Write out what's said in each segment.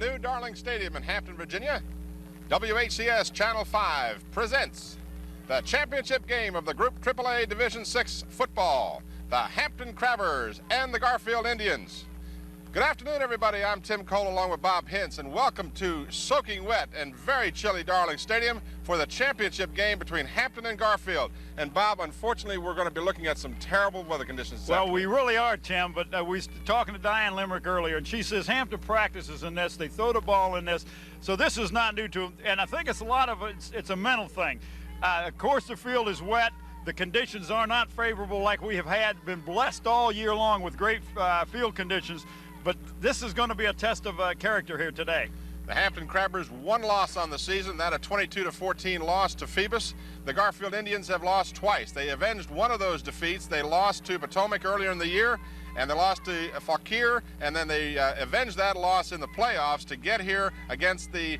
new Darling Stadium in Hampton, Virginia, WHCS Channel 5 presents the championship game of the Group AAA Division VI football, the Hampton Crabbers and the Garfield Indians. Good afternoon, everybody. I'm Tim Cole along with Bob Hintz, and welcome to soaking wet and very chilly Darling Stadium for the championship game between Hampton and Garfield. And Bob, unfortunately, we're going to be looking at some terrible weather conditions. Well, we really are, Tim, but we were talking to Diane Limerick earlier, and she says Hampton practices in this. They throw the ball in this. So this is not new to them, and I think it's a lot of it's a mental thing. Of course, the field is wet. The conditions are not favorable like we have been blessed all year long with great field conditions. But this is going to be a test of character here today. The Hampton Crabbers, one loss on the season, that a 22-14 loss to Phoebus. The Garfield Indians have lost twice. They avenged one of those defeats. They lost to Potomac earlier in the year, and they lost to Fauquier, and then they avenged that loss in the playoffs to get here against the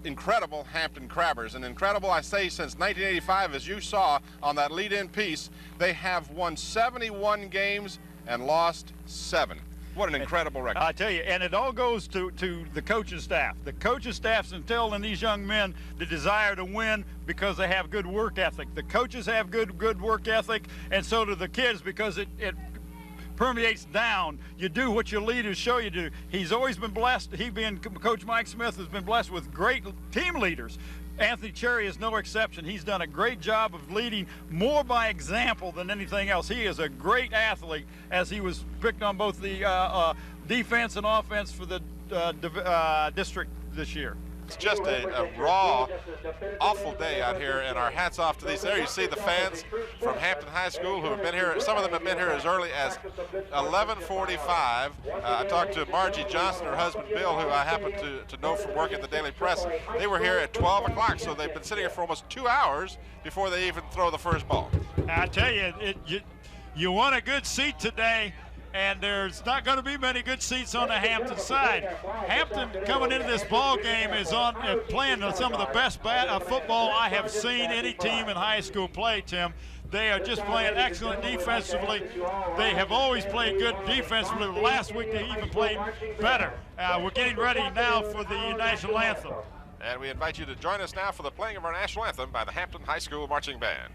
incredible Hampton Crabbers. And incredible, I say, since 1985, as you saw on that lead-in piece. They have won 71 games and lost 7. What an incredible record. I tell you, and it all goes to the coaching staff. The coaching staff's instilling these young men the desire to win because they have good work ethic. The coaches have good work ethic, and so do the kids, because it permeates down. You do what your leaders show you to do. He's always been blessed. He being Coach Mike Smith has been blessed with great team leaders. Anthony Cherry is no exception. He's done a great job of leading more by example than anything else. He is a great athlete, as he was picked on both the defense and offense for the district this year. It's just a raw, awful day out here, and our hats off to these. There you see the fans from Hampton High School who have been here. Some of them have been here as early as 11:45. I talked to Margie Johnson, her husband Bill, who I happen to know from work at the Daily Press. They were here at 12 o'clock, so they've been sitting here for almost 2 hours before they even throw the first ball. I tell you, you want a good seat today, and there's not going to be many good seats on the Hampton side. Hampton, coming into this ball game, is playing some of the best football I have seen any team in high school play, Tim. They are just playing excellent defensively. They have always played good defensively. Last week they even played better. We're getting ready now for the national anthem. And we invite you to join us now for the playing of our national anthem by the Hampton High School Marching Band.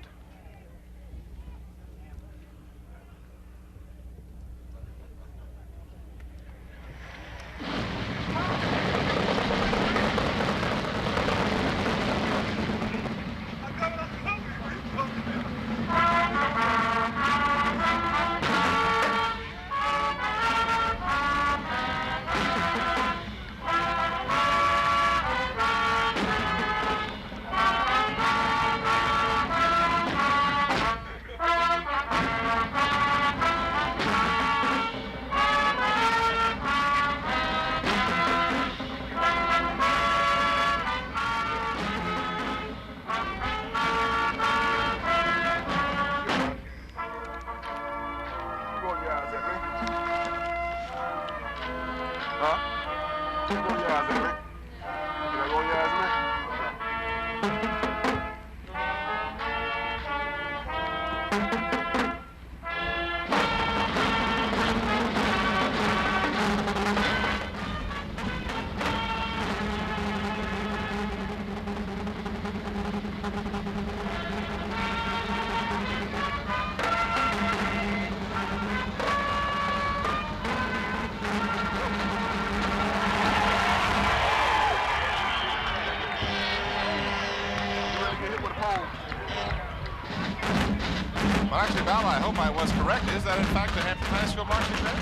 Well, actually, Val, I hope I was correct. Is that, in fact, the Hampton High School Marching Band?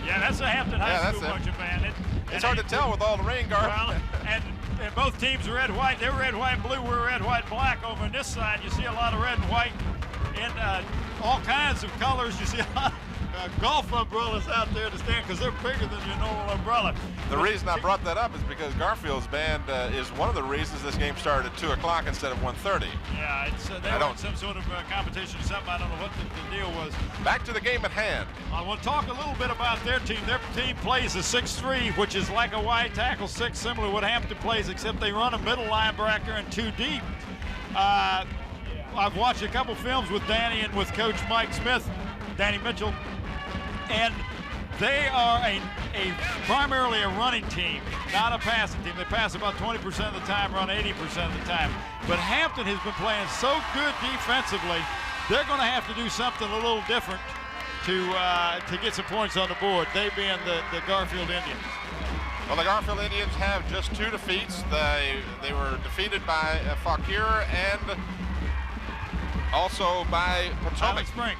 Yeah, that's the Hampton High School Marching Band. It's hard to tell with all the rain, Garfield. Well, and both teams are red, white. They're red, white, and blue. We're red, white, and black. Over on this side, you see a lot of red and white in all kinds of colors. You see a lot of golf umbrellas out there to stand, because they're bigger than your normal umbrella. The reason I brought that up is because Garfield's band is one of the reasons this game started at 2 o'clock instead of 1:30. Yeah, they were in some sort of competition or something. I don't know what the deal was. Back to the game at hand. I want to talk a little bit about their team. Their team plays a 6-3, which is like a wide tackle 6, similar to what Hampton plays, except they run a middle linebacker and 2 deep. I've watched a couple films with Danny and with Coach Mike Smith, Danny Mitchell, and They are primarily a running team, not a passing team. They pass about 20% of the time, run 80% of the time. But Hampton has been playing so good defensively, they're going to have to do something a little different to get some points on the board, they being the Garfield Indians. Well, the Garfield Indians have just 2 defeats. They were defeated by Fauquier and also by Potomac. Springs.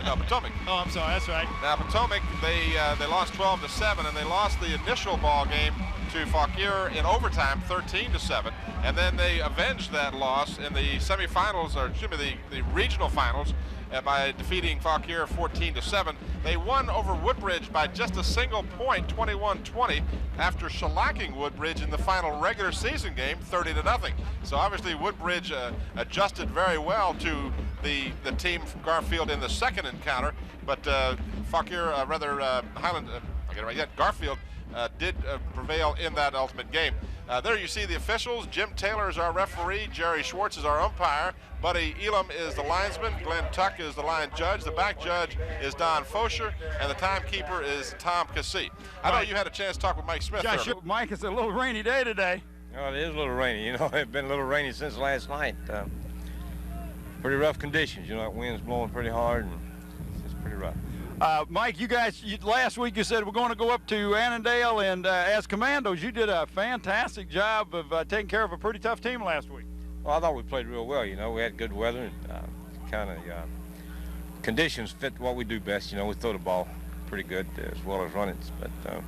No, Potomac. Oh, I'm sorry, that's right. Now, Potomac, they lost 12-7, and they lost the initial ball game to Fauquier in overtime, 13-7, and then they avenged that loss in the semifinals, or excuse me, the regional finals, by defeating Fauquier 14-7. They won over Woodbridge by just a single point, 21-20, after shellacking Woodbridge in the final regular season game, 30-0. So obviously Woodbridge adjusted very well to the team from Garfield in the second encounter, but Garfield did prevail in that ultimate game. There you see the officials. Jim Taylor is our referee. Jerry Schwartz is our umpire. Buddy Elam is the linesman. Glenn Tuck is the line judge. The back judge is Don Fosher, and the timekeeper is Tom Cassey. I know you had a chance to talk with Mike Smith. Josh, Mike, it's a little rainy day today. Oh, it is a little rainy. You know, it's been a little rainy since last night. Pretty rough conditions. You know, that wind's blowing pretty hard, and it's pretty rough. Mike, you guys, last week you said we're going to go up to Annandale, and as commandos, you did a fantastic job of taking care of a pretty tough team last week. Well, I thought we played real well. You know, we had good weather, and kind of conditions fit what we do best. You know, we throw the ball pretty good as well as running, but a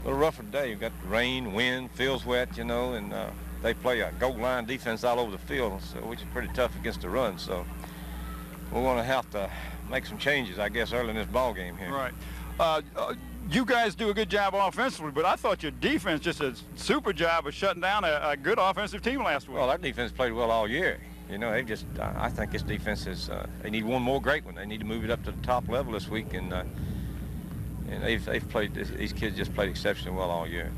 little rougher today. You've got the rain, wind, feels wet, you know, and they play a goal line defense all over the field, so which is pretty tough against the run. So we're going to have to make some changes, I guess, early in this ball game here. Right. You guys do a good job offensively, but I thought your defense just a super job of shutting down a good offensive team last week. Well, our defense played well all year. You know, they've just, I think this defense is, they need one more great one. They need to move it up to the top level this week, and they've played, these kids just played exceptionally well all year.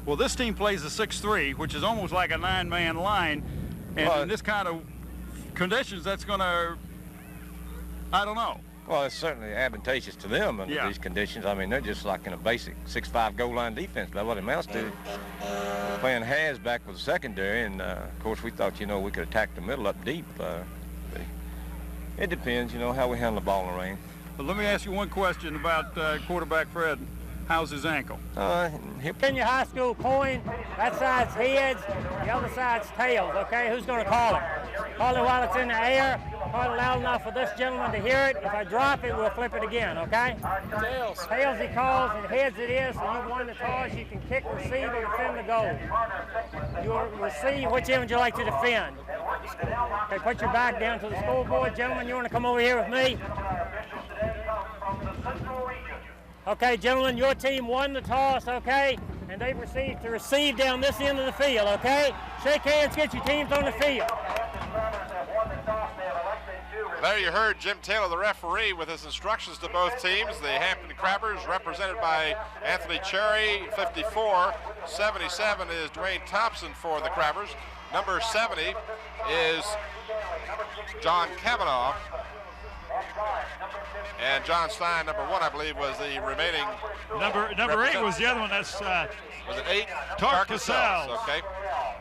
Well, this team plays a 6-3, which is almost like a 9-man line, and in this kind of conditions, that's going to, I don't know. Well, it's certainly advantageous to them under these conditions. I mean, they're just like in a basic 6-5 goal line defense. That's what it amounts to. Playing halves back with the secondary, and of course we thought, you know, we could attack the middle up deep. It depends, you know, how we handle the ball in the rain. But let me ask you one question about quarterback Fred. How's his ankle? Senior high school coin, that side's heads, the other side's tails, okay? Who's going to call it? Call it while it's in the air, call it loud enough for this gentleman to hear it. If I drop it, we'll flip it again, okay? Tails. Tails he calls, and heads it is, so you won the toss. You can kick, receive, or defend the goal. You'll receive, which end would you like to defend? Okay, put your back down to the scoreboard. Gentlemen, you want to come over here with me? Okay, gentlemen, your team won the toss, okay? And they've received to receive down this end of the field, okay? Shake hands, get your teams on the field. There you heard Jim Taylor, the referee, with his instructions to both teams. The Hampton Crabbers, represented by Anthony Cherry, 54. 77 is Dwayne Thompson for the Crabbers. Number 70 is John Kavanaugh. And John Stein, number 1, I believe, was the remaining. Number 8 was the other one. That's was it 8? Tark Casals. Okay.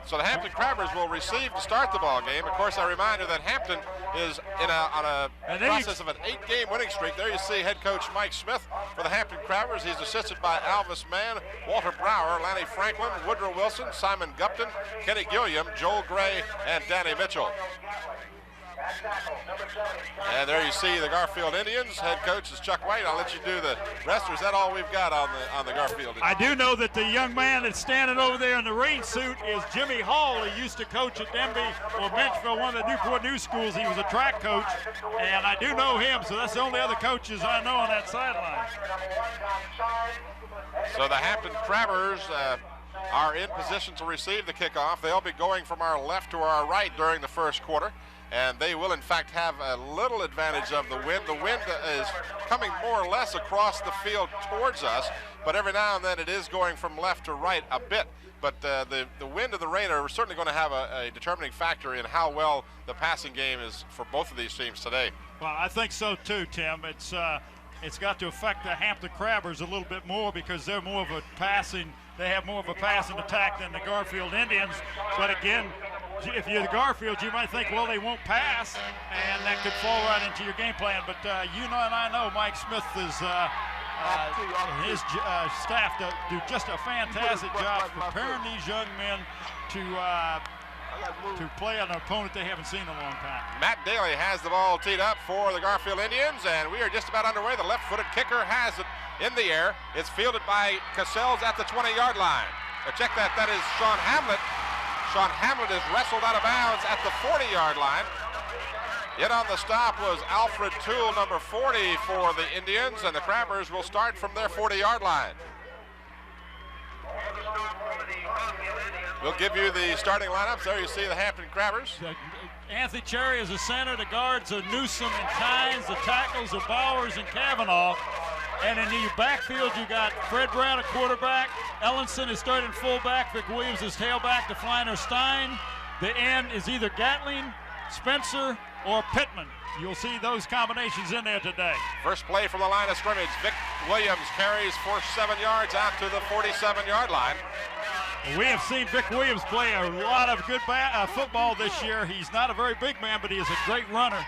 So the Hampton Crabbers will receive to start the ball game. Of course, I remind you that Hampton is on a process of an 8-game winning streak. There you see head coach Mike Smith for the Hampton Crabbers. He's assisted by Alvis Mann, Walter Brower, Lanny Franklin, Woodrow Wilson, Simon Gupton, Kenny Gilliam, Joel Gray, and Danny Mitchell. And there you see the Garfield Indians. Head coach is Chuck White. I'll let you do the rest. Or is that all we've got on the Garfield Indians? I do know that the young man that's standing over there in the rain suit is Jimmy Hall. He used to coach at Denby or Benchville, one of the Newport News schools. He was a track coach, and I do know him, so that's the only other coaches I know on that sideline. So the Hampton Crabbers are in position to receive the kickoff. They'll be going from our left to our right during the first quarter. And they will, in fact, have a little advantage of the wind. The wind is coming more or less across the field towards us, but every now and then it is going from left to right a bit. But the wind and the rain are certainly going to have a determining factor in how well the passing game is for both of these teams today. Well, I think so too, Tim. It's it's got to affect the Hampton Crabbers a little bit more because they're more of a passing, they have more of a passing attack than the Garfield Indians. But again, if you're the Garfield, you might think, well, they won't pass, and that could fall right into your game plan. But you know, and I know Mike Smith is his staff do just a fantastic job preparing these young men to play an opponent they haven't seen in a long time. Matt Daly has the ball teed up for the Garfield Indians, and we are just about underway. The left-footed kicker has it in the air. It's fielded by Cassels at the 20-yard line. Check that. That is Sean Hamlet. Sean Hamlet is wrestled out of bounds at the 40-yard line. In on the stop was Alfred Toole, number 40 for the Indians, and the Crabbers will start from their 40-yard line. We'll give you the starting lineups. There you see the Hampton Crabbers. Anthony Cherry is the center. The guards are Newsom and Kynes. The tackles are Bowers and Cavanaugh. And in the backfield, you got Fred Brown at quarterback. Ellenson is starting fullback. Vic Williams is tailback. DeFliner Stein. The end is either Gatling, Spencer, or Pittman. You'll see those combinations in there today. First play from the line of scrimmage. Vic Williams carries for 7 yards out to the 47-yard line. We have seen Vic Williams play a lot of good football this year. He's not a very big man, but he is a great runner.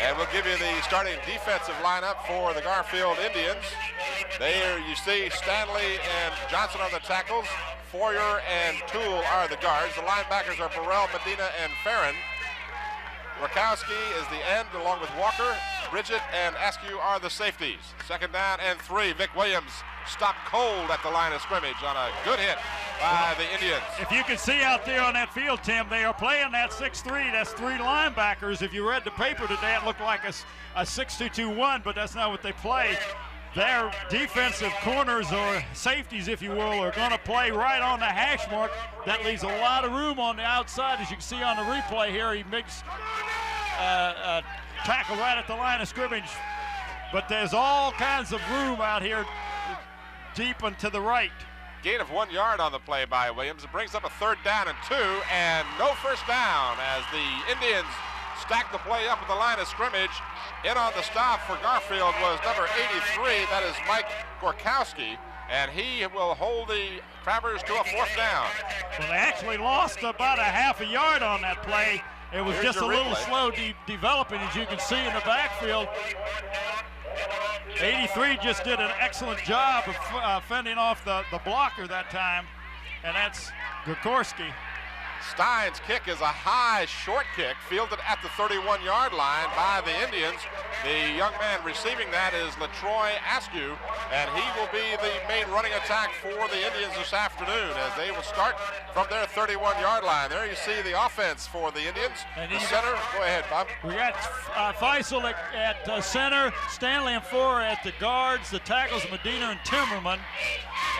And we'll give you the starting defensive lineup for the Garfield Indians. There you see Stanley and Johnson on the tackles. Foyer and Toole are the guards. The linebackers are Burrell, Medina, and Farron. Rakowski is the end, along with Walker. Bridget and Askew are the safeties. Second down and 3. Vic Williams stopped cold at the line of scrimmage on a good hit by the Indians. If you can see out there on that field, Tim, they are playing that 6-3. That's 3 linebackers. If you read the paper today, it looked like a 6-2-2-1, but that's not what they play. Their defensive corners, or safeties, if you will, are going to play right on the hash mark. That leaves a lot of room on the outside. As you can see on the replay here, he makes a tackle right at the line of scrimmage. But there's all kinds of room out here deep and to the right. Gain of 1 yard on the play by Williams. It brings up a 3rd down and 2, and no first down as the Indians stack the play up at the line of scrimmage. In on the stop for Garfield was number 83. That is Mike Gorkowski, and he will hold the Crabbers to a 4th down. Well, they actually lost about a half a yard on that play. It was just a little slow developing, as you can see in the backfield. 83 just did an excellent job of fending off the blocker that time, and that's Gorkowski. Stein's kick is a high, short kick, fielded at the 31-yard line by the Indians. The young man receiving that is LaTroy Askew, and he will be the main running attack for the Indians this afternoon as they will start from their 31-yard line. There you see the offense for the Indians. The center, go ahead, Bob. We got Faisal at center, Stanley and Four at the guards, the tackles Medina and Timmerman.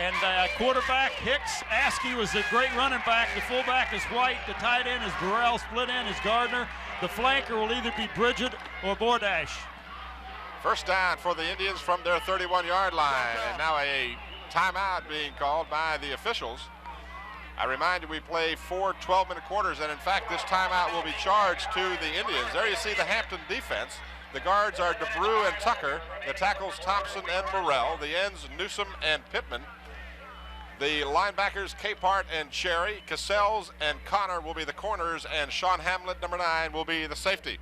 And quarterback Hicks. Askew is a great running back. The fullback is White. The tight end is Burrell. Split end is Gardner. The flanker will either be Bridget or Bordash. First down for the Indians from their 31-yard line. And now a timeout being called by the officials. I remind you, we play 4 12-minute quarters, and in fact, this timeout will be charged to the Indians. There you see the Hampton defense. The guards are DeBrew and Tucker. The tackles Thompson and Burrell. The ends Newsom and Pittman. The linebackers Capehart and Cherry. Cassels and Connor will be the corners, and Sean Hamlet, number 9, will be the safety.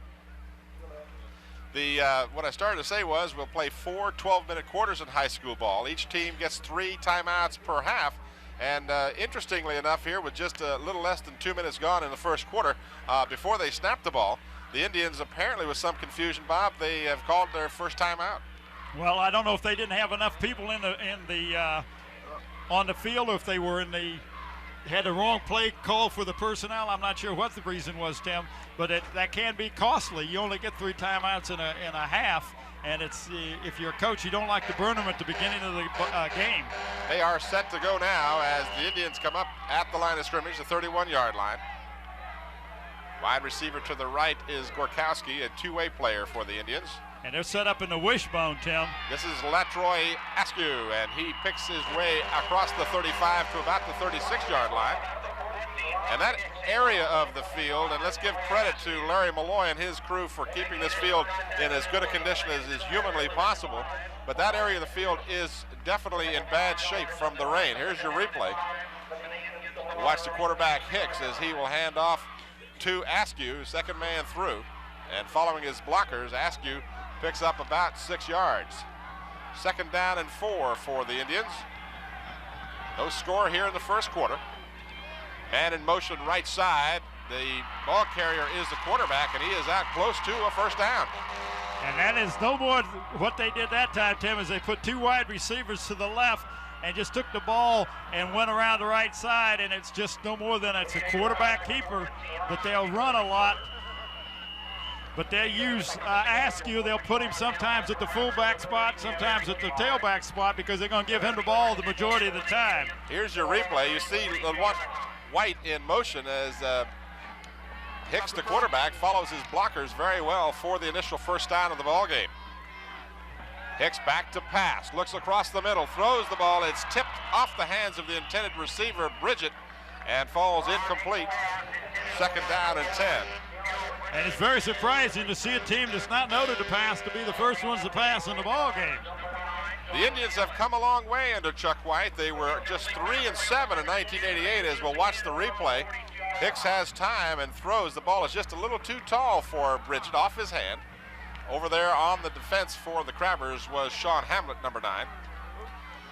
What I started to say was we'll play 4 12-minute quarters in high school ball. Each team gets 3 timeouts per half. And interestingly enough here, with just a little less than 2 minutes gone in the first quarter, before they snapped the ball, the Indians, apparently with some confusion, Bob, they have called their first timeout. Well, I don't know if they didn't have enough people on the field, or if they were had the wrong play call for the personnel. I'm not sure what the reason was, Tim, but that can be costly. You only get 3 timeouts in a half, and it's if you're a coach, you don't like to burn them at the beginning of the game. They are set to go now as the Indians come up at the line of scrimmage, the 31-yard line. Wide receiver to the right is Gorkowski, a two-way player for the Indians. And they're set up in the wishbone, Tim. This is LaTroy Askew, and he picks his way across the 35 to about the 36-yard line. And that area of the field, and let's give credit to Larry Malloy and his crew for keeping this field in as good a condition as is humanly possible, but that area of the field is definitely in bad shape from the rain. Here's your replay. Watch the quarterback Hicks as he will hand off to Askew, second man through, and following his blockers, Askew picks up about 6 yards. 2nd down and 4 for the Indians. No score here in the first quarter. Man in motion right side. The ball carrier is the quarterback, and he is out close to a first down. And that is no more what they did that time, Tim, is they put 2 wide receivers to the left and just took the ball and went around the right side, and it's just no more than it's a quarterback keeper, but they'll run a lot. But they'll use Askew. They'll put him sometimes at the fullback spot, sometimes at the tailback spot, because they're going to give him the ball the majority of the time. Here's your replay. You see White in motion as Hicks, the quarterback, follows his blockers very well for the initial first down of the ball game. Hicks back to pass, looks across the middle, throws the ball. It's tipped off the hands of the intended receiver, Bridget, and falls incomplete. 2nd down and 10. And it's very surprising to see a team that's not noted to pass to be the first ones to pass in the ball game. The Indians have come a long way under Chuck White. They were just 3-7 in 1988, as we'll watch the replay. Hicks has time and throws. The ball is just a little too tall for Bridget, off his hand. Over there on the defense for the Crabbers was Sean Hamlet, number 9.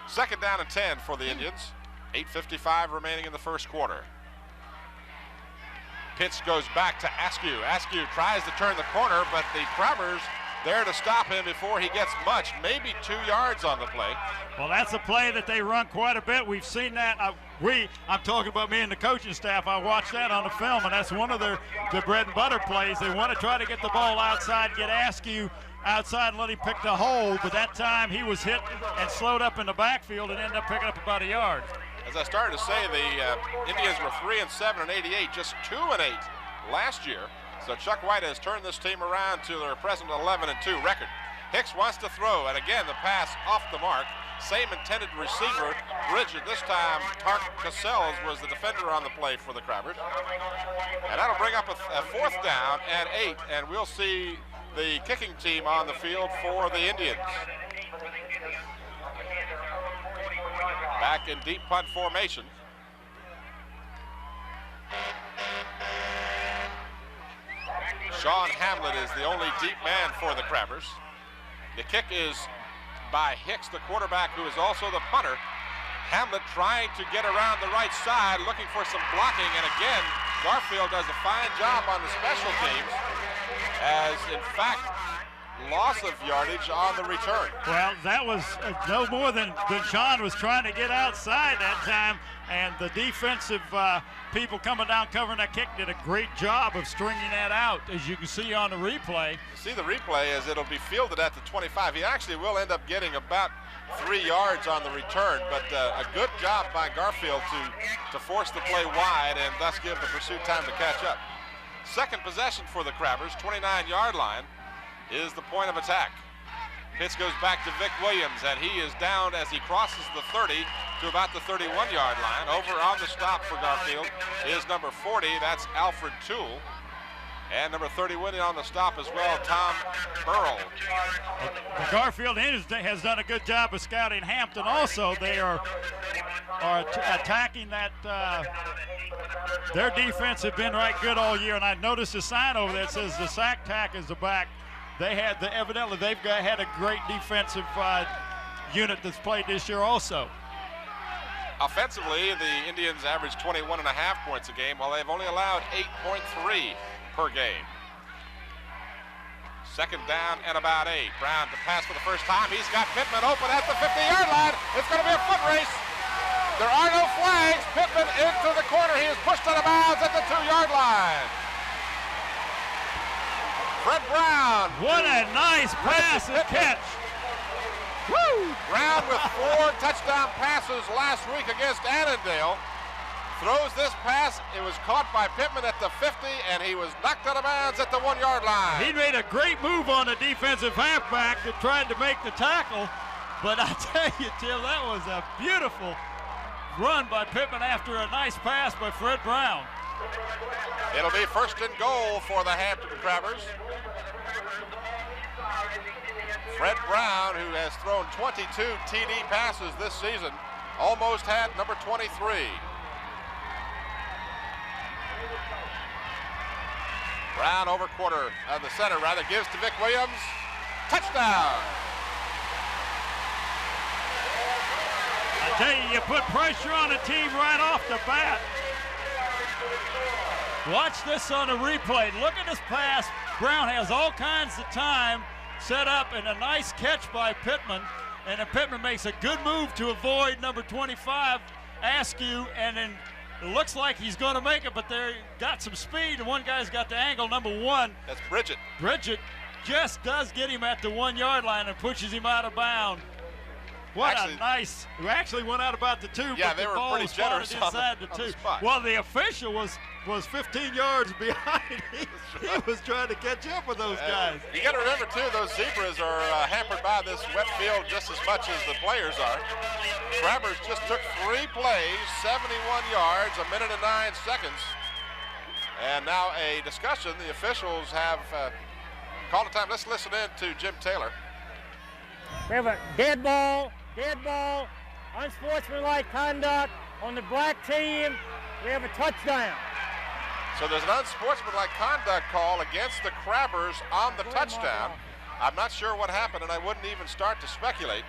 2nd down and 10 for the Indians. 8:55 remaining in the first quarter. Pitch goes back to Askew. Askew tries to turn the corner, but the Crabbers there to stop him before he gets much, maybe 2 yards on the play. Well, that's a play that they run quite a bit. We've seen that. I'm talking about me and the coaching staff. I watched that on the film, and that's one of their bread and butter plays. They want to try to get the ball outside, get Askew outside and let him pick the hole, but that time he was hit and slowed up in the backfield and ended up picking up about a yard. As I started to say, the Indians were 3-7 in 88, just 2-8 last year. So Chuck White has turned this team around to their present 11-2 record. Hicks wants to throw, and again, the pass off the mark. Same intended receiver, Bridget. This time, Tark Cassels was the defender on the play for the Crabbers. And that'll bring up a 4th down and 8, and we'll see the kicking team on the field for the Indians. Back in deep punt formation. Sean Hamlet is the only deep man for the Crabbers. The kick is by Hicks, the quarterback, who is also the punter. Hamlet trying to get around the right side, looking for some blocking, and again, Garfield does a fine job on the special teams, as in fact, loss of yardage on the return. Well, that was no more than Sean was trying to get outside that time, and the defensive people coming down covering that kick did a great job of stringing that out, as you can see on the replay. See the replay as it'll be fielded at the 25. He actually will end up getting about 3 yards on the return, but a good job by Garfield to force the play wide and thus give the pursuit time to catch up. 2nd possession for the Crabbers, 29-yard line is the point of attack. Pitch goes back to Vic Williams, and he is down as he crosses the 30 to about the 31-yard line. Over on the stop for Garfield is number 40, that's Alfred Toole. And number 31 on the stop as well, Tom Burrell. The Garfield Indians has done a good job of scouting Hampton also. They are attacking that. Their defense have been right good all year, and I noticed a sign over there that says the sack tack is the back. They had evidently they've had a great defensive unit that's played this year also. Offensively, the Indians average 21.5 points a game, while they've only allowed 8.3 per game. 2nd down and about 8. Brown to pass for the first time. He's got Pittman open at the 50-yard line. It's going to be a foot race. There are no flags. Pittman into the corner. He is pushed out of bounds at the 2-yard line. Fred Brown. What a nice pass and catch. Woo! Brown with 4 touchdown passes last week against Annandale. Throws this pass. It was caught by Pittman at the 50, and he was knocked out of bounds at the 1-yard line. He made a great move on the defensive halfback that tried to make the tackle. But I tell you, Tim, that was a beautiful, run by Pittman after a nice pass by Fred Brown. It'll be first and goal for the Hampton Crabbers. Fred Brown, who has thrown 22 TD passes this season, almost had number 23. Brown over quarter of the center, rather, gives to Vic Williams. Touchdown! I tell you, you put pressure on a team right off the bat. Watch this on the replay. Look at this pass. Brown has all kinds of time set up, and a nice catch by Pittman. And then Pittman makes a good move to avoid number 25, Askew, and then it looks like he's going to make it, but they got some speed, and one guy's got the angle, number 1. That's Bridget. Bridget just does get him at the 1-yard line and pushes him out of bounds. What a nice, who actually went out about the 2, yeah, but they the were ball pretty was generous inside the 2. Well, the official was 15 yards behind. He was trying to catch up with those guys. You got to remember, too, those zebras are hampered by this wet field just as much as the players are. Crabbers just took 3 plays, 71 yards, 1 minute and 9 seconds. And now a discussion. The officials have called a time. Let's listen in to Jim Taylor. We have a dead ball, unsportsmanlike conduct on the black team. We have a touchdown. So there's an unsportsmanlike conduct call against the Crabbers on the touchdown. I'm not sure what happened, and I wouldn't even start to speculate.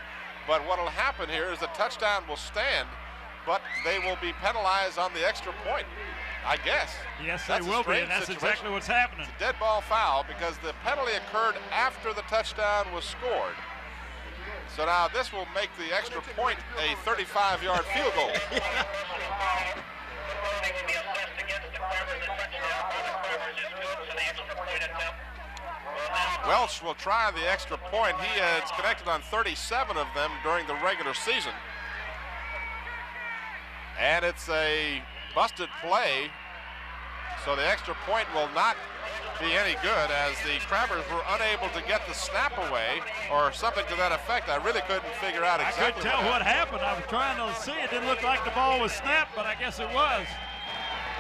But what will happen here is the touchdown will stand, but they will be penalized on the extra point, I guess. Yes, they will be, and that's exactly what's happening. It's a dead ball foul because the penalty occurred after the touchdown was scored. So now this will make the extra point a 35-yard field goal. Welch will try the extra point. He has connected on 37 of them during the regular season. And it's a busted play, so the extra point will not be any good, as the Crabbers were unable to get the snap away or something to that effect. I really couldn't figure out exactly. I couldn't tell what happened. I was trying to see. It didn't look like the ball was snapped, but I guess it was.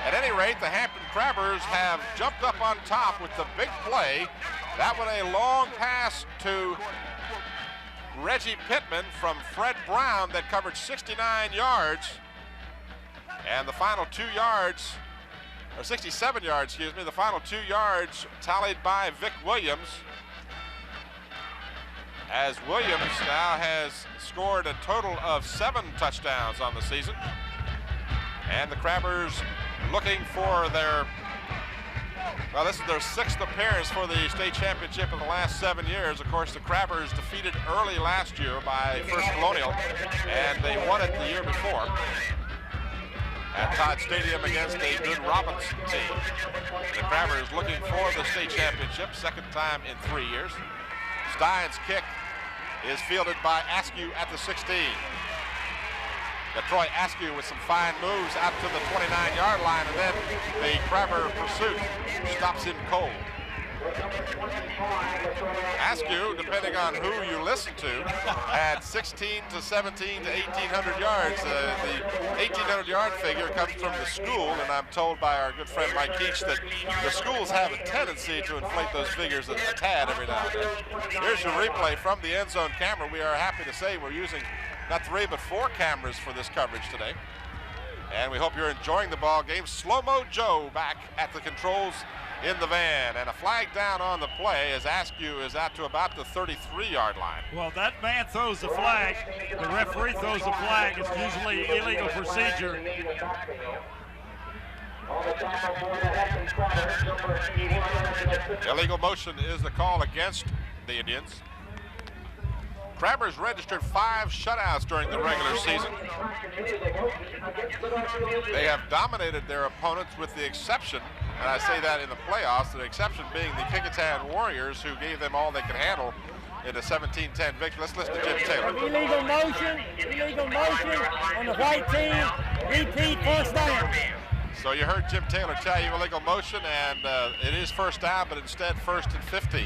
At any rate, the Hampton Crabbers have jumped up on top with the big play. That one a long pass to Reggie Pittman from Fred Brown that covered 69 yards. And the final 2 yards, or 67 yards, excuse me, the final 2 yards tallied by Vic Williams, as Williams now has scored a total of 7 touchdowns on the season. And the Crabbers looking for their, well, this is their 6th appearance for the state championship in the last 7 years. Of course, the Crabbers defeated early last year by First Colonial, and they won it the year before at Todd Stadium against a good Robinson team. The Crabbers looking for the state championship, 2nd time in 3 years. Stein's kick is fielded by Askew at the 16. Troy Askew with some fine moves out to the 29-yard line, and then the Crabber pursuit stops him cold. Askew, depending on who you listen to, had 16 to 17 to 1,800 yards. The 1,800-yard figure comes from the school, and I'm told by our good friend Mike Keach that the schools have a tendency to inflate those figures a tad every now and then. Here's your replay from the end zone camera. We are happy to say we're using not 3 but 4 cameras for this coverage today. And we hope you're enjoying the ball game. Slow-Mo Joe back at the controls in the van. And a flag down on the play as Askew is out to about the 33-yard line. Well, that man throws the flag. The referee throws the flag. It's usually illegal procedure. Illegal motion is the call against the Indians. Crabbers registered 5 shutouts during the regular season. They have dominated their opponents with the exception, and I say that in the playoffs, the exception being the Kickoff Warriors, who gave them all they could handle in a 17-10 victory. Let's listen to Jim Taylor. Illegal motion on the white team, repeat first down. So you heard Jim Taylor tell you illegal motion, and it is first down, but instead 1st and 15.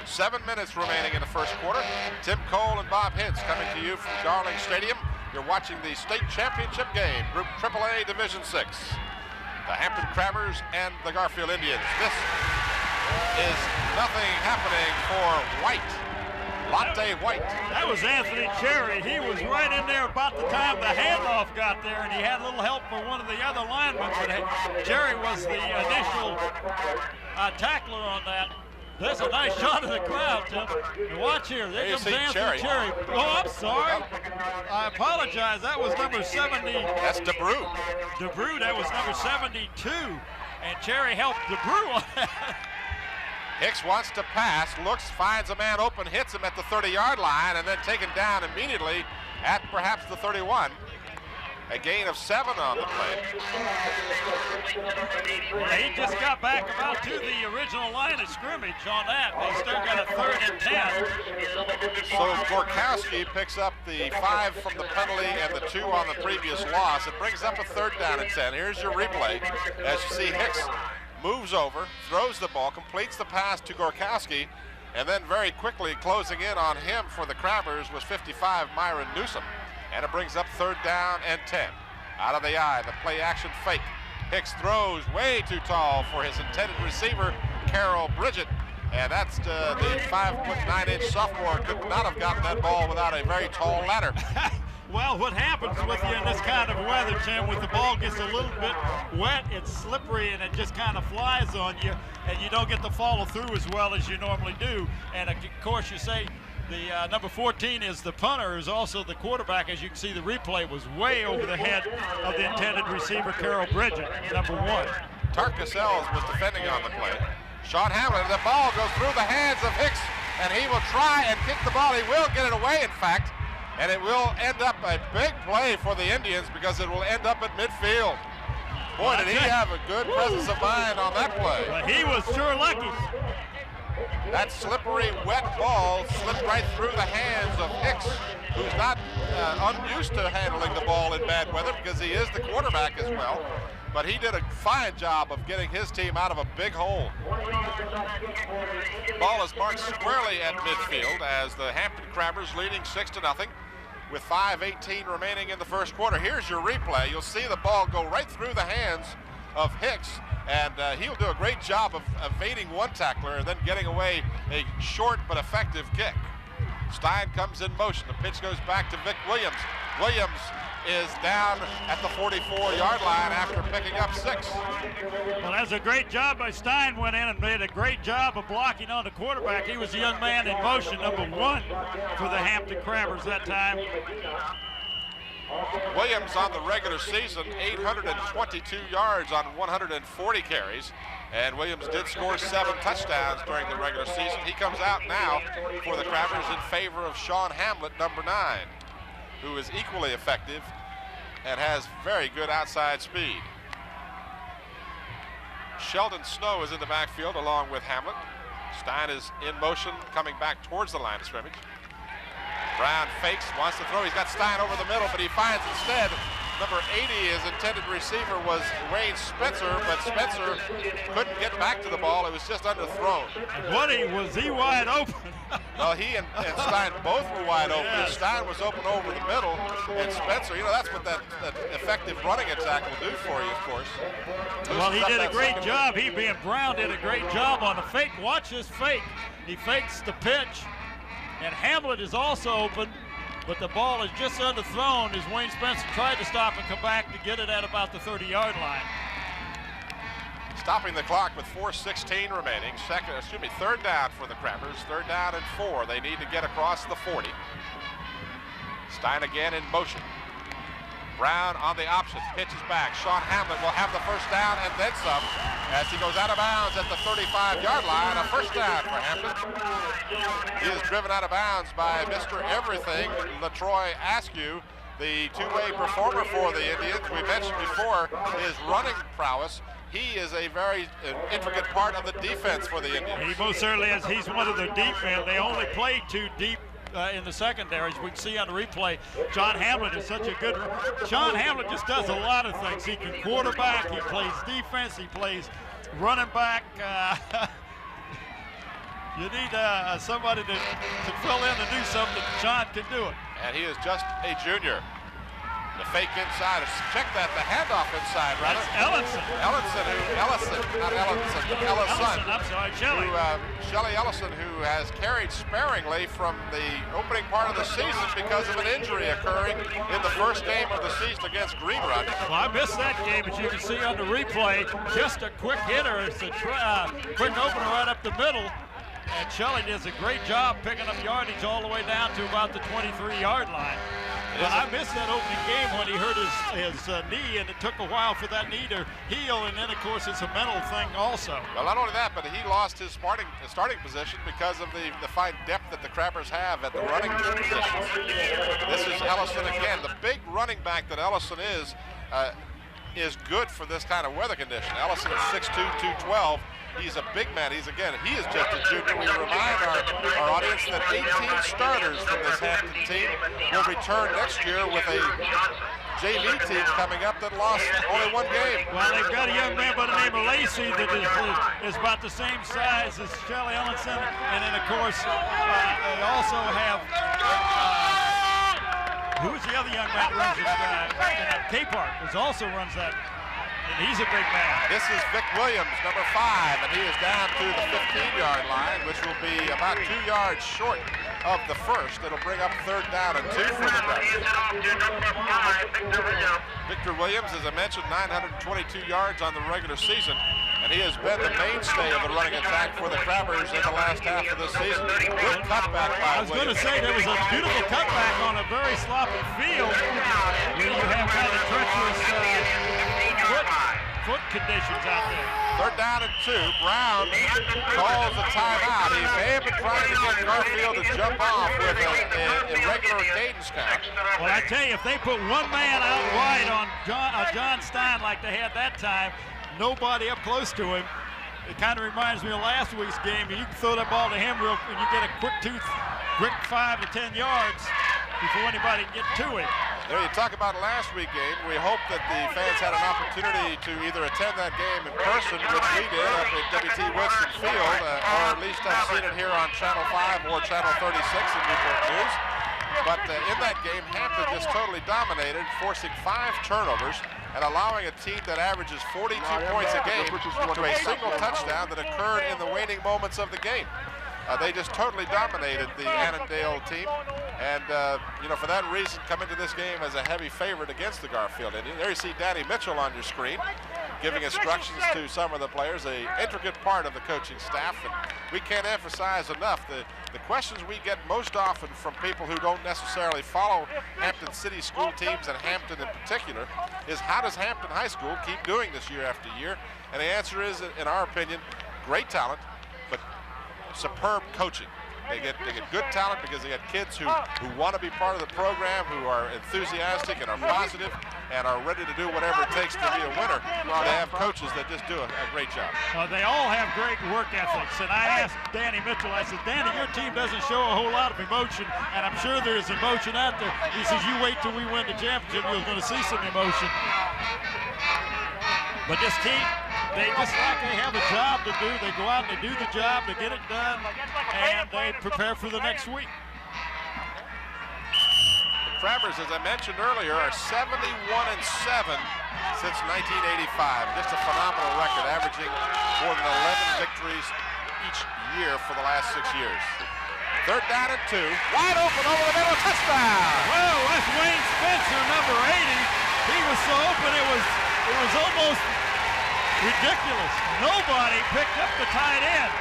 7 minutes remaining in the first quarter. Tim Cole and Bob Hintz coming to you from Darling Stadium. You're watching the state championship game, Group AAA Division 6. The Hampton Crabbers and the Garfield Indians. This is nothing happening for White. Latte White. That was Anthony Cherry. He was right in there about the time the handoff got there, and he had a little help from one of the other linemen, but Cherry was the initial tackler on that. There's a nice shot of the crowd, Tim. And watch here. There comes Anthony Cherry. Oh, I'm sorry. I apologize. That was number 70. That's DeBrew. DeBrew, that was number 72. And Cherry helped DeBrew on that. Hicks wants to pass, looks, finds a man open, hits him at the 30-yard line, and then taken down immediately at perhaps the 31. A gain of 7 on the play. Well, he just got back about to the original line of scrimmage on that. They still got a 3rd and 10. So Gorkowski picks up the 5 from the penalty and the 2 on the previous loss. It brings up a 3rd down and 10. Here's your replay. As you see, Hicks moves over, throws the ball, completes the pass to Gorkowski, and then very quickly closing in on him for the Crabbers was 55, Myron Newsom. And it brings up 3rd down and 10. Out of the eye, the play action fake. Hicks throws way too tall for his intended receiver, Carol Bridget. And that's the 5'9" sophomore could not have gotten that ball without a very tall ladder. Well, what happens with you in this kind of weather, Tim, when the ball gets a little bit wet, it's slippery, and it just kind of flies on you, and you don't get to follow through as well as you normally do. And of course, you say the number 14 is the punter, is also the quarterback. As you can see, the replay was way over the head of the intended receiver, Carol Bridget, number 1. Tark Cassels was defending on the play. Sean Hamlin, the ball goes through the hands of Hicks, and he will try and kick the ball. He will get it away, in fact. And it will end up a big play for the Indians because it will end up at midfield. Boy, did he have a good presence of mind on that play. But he was sure lucky. That slippery, wet ball slipped right through the hands of Hicks, who's not unused to handling the ball in bad weather because he is the quarterback as well. But he did a fine job of getting his team out of a big hole. Ball is marked squarely at midfield as the Hampton Crabbers leading 6-0 with 5:18 remaining in the first quarter. Here's your replay. You'll see the ball go right through the hands of Hicks, and he'll do a great job of evading one tackler and then getting away a short but effective kick. Stein comes in motion. The pitch goes back to Vic Williams. Williams is down at the 44-yard line after picking up 6. Well, that's a great job by Stein. Went in and made a great job of blocking on the quarterback. He was the young man in motion, number 1 for the Hampton Crabbers that time. Williams on the regular season, 822 yards on 140 carries. And Williams did score 7 touchdowns during the regular season. He comes out now for the Crabbers in favor of Sean Hamlet, number 9, who is equally effective and has very good outside speed. Sheldon Snow is in the backfield along with Hamlet. Stein is in motion, coming back towards the line of scrimmage. Brown fakes, wants to throw. He's got Stein over the middle, but he finds instead number 80, his intended receiver was Wayne Spencer, but Spencer couldn't get back to the ball. It was just underthrown. Was he wide open? No, he and Stein both were wide open. Yes. Stein was open over the middle, and Spencer, that's what that effective running attack will do for you, of course. Well, he did a great job. He being Brown did a great job on the fake. Watch this fake. He fakes the pitch, and Hamlet is also open, but the ball is just underthrown as Wayne Spencer tried to stop and come back to get it at about the 30-yard line. Stopping the clock with 4:16 remaining. 3rd down for the Crabbers. 3rd down and 4. They need to get across the 40. Stein again in motion. Brown on the option, pitches back. Sean Hamlet will have the first down and then some as he goes out of bounds at the 35-yard line. A first down for Hampton. He is driven out of bounds by Mr. Everything, LaTroy Askew, the two-way performer for the Indians. We mentioned before his running prowess. He is a very intricate part of the defense for the Indians. He most certainly is. He's one of the defense. They only play 2 deep in the secondary, as we can see on the replay. John Hamlet is such a good. Sean Hamlet just does a lot of things. He can quarterback, he plays defense, he plays running back. You need somebody to fill in and do something. John can do it. And he is just a junior. The fake inside. Check that. The handoff inside, rather. That's Ellison. I'm sorry, Shelley. Shelley Ellison, who has carried sparingly from the opening part of the season because of an injury occurring in the first game of the season against Green Run. Well, I missed that game, but you can see on the replay, just a quick hitter. It's a quick opener right up the middle. And Shelley does a great job picking up yardage all the way down to about the 23-yard line. But I missed that opening game when he hurt his knee, and it took a while for that knee to heal, and then, of course, it's a mental thing also. Well, not only that, but he lost his starting position because of the fine depth that the Crabbers have at the running position. This is Ellison again. The big running back that Ellison is good for this kind of weather condition. Ellison is 6'2", 212. He's a big man. He is just a junior. We remind our audience that 18 starters from this Hampton team will return next year with a JV team coming up that lost only one game. Well, they've got a young man by the name of Lacey that is about the same size as Shelley Ellison. And then, of course, they also have, who's the other young man that runs this K-Park, who also runs that. And he's a big man. This is Vic Williams, number 5, and he is down to the 15-yard line, which will be about 2 yards short of the first. It'll bring up 3rd down and 2 for the Crabbers. Victor Williams, as I mentioned, 922 yards on the regular season, and he has been the mainstay of the running attack for the Crabbers in the last half of the season. Good cutback by Williams. I was going to say there was a beautiful cutback on a very sloppy field where you have kind of treacherous foot conditions out there. 3rd down and 2. Brown calls a timeout. He may have been trying to get Garfield to jump off with an irregular cadence count. Well, I tell you, if they put one man out wide on John Stein like they had that time, nobody up close to him. It kind of reminds me of last week's game. You can throw that ball to him and you get a quick 5 to 10 yards before anybody can get to him. There you talk about last week's game. We hope that the fans had an opportunity to either attend that game in person, which we did up at W.T. Winston Field, or at least have seen it here on Channel 5 or Channel 36 in Newport News. But in that game, Hampton just totally dominated, forcing 5 turnovers and allowing a team that averages 42 points a game to a single touchdown that occurred in the waning moments of the game. They just totally dominated the Annandale team, and for that reason, come into this game as a heavy favorite against the Garfield Indians. There you see Danny Mitchell on your screen, giving instructions to some of the players, an intricate part of the coaching staff, and we can't emphasize enough the questions we get most often from people who don't necessarily follow Hampton City school teams and Hampton in particular is how does Hampton High School keep doing this year after year? And the answer is, in our opinion, great talent, but superb coaching. They get good talent because they got kids who want to be part of the program, who are enthusiastic and are positive and are ready to do whatever it takes to be a winner. They have coaches that just do a great job. They all have great work ethics. And I asked Danny Mitchell, I said, Danny, your team doesn't show a whole lot of emotion, and I'm sure there's emotion out there. He says, you wait till we win the championship, you're going to see some emotion. But this team, they just like they have a job to do. They go out and they do the job, they get it done, and they prepare for the next week. The Crabbers, as I mentioned earlier, are 71-7 since 1985. Just a phenomenal record, averaging more than 11 victories each year for the last 6 years. 3rd down and 2. Wide open over the middle, touchdown! Well, that's Wayne Spencer, number 80. He was so open, it was almost ridiculous. Nobody picked up the tight end.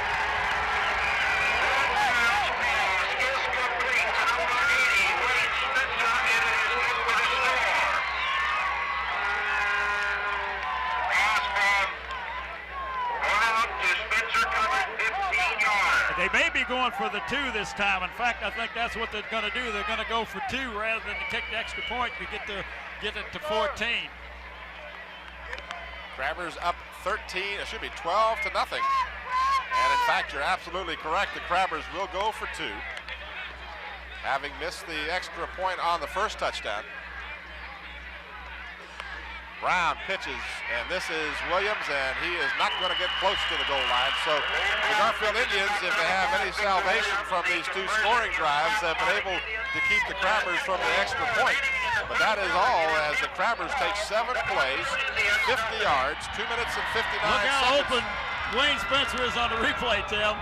They may be going for the 2 this time. In fact, I think that's what they're going to do. They're going to go for 2 rather than to kick the extra point to get it to 14. Crabbers up 13, it should be 12-0. And in fact, you're absolutely correct. The Crabbers will go for 2, having missed the extra point on the first touchdown. Brown pitches, and this is Williams, and he is not going to get close to the goal line. So the Garfield Indians, if they have any salvation from these 2 scoring drives, have been able to keep the Crabbers from the extra point. But that is all as the Crabbers take 7 plays, 50 yards, 2 minutes and 59 Look how seconds. open Wayne Spencer is on the replay, Tim.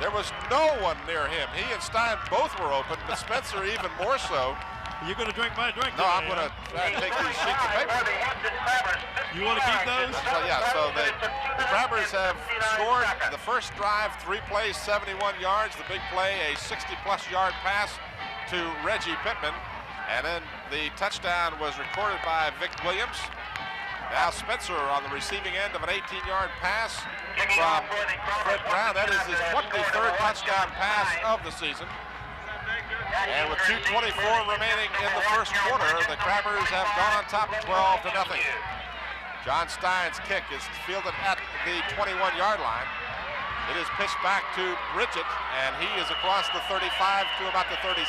There was no one near him. He and Stein both were open, but Spencer even more so. You gonna drink my drink? No, today, I'm going to try to take these sheets of paper. You want to keep those? So, yeah, so the Crabbers have scored the first drive, 3 plays, 71 yards. The big play, a 60-plus yard pass to Reggie Pittman. And then the touchdown was recorded by Vic Williams. Now Spencer on the receiving end of an 18-yard pass from Fred Brown. That is his 23rd touchdown pass of the season. And with 2:24 remaining in the first quarter, the Crabbers have gone on top 12-0. John Stein's kick is fielded at the 21-yard line. It is pitched back to Bridget, and he is across the 35 to about the 36.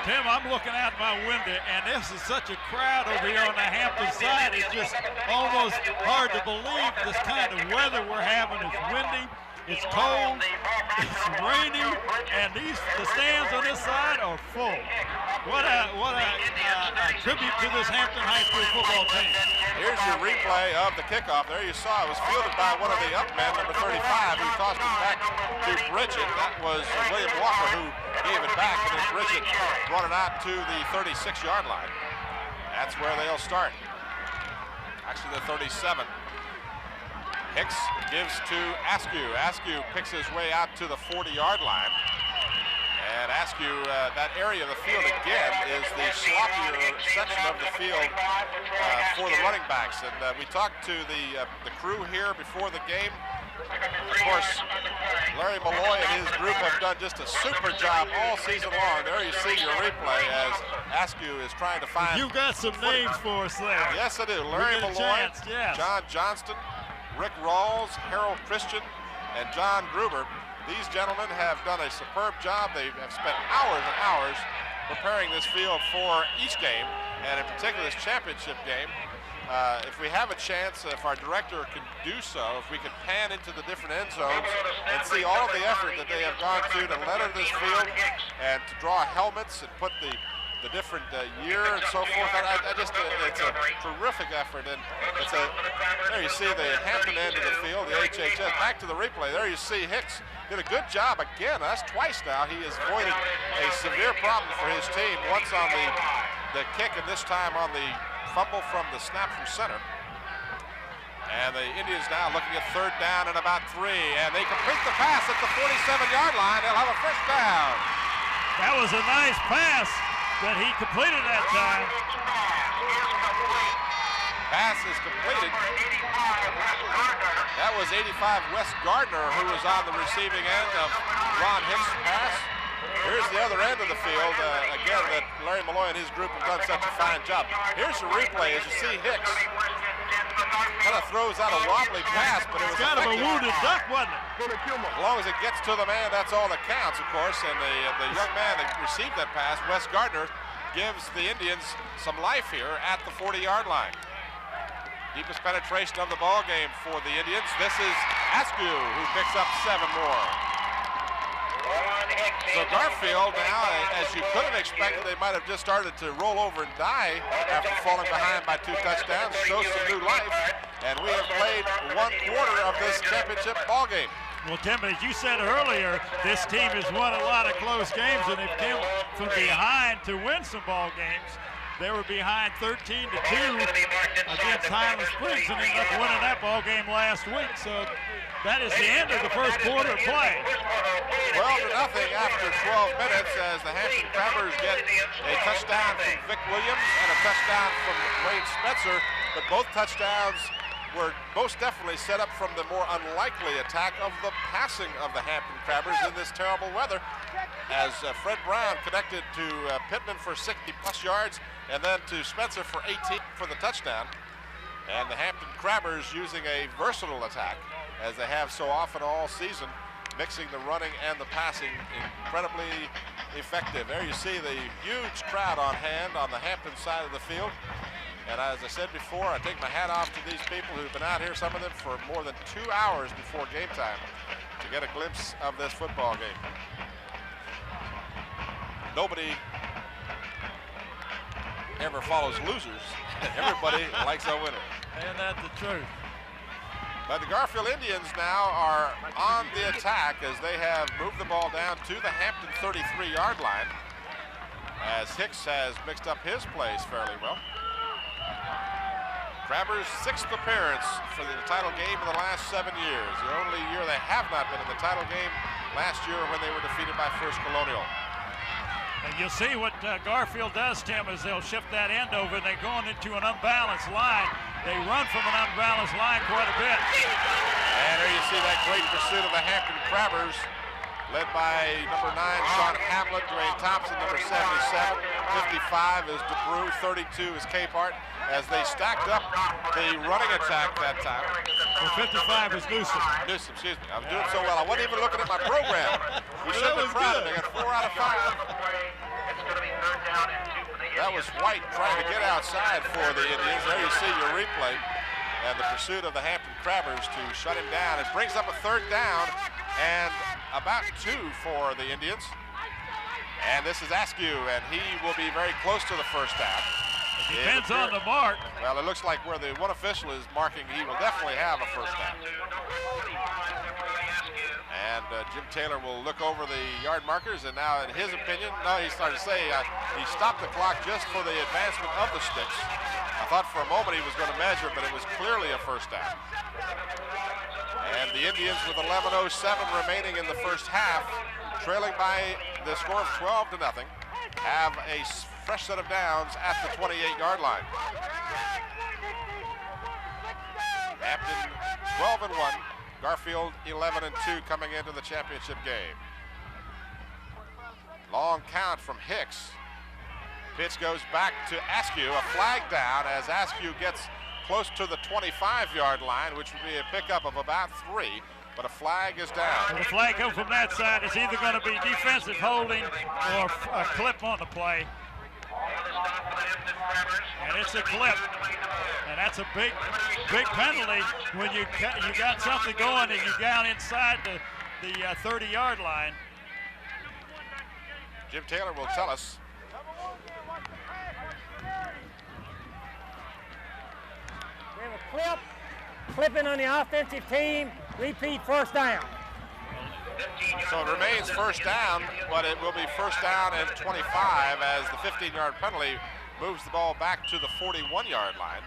Tim, I'm looking out my window, and this is such a crowd over here on the Hampton side. It's just almost hard to believe this kind of weather we're having. It's windy, it's cold, it's raining, and the stands on this side are full. What a tribute to this Hampton High School football team. Here's your replay of the kickoff. There you saw it was fielded by one of the up men, number 35, who tossed it back to Bridget. That was William Walker who gave it back, and then Bridget brought it out to the 36-yard line. That's where they'll start. Actually, the 37. Hicks gives to Askew. Askew picks his way out to the 40-yard line. And Askew, that area of the field again is the sloppier section of the field for the running backs. And we talked to the crew here before the game. Of course, Larry Malloy and his group have done just a super job all season long. There you see your replay as Askew is trying to find... You've got some names for us there. Yes, I do. Larry Malloy, yes. John Johnston, Rick Rawls, Harold Christian, and John Gruber. These gentlemen have done a superb job. They have spent hours and hours preparing this field for each game, and in particular this championship game. If we have a chance, if our director can do so, if we can pan into the different end zones and see all of the effort that they have gone to letter this field and to draw helmets and put the different year and so forth. It's a terrific effort, and there you see the Hampton end of the field, the HHS. Back to the replay. There you see Hicks did a good job again. That's twice now. He has avoided a severe problem for his team. Once on the kick, and this time on the fumble from the snap from center. And the Indians now looking at 3rd down and about 3, and they complete the pass at the 47-yard line. They'll have a first down. That was a nice pass that he completed that time. Pass is completed. That was 85 Wes Gardner who was on the receiving end of Ron Hicks' pass. Here's the other end of the field, again, that Larry Malloy and his group have done such a fine job. Here's the replay as you see Hicks kind of throws out a wobbly pass, but it was kind of a wounded duck, wasn't it? As long as it gets to the man, that's all that counts, of course. And the young man that received that pass, Wes Gardner, gives the Indians some life here at the 40-yard line. Deepest penetration of the ball game for the Indians. This is Askew, who picks up 7 more. So Garfield now, as you could have expected, they might have just started to roll over and die after falling behind by 2 touchdowns, show some new life, and we have played 1/4 of this championship ball game. Well, Tim, as you said earlier, this team has won a lot of close games, and they've come from behind to win some ball games. They were behind 13-2 against Highland Springs and ended up winning that ball game last week. So that is the end of the first quarter of play. 12-0 after 12 minutes as the Hampton Crabbers get a touchdown from Vic Williams and a touchdown from Wayne Spencer, but both touchdowns were most definitely set up from the more unlikely attack of the passing of the Hampton Crabbers in this terrible weather, as Fred Brown connected to Pittman for 60-plus yards and then to Spencer for 18 for the touchdown. And the Hampton Crabbers using a versatile attack, as they have so often all season, mixing the running and the passing, incredibly effective. There you see the huge crowd on hand on the Hampton side of the field. And as I said before, I take my hat off to these people who've been out here, some of them for more than 2 hours before game time, to get a glimpse of this football game. Nobody ever follows losers. Everybody likes a winner. And that's the truth. But the Garfield Indians now are on the attack as they have moved the ball down to the Hampton 33-yard line, as Hicks has mixed up his plays fairly well. Crabbers' 6th appearance for the title game in the last 7 years. The only year they have not been in the title game last year when they were defeated by First Colonial. And you'll see what Garfield does, Tim, is they'll shift that end over and they're going into an unbalanced line. They run from an unbalanced line quite a bit. And there you see that great pursuit of the Hampton Crabbers, led by number 9, Sean Hamlin, Dwayne Thompson, number 77, 55 is DeBrew, 32 is Capehart, as they stacked up the running attack that time. Well, 55 is Newsom. Newsom, excuse me. I was doing so well. I wasn't even looking at my program. We should have been proud of it. They got 4 out of 5. That was White trying to get outside for the Indians. There you see your replay. And the pursuit of the Hampton Crabbers to shut him down. It brings up a 3rd down and about 2 for the Indians. And this is Askew, and he will be very close to the first half. It depends on the mark. Well, it looks like where the one official is marking, he will definitely have a first down. And Jim Taylor will look over the yard markers, and now in his opinion, no, he started to say he stopped the clock just for the advancement of the sticks. I thought for a moment he was going to measure, but it was clearly a first down. And the Indians with 11:07 remaining in the first half, trailing by the score of 12-0, have a fresh set of downs at the 28-yard line. Hampton 12-1, Garfield 11-2 coming into the championship game. Long count from Hicks. Pitch goes back to Askew, a flag down as Askew gets close to the 25-yard line, which would be a pickup of about 3, but a flag is down. When the flag comes from that side, it's either going to be defensive holding or a clip on the play. And it's a clip, and that's a big penalty when you got something going and you're down inside the 30-yard line. Jim Taylor will tell us. We have a clipping on the offensive team, repeat first down. So it remains first down, but it will be first down and 25 as the 15-yard penalty moves the ball back to the 41-yard line.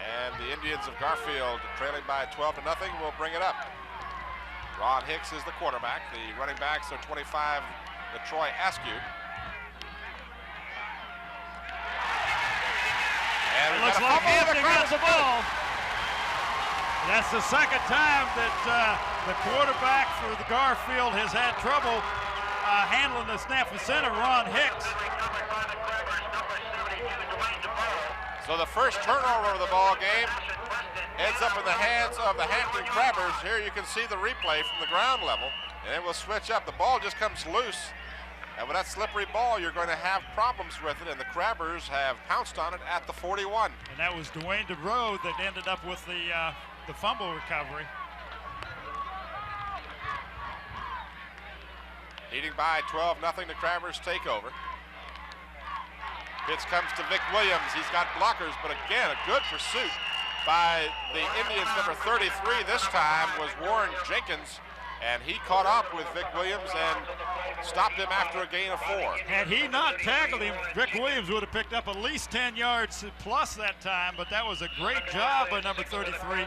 And the Indians of Garfield, trailing by 12-0, will bring it up. Ron Hicks is the quarterback. The running backs are 25, the Troy Askew. And it looks like Hampton got the ball. That's the second time that the quarterback for the Garfield has had trouble handling the snap for center, Ron Hicks. So the first turnover of the ball game ends up in the hands of the Hampton Crabbers. Here you can see the replay from the ground level, and it will switch up. The ball just comes loose, and with that slippery ball, you're going to have problems with it, and the Crabbers have pounced on it at the 41. And that was Dwayne DeBrew that ended up with the fumble recovery. Leading by 12-0, the Crabbers take over. Pitch comes to Vic Williams. He's got blockers, but again, a good pursuit by the Indians. Number 33 this time was Warren Jenkins, and he caught up with Vic Williams and stopped him after a gain of 4. Had he not tackled him, Vic Williams would have picked up at least 10 yards plus that time, but that was a great job by number 33.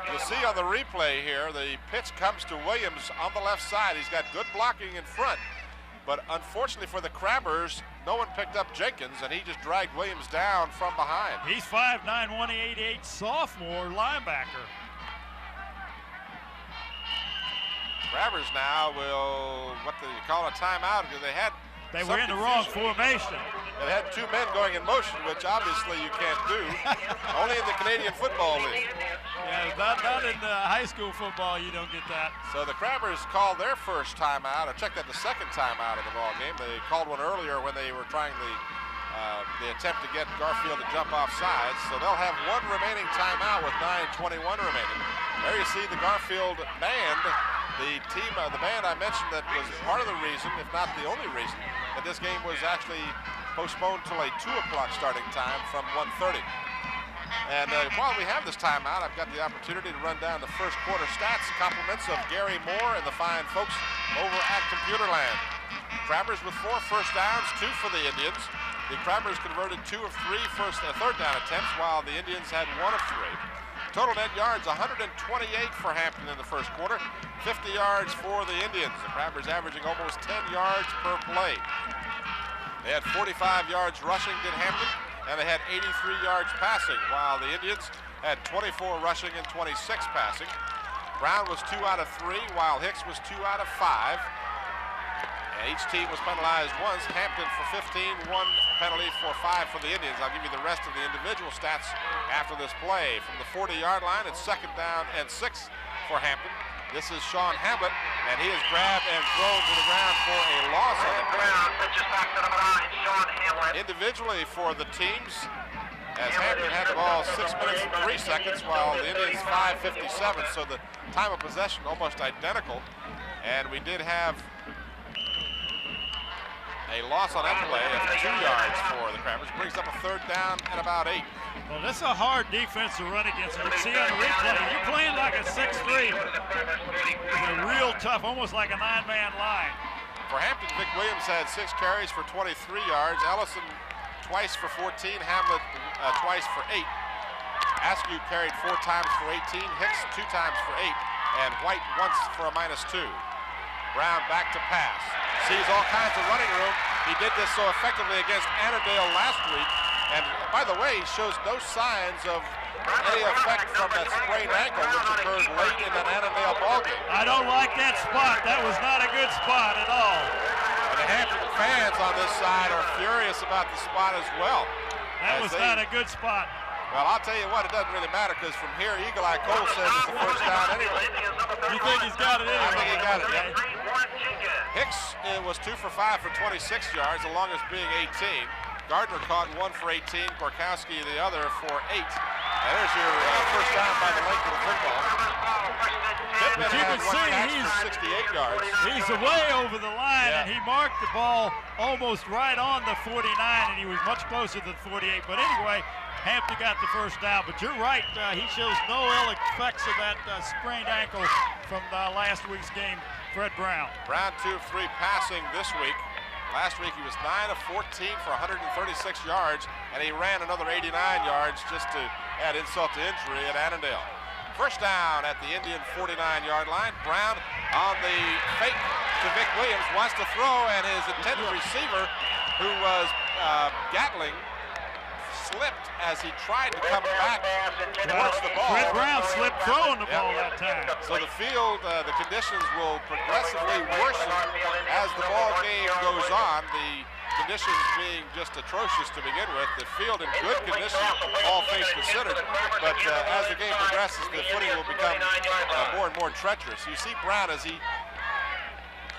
You'll see on the replay here, the pitch comes to Williams on the left side. He's got good blocking in front, but unfortunately for the Crabbers, no one picked up Jenkins, and he just dragged Williams down from behind. He's 5'9", 188 sophomore linebacker. Crabbers now will, what do you call a timeout? Because they were in the wrong formation. They had 2 men going in motion, which obviously you can't do. Only in the Canadian Football League. Yeah, not in high school football, you don't get that. So the Crabbers called their first timeout. I checked that the second timeout of the ball game. They called one earlier when they were trying the attempt to get Garfield to jump off sides. So they'll have 1 remaining timeout with 9:21 remaining. There you see the Garfield band The team, the band I mentioned that was part of the reason, if not the only reason, that this game was actually postponed till a 2 o'clock starting time from 1:30. And while we have this timeout, I've got the opportunity to run down the first quarter stats, compliments of Gary Moore and the fine folks over at Computerland. Crabbers with 4 first downs, 2 for the Indians. The Crabbers converted 2 of 3 third down attempts, while the Indians had 1 of 3. Total net yards, 128 for Hampton in the first quarter, 50 yards for the Indians. The Crabbers averaging almost 10 yards per play. They had 45 yards rushing, did Hampton, and they had 83 yards passing, while the Indians had 24 rushing and 26 passing. Brown was 2 out of 3, while Hicks was 2 out of 5. And each team was penalized once. Hampton for 15, 1 penalty for 5 for the Indians. I'll give you the rest of the individual stats after this play. From the 40-yard line, it's 2nd down and 6 for Hampton. This is Sean Hamlet, and he is grabbed and thrown to the ground for a loss on the play. Individually for the teams, as Hampton had the ball 6 minutes and 3 seconds, while the Indians 5:57, so the time of possession almost identical. And we did have a loss on that play of 2 yards for the Crabbers. Brings up a 3rd down and about 8. Well, this is a hard defense to run against. You can see on the replay, you're playing like a 6-3. They're real tough, almost like a 9-man line. For Hampton, Vic Williams had 6 carries for 23 yards. Ellison twice for 14. Hamlet twice for 8. Askew carried 4 times for 18. Hicks 2 times for 8. And White once for a -2. Brown back to pass. Sees all kinds of running room. He did this so effectively against Annandale last week. And by the way, he shows no signs of any effect from that sprained ankle, which occurred late in that Annandale ballgame. I don't like that spot. That was not a good spot at all. And the Hampton fans on this side are furious about the spot as well. That was not a good spot. Well, I'll tell you what, it doesn't really matter, because from here, Eagle Eye Cole says it's the first down anyway. You think he's got it anyway? I think he got it, yeah. Hicks was 2 for 5 for 26 yards, the longest being 18. Gardner caught 1 for 18, Gorkowski the other for 8. And there's your first down by the length of the football. But you can see he's 68 yards. He's way over the line, and he marked the ball almost right on the 49, and he was much closer to the 48. But anyway, Hampton got the first down. But you're right, he shows no ill effects of that sprained ankle from last week's game, Fred Brown. Brown 2 of 3 passing this week. Last week he was 9 of 14 for 136 yards, and he ran another 89 yards just to add insult to injury at Annandale. First down at the Indian 49-yard line. Brown on the fake to Vic Williams, wants to throw, and his intended receiver, who was Gatling, slipped as he tried to come back towards the ball. Fred Brown slipped throwing the ball that time. So the field, the conditions will progressively worsen as the ball game goes on. The conditions being just atrocious to begin with. The field in good condition, all things considered. But as the game progresses, the footing will become more and more treacherous. You see Brown as he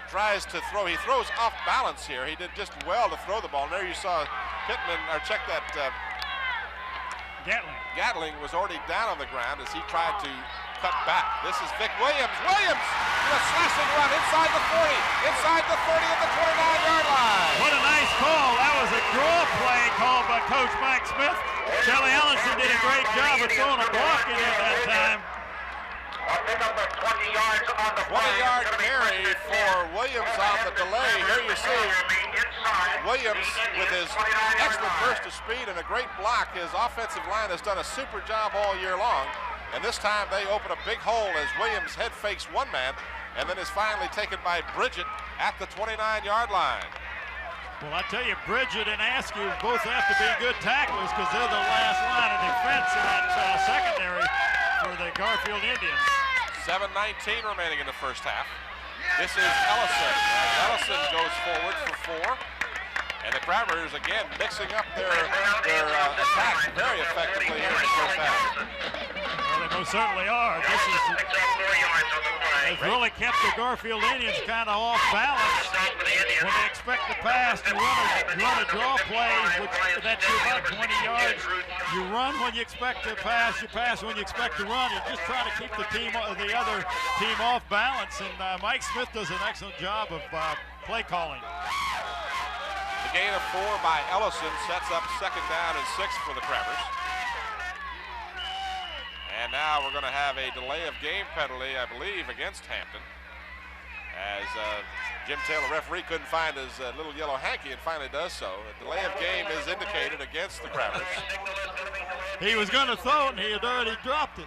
tries to throw. He throws off balance here. He did just well to throw the ball. And there you saw Pittman, or check that. Gatling was already down on the ground as he tried to cut back. This is Vic Williams. Williams with a slashing run inside the 40, inside the 30 at the 29-yard line. What a nice call. That was a draw play called by Coach Mike Smith. Kelly Allison did a great job of throwing a block in at that time. 20-yard carry for Williams on the delay. Here you see Williams with his excellent burst of speed and a great block. His offensive line has done a super job all year long. And this time they open a big hole as Williams head fakes one man and then is finally taken by Bridget at the 29-yard line. Well, I tell you, Bridget and Askew both have to be good tacklers because they're the last line of defense in that secondary for the Garfield Indians. 7:19 remaining in the first half. This is Ellison. Ellison goes forward for 4. And the Crabbers, again, mixing up their attack very effectively here in the first half. Well, they most certainly are. This is has really kept the Garfield Indians kind of off balance. When they expect to pass, you run a draw play, which that's about 20 yards. You run when you expect to pass. You pass when you expect to run. You're just trying to keep the other team off balance. And Mike Smith does an excellent job of play calling. The gain of 4 by Ellison sets up 2nd down and 6 for the Crabbers. And now we're going to have a delay of game penalty, I believe, against Hampton. As Jim Taylor, referee, couldn't find his little yellow hanky and finally does so. A delay of game is indicated against the Crabbers. He was going to throw it and he had already dropped it.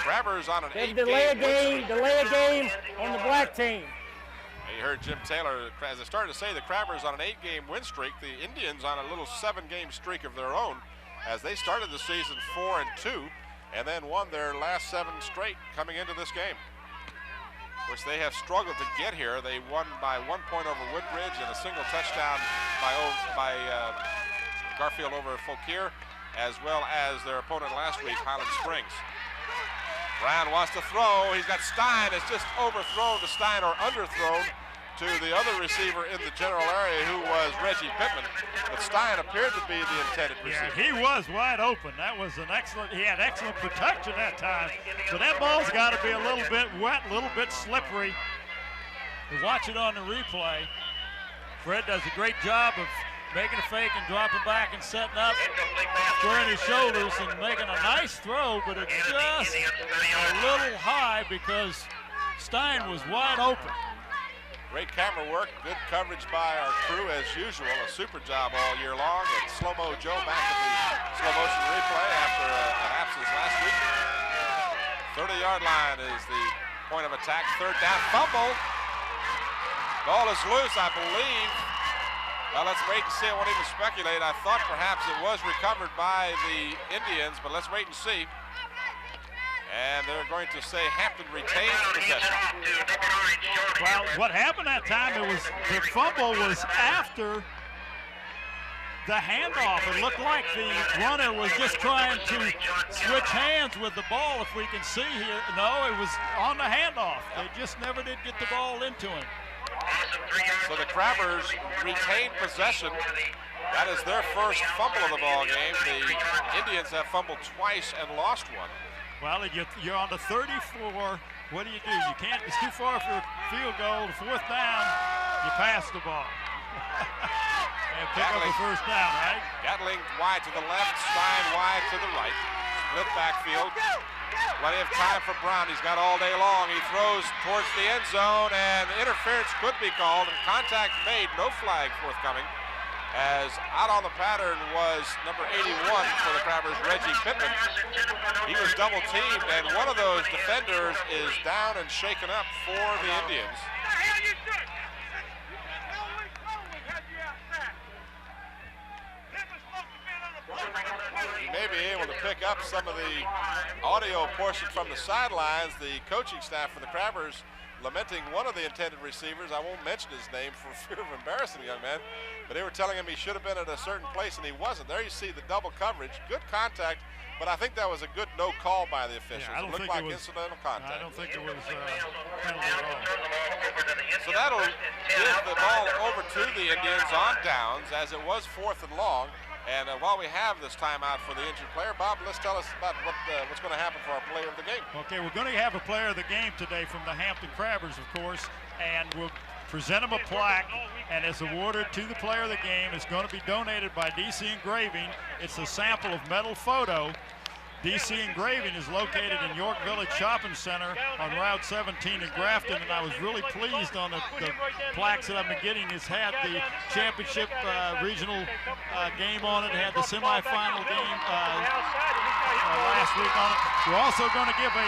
Crabbers on an 8-game delay a game on the black team. You heard Jim Taylor, as I started to say, the Crabbers on an 8-game win streak, the Indians on a little 7-game streak of their own, as they started the season 4-2 and then won their last 7 straight coming into this game, which they have struggled to get here. They won by 1 point over Woodbridge and a single touchdown by Garfield over Fauquier, as well as their opponent last week, Highland Springs. Brown wants to throw. He's got Stein. It's just overthrown to Stein, or underthrown to the other receiver in the general area, who was Reggie Pittman. But Stein appeared to be the intended receiver. Yeah, he was wide open. That was an excellent, he had excellent protection that time. But that ball's got to be a little bit wet, a little bit slippery. You watch it on the replay. Fred does a great job of making a fake and dropping back and setting up, squaring his shoulders and making a nice throw, but it's just a little high because Stein was wide open. Great camera work, good coverage by our crew as usual. A super job all year long. And Slow-Mo Joe back at the slow motion replay after an absence last week. 30-yard line is the point of attack. 3rd down, fumble. Ball is loose, I believe. Well, let's wait and see. I won't even speculate. I thought perhaps it was recovered by the Indians, but let's wait and see. And they're going to say Hampton retains possession. Well, what happened that time, the fumble was after the handoff. It looked like the runner was just trying to switch hands with the ball, if we can see here. No, it was on the handoff. They just never did get the ball into him. So the Crabbers retain possession. That is their first fumble of the ball game. The Indians have fumbled twice and lost one. Well, you're on the 34. What do? You can't, it's too far for a field goal. The 4th down, you pass the ball. And pick up the 1st down, right? Gatling wide to the left, Stein wide to the right. Split backfield. Plenty of time for Brown. He's got all day long. He throws towards the end zone, and interference could be called, and contact made. No flag forthcoming, as out on the pattern was number 81 for the Crabbers, Reggie Pittman. He was double teamed, and one of those defenders is down and shaken up for the Indians. You may be able to pick up some of the audio portion from the sidelines. The coaching staff for the Crabbers lamenting one of the intended receivers. I won't mention his name for fear of embarrassing the young man, but they were telling him he should have been at a certain place and he wasn't. There you see the double coverage, good contact, but I think that was a good no call by the officials. Yeah, it looked like incidental contact. I don't think it was penalty at all. So that'll give the ball over to the Indians on downs, as it was 4th and long. And while we have this timeout for the injured player, Bob, let's tell us about what's going to happen for our player of the game. Okay, we're going to have a player of the game today from the Hampton Crabbers, of course, and we'll present him a plaque, and it's awarded to the player of the game. It's going to be donated by DC Engraving. It's a sample of metal photo. DC Engraving is located in York Village Shopping Center on Route 17 in Grafton, and I was really pleased on the plaques that I've been getting. It's had the championship regional game on it. It had the semifinal game last week on it. We're also going to give a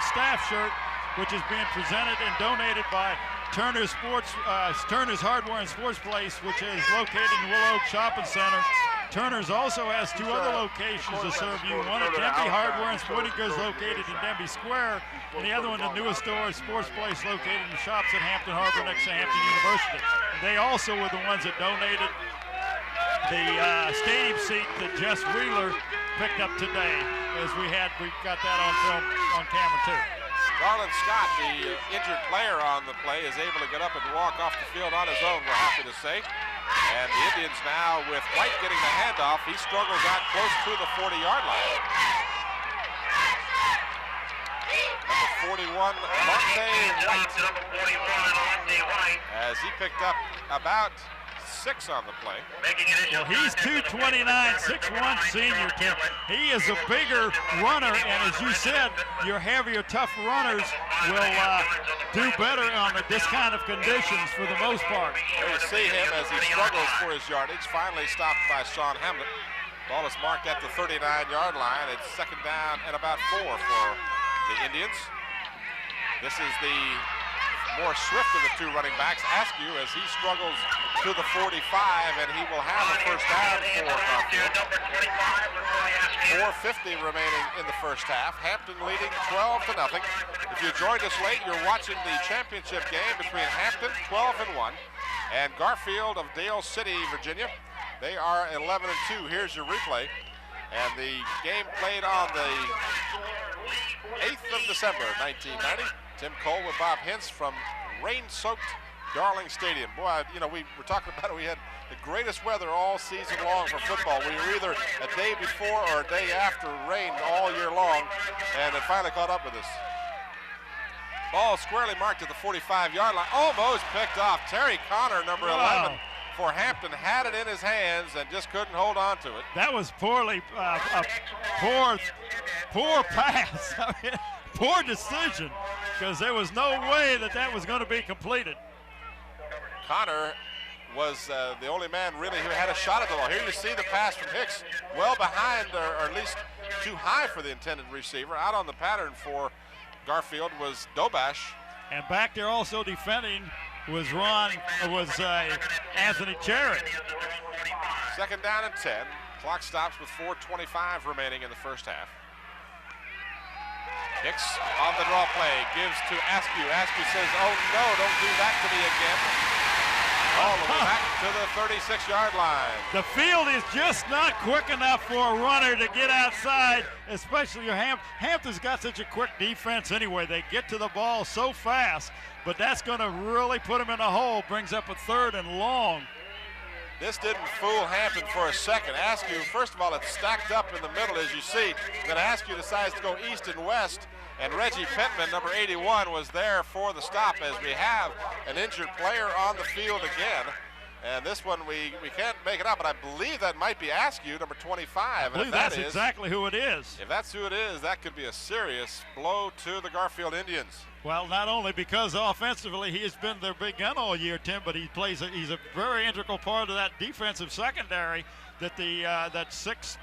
staff shirt, which is being presented and donated by Turner's Hardware and Sports Place, which is located in Willow Oak Shopping Center. Turner's also has 2 other locations to serve you. One at Denby Hardware and Sporting Goods located in Denby Square, and the other one, the newest store, Sports Place, located in the shops at Hampton Harbor next to Hampton University. They also were the ones that donated the stadium seat that Jess Wheeler picked up today, as we got that on film on camera too. Garland Scott, the injured player on the play, is able to get up and walk off the field on his own, we're happy to say. And the Indians now, with White getting the handoff, he struggles out close to the 40-yard line. Number 41, Monte White, as he picked up about 6 on the play. Well, he's 229, 6'1", senior, Tim. He is a bigger runner, and as you said, your heavier, tough runners will do better on this kind of conditions for the most part. There you see him as he struggles for his yardage, finally stopped by Sean Hamlet. Ball is marked at the 39-yard line. It's second down and about 4 for the Indians. This is the more swift of the two running backs, Askew, as he struggles to the 45, and he will have a first down for Garfield. 4:50 remaining in the first half. Hampton leading 12-0. If you joined us late, you're watching the championship game between Hampton, 12-1, and Garfield of Dale City, Virginia. They are 11-2. Here's your replay. And the game played on the 8th of December, 1990. Tim Cole with Bob Hintz from rain-soaked Darling Stadium. Boy, you know, we were talking about it. We had the greatest weather all season long for football. We were either a day before or a day after rain all year long, and it finally caught up with us. Ball squarely marked at the 45-yard line. Almost picked off. Terry Connor, number 11. For Hampton, had it in his hands and just couldn't hold on to it. That was poorly, a poor pass. I mean, poor decision, because there was no way that was going to be completed. Connor was the only man really who had a shot at the ball. Here you see the pass from Hicks, well behind, or at least too high for the intended receiver. Out on the pattern for Garfield was Dobash. And back there also defending was Anthony Jarrett. Second down and 10. Clock stops with 4:25 remaining in the first half. Hicks on the draw play, gives to Askew. Askew says, oh no, don't do that to me again. All the way back to the 36-yard line. The field is just not quick enough for a runner to get outside, especially Hampton's got such a quick defense anyway. They get to the ball so fast, but that's going to really put them in a hole. Brings up a 3rd and long. This didn't fool Hampton for a second. Askew, first of all, it's stacked up in the middle, as you see. Then Askew decides to go east and west, and Reggie Pittman, number 81, was there for the stop, as we have an injured player on the field again. And this one, we can't make it up, but I believe that might be Askew, number 25. I believe that's exactly who it is. If that's who it is, that could be a serious blow to the Garfield Indians. Well, not only because offensively he has been their big gun all year, Tim, but he's a very integral part of that defensive secondary that that 6-3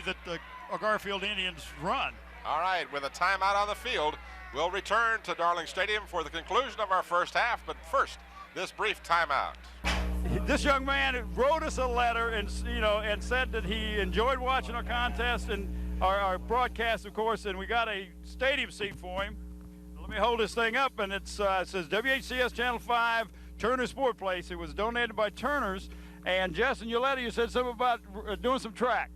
that the Garfield Indians run. All right, with a timeout on the field, we'll return to Darling Stadium for the conclusion of our first half, but first, this brief timeout. This young man wrote us a letter and said that he enjoyed watching our contest and our broadcast, of course, and we got a stadium seat for him. Let me hold this thing up, and it says WHCS Channel 5 Turner Sport Place. It was donated by Turner's. And Jess, in your letter, you said something about doing some track.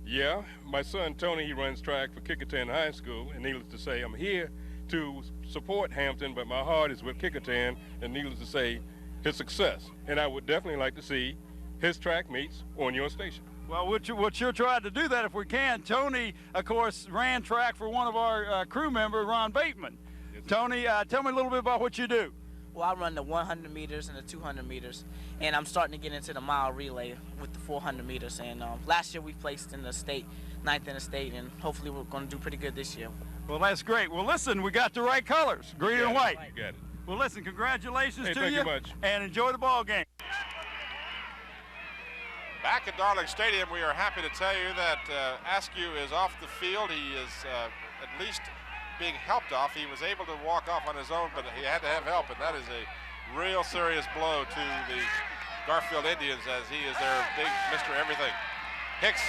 Yeah, my son Tony, he runs track for Kickerton High School, and needless to say, I'm here to support Hampton, but my heart is with Kickerton, and needless to say, his success. And I would definitely like to see his track meets on your station. Well, we'll sure try to do that if we can. Tony, of course, ran track for one of our crew members, Ron Bateman. Yes, Tony, tell me a little bit about what you do. Well, I run the 100 meters and the 200 meters, and I'm starting to get into the mile relay with the 400 meters. And last year we placed in the state, 9th in the state, and hopefully we're going to do pretty good this year. Well, that's great. Well, listen, we got the right colors, green and white. You got it. Well, listen, congratulations to thank you, you much. And enjoy the ball game. Back at Darling Stadium, we are happy to tell you that Askew is off the field. He is at least being helped off. He was able to walk off on his own, but he had to have help, and that is a real serious blow to the Garfield Indians, as he is their big Mr. Everything. Hicks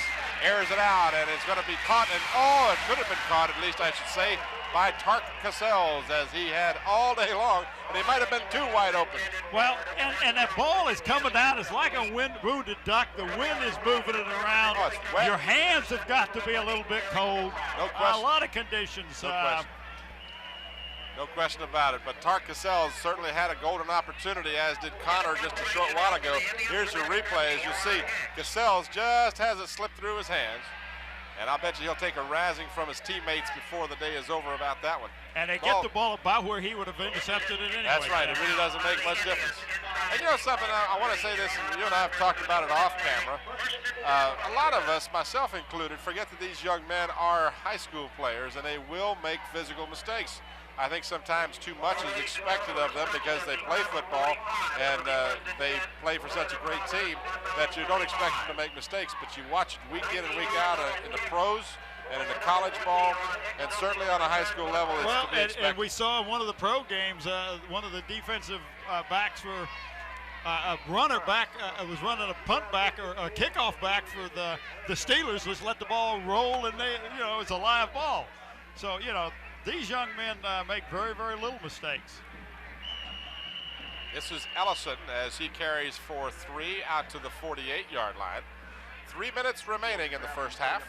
airs it out, and it's going to be caught, and oh, it could have been caught, at least I should say, by Tark Cassels, as he had all day long, and he might have been too wide open. Well, and that ball is coming down. It's like a wounded duck. The wind is moving it around. Oh, it's wet. Your hands have got to be a little bit cold. No question. A lot of conditions. No question. No question about it, but Tark Cassels certainly had a golden opportunity, as did Connor just a short while ago. Here's your replay. As you see, Cassels just has it slip through his hands, and I'll bet you he'll take a razzing from his teammates before the day is over about that one. And they get the ball about where he would have intercepted it anyway. That's right. It really doesn't make much difference. And you know something, I want to say this, and you and I have talked about it off camera. A lot of us, myself included, forget that these young men are high school players, and they will make physical mistakes. I think sometimes too much is expected of them because they play football and they play for such a great team that you don't expect them to make mistakes. But you watch it week in and week out in the pros and in the college ball, and certainly on a high school level, it's to be expected. And we saw in one of the pro games, one of the defensive backs were a runner back, was running a punt back or a kickoff back for the Steelers. Just let the ball roll, and it's a live ball. So these young men make very, very little mistakes. This is Ellison as he carries for 3 out to the 48-yard line. 3 minutes remaining in the first half.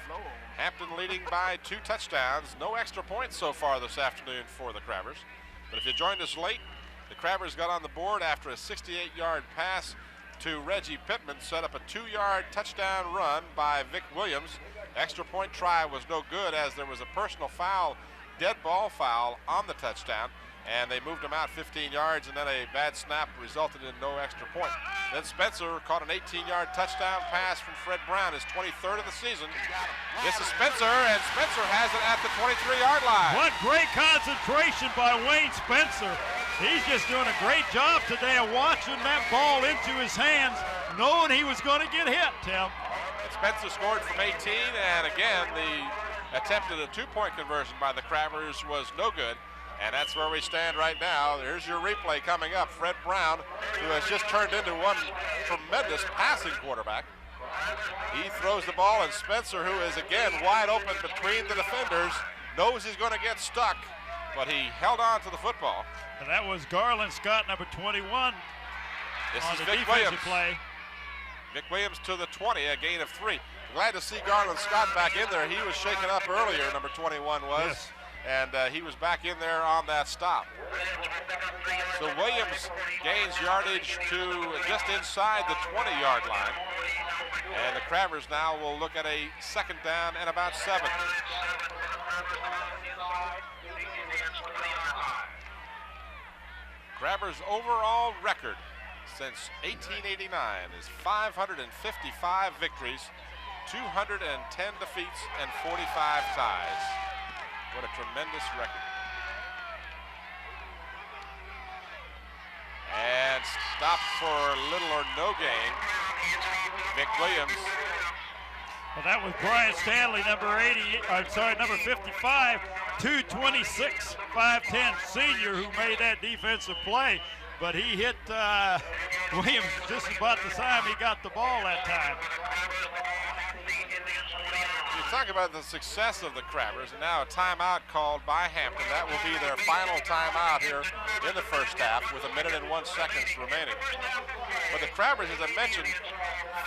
Hampton leading by 2 touchdowns. No extra points so far this afternoon for the Crabbers. But if you joined us late, the Crabbers got on the board after a 68-yard pass to Reggie Pittman, set up a 2-yard touchdown run by Vic Williams. Extra point try was no good as there was a personal foul, dead ball foul on the touchdown, and they moved him out 15 yards, and then a bad snap resulted in no extra point. Then Spencer caught an 18-yard touchdown pass from Fred Brown, his 23rd of the season. This is Spencer, and Spencer has it at the 23-yard line. What great concentration by Wayne Spencer. He's just doing a great job today of watching that ball into his hands, knowing he was going to get hit, Tim. And Spencer scored from 18, and again, the attempt at a 2-point conversion by the Crabbers was no good, and that's where we stand right now. There's your replay coming up. Fred Brown, who has just turned into one tremendous passing quarterback. He throws the ball, and Spencer, who is again wide open between the defenders, knows he's going to get stuck, but he held on to the football. And that was Garland Scott, number 21, This on is the Vic defensive Williams. play. Vic Williams to the 20, a gain of 3. Glad to see Garland Scott back in there. He was shaken up earlier, number 21 was. Yes. And he was back in there on that stop. So Williams gains yardage to just inside the 20-yard line. And the Crabbers now will look at a 2nd down and about 7. Crabbers' overall record since 1889 is 555 victories, 210 defeats, and 45 ties. What a tremendous record. And stopped for little or no gain. Vic Williams. Well, that was Brian Stanley, number 55, 226, 5'10" senior, who made that defensive play. But he hit Williams just about the time he got the ball that time. You talk about the success of the Crabbers, and now a timeout called by Hampton. That will be their final timeout here in the first half with 1 minute and 1 second remaining. But the Crabbers, as I mentioned,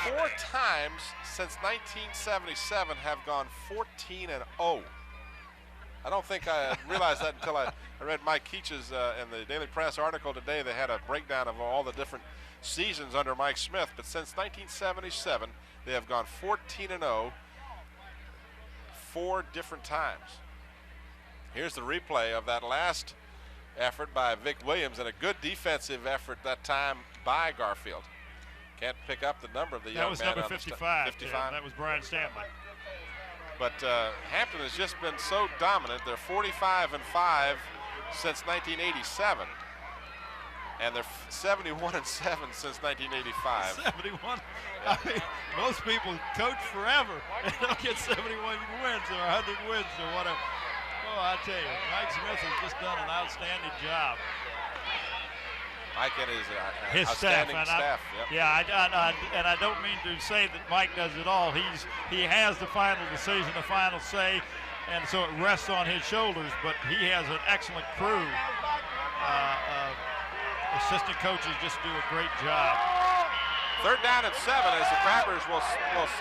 4 times since 1977 have gone 14-0. I don't think I realized that until I read Mike Keach's in the Daily Press article today. They had a breakdown of all the different seasons under Mike Smith. But since 1977, they have gone 14-0 4 different times. Here's the replay of that last effort by Vic Williams, and a good defensive effort that time by Garfield. Can't pick up the number of the young man. That was number 55. 55. Yeah, that was Brian Stanley. But Hampton has just been so dominant. They're 45-5 since 1987, and they're 71-7 since 1985. 71. Yeah. I mean, most people coach forever and don't get 71 wins or 100 wins or whatever. Oh, I tell you, Mike Smith has just done an outstanding job. Mike and his outstanding staff. Yep. Yeah, and I don't mean to say that Mike does it all. He has the final decision, the final say, and so it rests on his shoulders. But he has an excellent crew. Assistant coaches just do a great job. 3rd down and 7 as the Crabbers will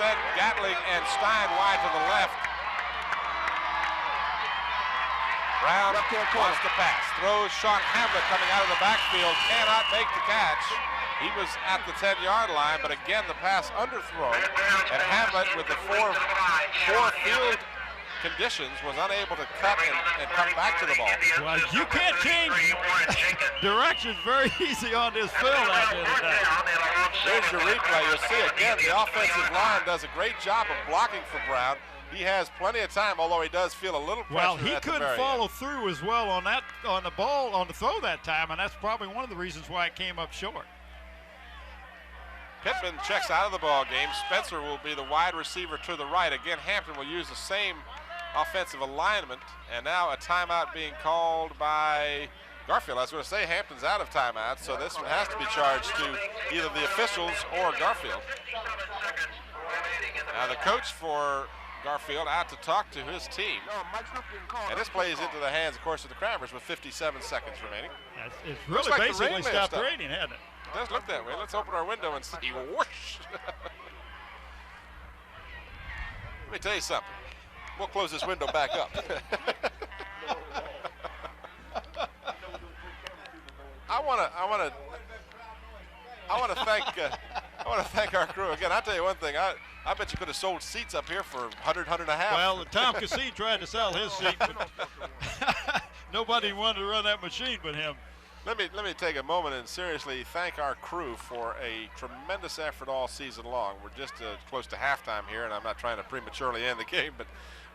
send Gatling and Stein wide to the left. Brown wants to pass. Throws Sean Hamlet coming out of the backfield. Cannot make the catch. He was at the 10-yard line, but again, the pass underthrown. And Hamlet, with the four field conditions, was unable to cut and come back to the ball. Well, you can't change directions very easy on this field out there today. There's your replay. You'll see again, the offensive line does a great job of blocking for Brown. He has plenty of time, although he does feel a little pressure. Well, he couldn't follow through as well on the throw that time, and that's probably one of the reasons why it came up short. Pittman checks out of the ball game. Spencer will be the wide receiver to the right. Again, Hampton will use the same offensive alignment, and now a timeout being called by Garfield. I was going to say Hampton's out of timeout, so this one has to be charged to either the officials or Garfield. Now the coach for Garfield out to talk to his team. And this plays into the hands, of course, of the Crabbers with 57 seconds remaining. It's really like basically stopped raining, hasn't it? It does look that way. Let's open our window and see. Whoosh! Let me tell you something. We'll close this window back up. I want to thank our crew again. I'll tell you one thing. I bet you could have sold seats up here for $100, $150. Well, Tom Cassine tried to sell his seat, but nobody wanted to run that machine but him. Let me take a moment and seriously thank our crew for a tremendous effort all season long. We're just close to halftime here, and I'm not trying to prematurely end the game,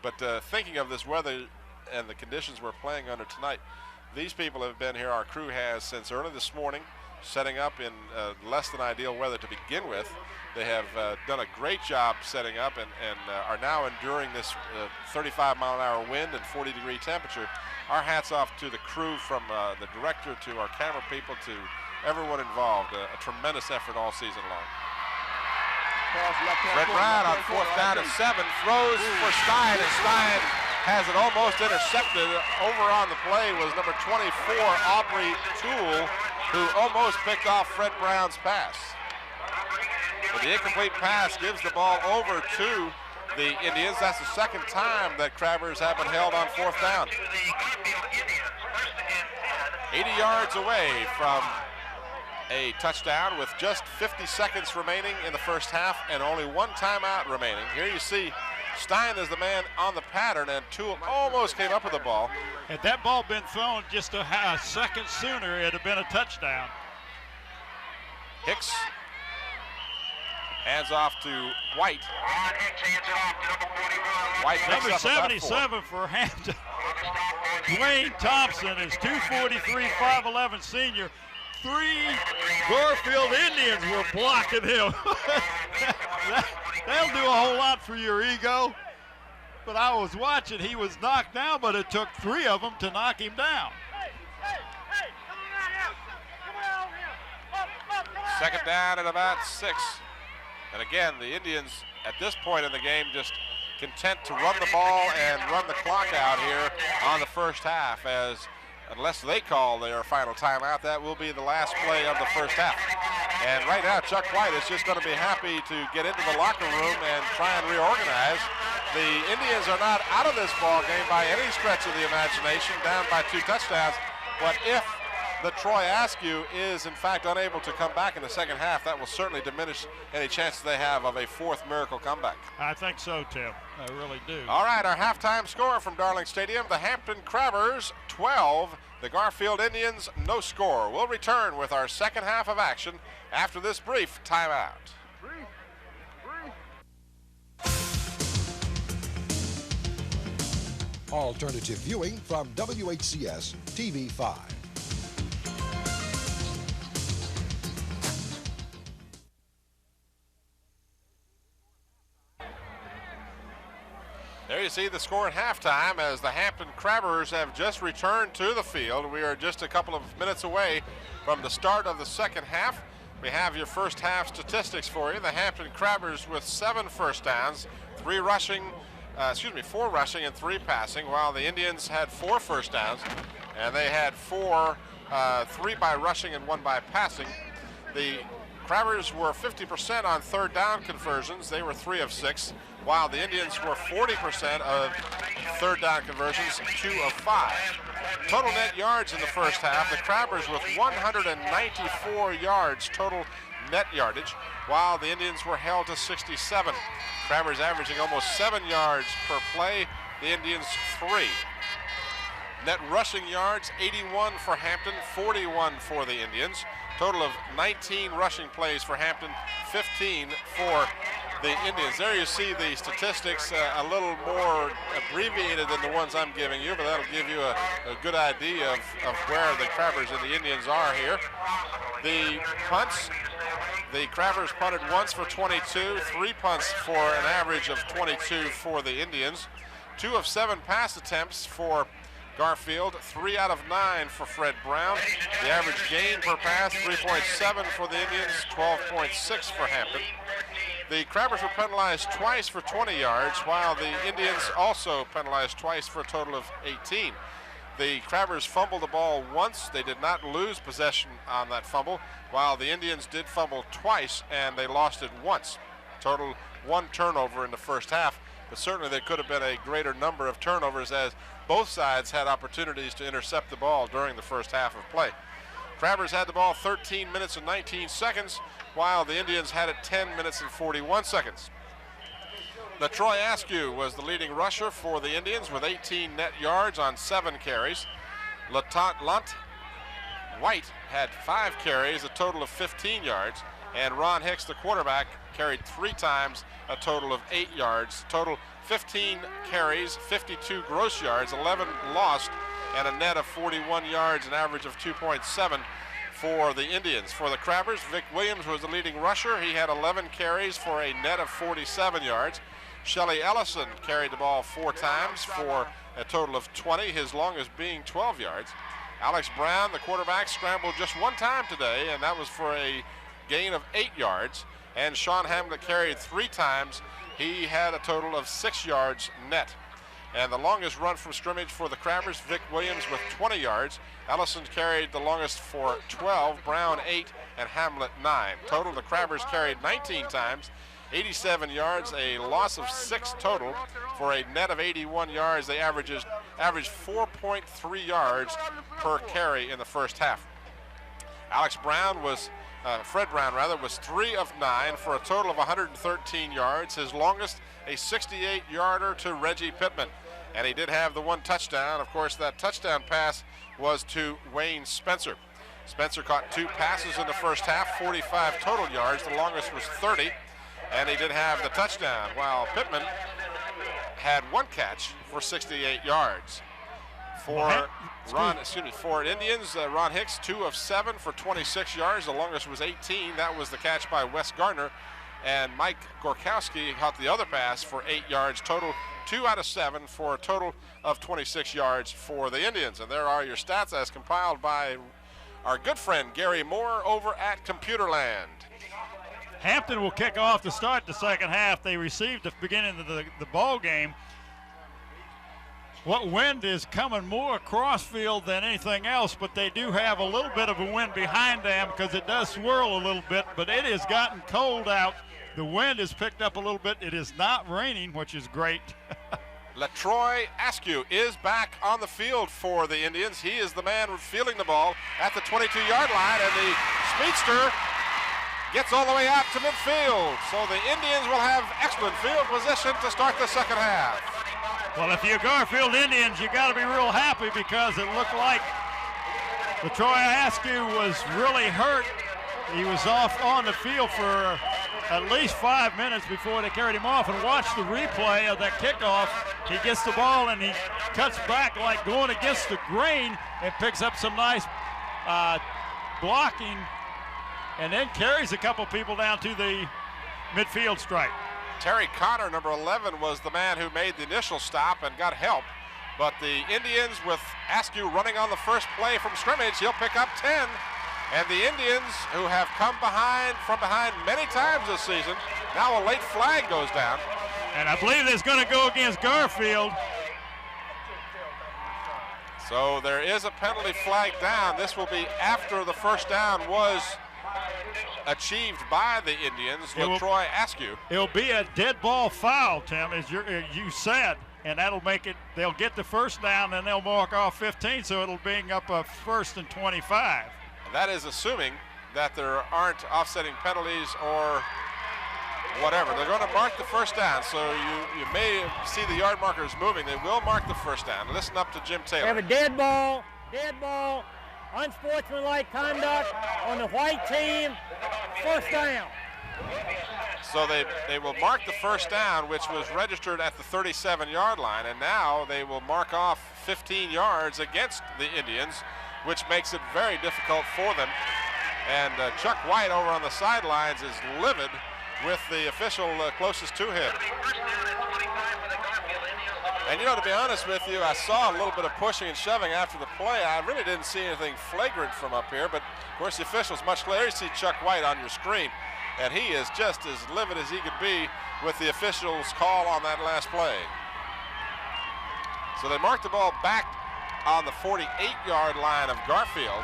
but thinking of this weather and the conditions we're playing under tonight, these people have been here, our crew has, since early this morning, setting up in less than ideal weather to begin with. They have done a great job setting up and are now enduring this 35-mile-an-hour wind and 40-degree temperature. Our hats off to the crew, from the director to our camera people to everyone involved. A tremendous effort all season long. Fred Brown on 4th down and 7 throws for Stein, and Stein has it almost intercepted. Over on the play was number 24, Aubrey Toole, who almost picked off Fred Brown's pass. But the incomplete pass gives the ball over to the Indians. That's the second time that Crabbers have been held on 4th down. 80 yards away from a touchdown with just 50 seconds remaining in the first half and only one timeout remaining. Here you see Stein is the man on the pattern, and Toole almost came up with the ball. Had that ball been thrown just a second sooner, it'd have been a touchdown. Hicks hands off to White. White number 77 for Hampton. Dwayne Thompson is 243, 5'11" senior. 3 Garfield Indians were blocking him. That'll do a whole lot for your ego. But I was watching, he was knocked down, but it took 3 of them to knock him down. Second down and about 6. And again, the Indians at this point in the game just content to run the ball and run the clock out here on the first half, as unless they call their final timeout, that will be the last play of the first half. And right now, Chuck White is just going to be happy to get into the locker room and try and reorganize. The Indians are not out of this ball game by any stretch of the imagination, down by 2 touchdowns. But if the Troy Askew is in fact unable to come back in the second half, that will certainly diminish any chances they have of a 4th miracle comeback. I think so, Tim. I really do. All right, our halftime score from Darling Stadium: the Hampton Crabbers 12, the Garfield Indians no score. We'll return with our second half of action after this brief timeout. Alternative viewing from WHCS TV 5. There you see the score at halftime as the Hampton Crabbers have just returned to the field. We are just a couple of minutes away from the start of the second half. We have your first half statistics for you. The Hampton Crabbers with 7 first downs, 4 rushing and 3 passing, while the Indians had 4 first downs, and they had 3 by rushing and 1 by passing. The Crabbers were 50% on third down conversions. They were 3 of 6, while the Indians were 40% of third down conversions, 2 of 5. Total net yards in the first half, the Crabbers with 194 yards total net yardage, while the Indians were held to 67. Crabbers averaging almost 7 yards per play, the Indians 3. Net rushing yards, 81 for Hampton, 41 for the Indians. Total of 19 rushing plays for Hampton, 15 for the Indians. There you see the statistics a little more abbreviated than the ones I'm giving you, but that'll give you a good idea of where the Crabbers and the Indians are here. The punts, the Crabbers punted once for 22, 3 punts for an average of 22 for the Indians. 2 of 7 pass attempts for Garfield, 3 out of 9 for Fred Brown. The average gain per pass, 3.7 for the Indians, 12.6 for Hampton. The Crabbers were penalized twice for 20 yards, while the Indians also penalized twice for a total of 18. The Crabbers fumbled the ball once. They did not lose possession on that fumble, while the Indians did fumble twice and they lost it once. Total 1 turnover in the first half, but certainly there could have been a greater number of turnovers as both sides had opportunities to intercept the ball during the first half of play. Crabbers had the ball 13 minutes and 19 seconds, while the Indians had it 10 minutes and 41 seconds. LaTroy Askew was the leading rusher for the Indians with 18 net yards on 7 carries. Lant White had 5 carries, a total of 15 yards, and Ron Hicks, the quarterback, carried 3 times, a total of 8 yards. Total 15 carries, 52 gross yards, 11 lost, and a net of 41 yards, an average of 2.7 for the Indians. For the Crabbers, Vic Williams was the leading rusher. He had 11 carries for a net of 47 yards. Shelley Ellison carried the ball 4 times for a total of 20, his longest being 12 yards. Alex Brown, the quarterback, scrambled just 1 time today, and that was for a gain of 8 yards. And Sean Hamlet carried 3 times. He had a total of 6 yards net. And the longest run from scrimmage for the Crabbers, Vic Williams with 20 yards. Ellison carried the longest for 12, Brown 8, and Hamlet 9. Total, the Crabbers carried 19 times, 87 yards, a loss of 6 total for a net of 81 yards. They averaged 4.3 yards per carry in the first half. Fred Brown was 3 of 9 for a total of 113 yards. His longest, a 68-yarder to Reggie Pittman. And he did have the 1 touchdown. Of course, that touchdown pass was to Wayne Spencer. Spencer caught 2 passes in the first half, 45 total yards. The longest was 30, and he did have the touchdown, while Pittman had 1 catch for 68 yards. For Indians, Ron Hicks, 2 of 7 for 26 yards. The longest was 18. That was the catch by Wes Gardner. And Mike Gorkowski caught the other pass for 8 yards. Total 2 out of 7 for a total of 26 yards for the Indians. And there are your stats as compiled by our good friend Gary Moore over at Computerland. Hampton will kick off to start the second half. They received the beginning of the ball game. What wind is coming more across field than anything else, but they do have a little bit of a wind behind them because it does swirl a little bit, but it has gotten cold out. The wind has picked up a little bit. It is not raining, which is great. LaTroy Askew is back on the field for the Indians. He is the man fielding the ball at the 22-yard line, and the speedster gets all the way out to midfield. So the Indians will have excellent field position to start the second half. Well, if you're Garfield Indians, you got to be real happy because it looked like LaTroy Askew was really hurt. He was off on the field for at least 5 minutes before they carried him off. And watch the replay of that kickoff. He gets the ball and he cuts back like going against the grain and picks up some nice blocking and then carries a couple people down to the midfield stripe. Terry Connor, number 11, was the man who made the initial stop and got help. But the Indians, with Askew running on the first play from scrimmage, he'll pick up 10. And the Indians, who have come from behind many times this season, now a late flag goes down. And I believe it's going to go against Garfield. So there is a penalty flag down. This will be after the first down was achieved by the Indians. LaTroy Askew. It'll be a dead ball foul, Tim, as you said, and that'll make it, they'll get the first down and they'll mark off 15, so it'll bring up a 1st and 25. That is assuming that there aren't offsetting penalties or whatever. They're going to mark the first down, so you may see the yard markers moving. They will mark the first down. Listen up to Jim Taylor. We have a dead ball, unsportsmanlike conduct on the white team, first down. So they will mark the first down, which was registered at the 37-yard line, and now they will mark off 15 yards against the Indians, which makes it very difficult for them. And Chuck White over on the sidelines is livid with the official closest to him. And you know, to be honest with you, I saw a little bit of pushing and shoving after the play. I really didn't see anything flagrant from up here, but of course the official's much clearer. You see Chuck White on your screen, and he is just as livid as he could be with the official's call on that last play. So they marked the ball back on the 48-yard line of Garfield,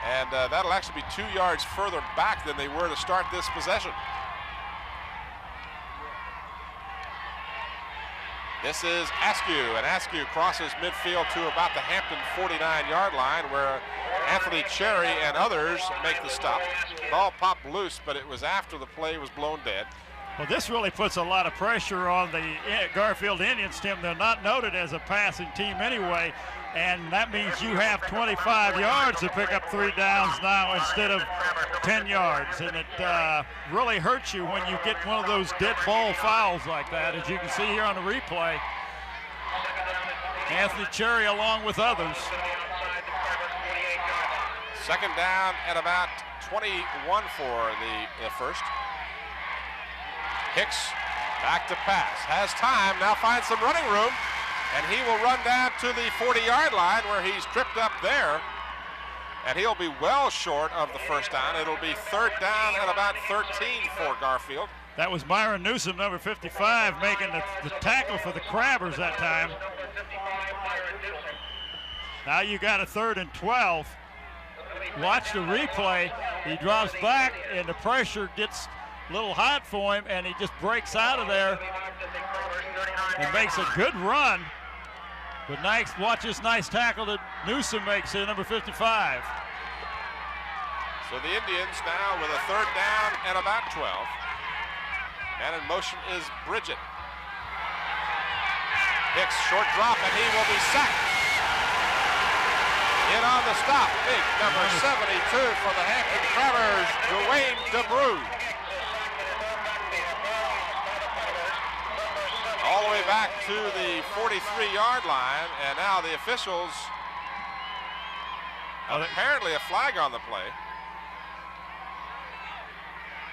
and that'll actually be 2 yards further back than they were to start this possession. This is Askew, and Askew crosses midfield to about the Hampton 49-yard line, where Anthony Cherry and others make the stop. Ball popped loose, but it was after the play was blown dead. Well, this really puts a lot of pressure on the Garfield Indians, Tim. They're not noted as a passing team anyway, and that means you have 25 yards to pick up 3 downs now instead of 10 yards. And it really hurts you when you get one of those dead ball fouls like that, as you can see here on the replay. Anthony Cherry along with others. Second down at about 21 for the first. Hicks back to pass, has time, now finds some running room, and he will run down to the 40-yard line where he's tripped up there, and he'll be well short of the first down. It'll be 3rd down and about 13 for Garfield. That was Myron Newsom, number 55, making the tackle for the Crabbers that time. Now you got a 3rd and 12. Watch the replay. He drops back, and the pressure gets a little hot for him, and he just breaks out of there and makes a good run. But nice, watch this nice tackle that Newsom makes here, number 55. So the Indians now with a 3rd down and about 12. And in motion is Bridget. Hicks, short drop, and he will be sacked. In on the stop, big number 72 for the Hampton Crabbers, Dwayne DeBrew. All the way back to the 43-yard line, and now the officials, apparently a flag on the play.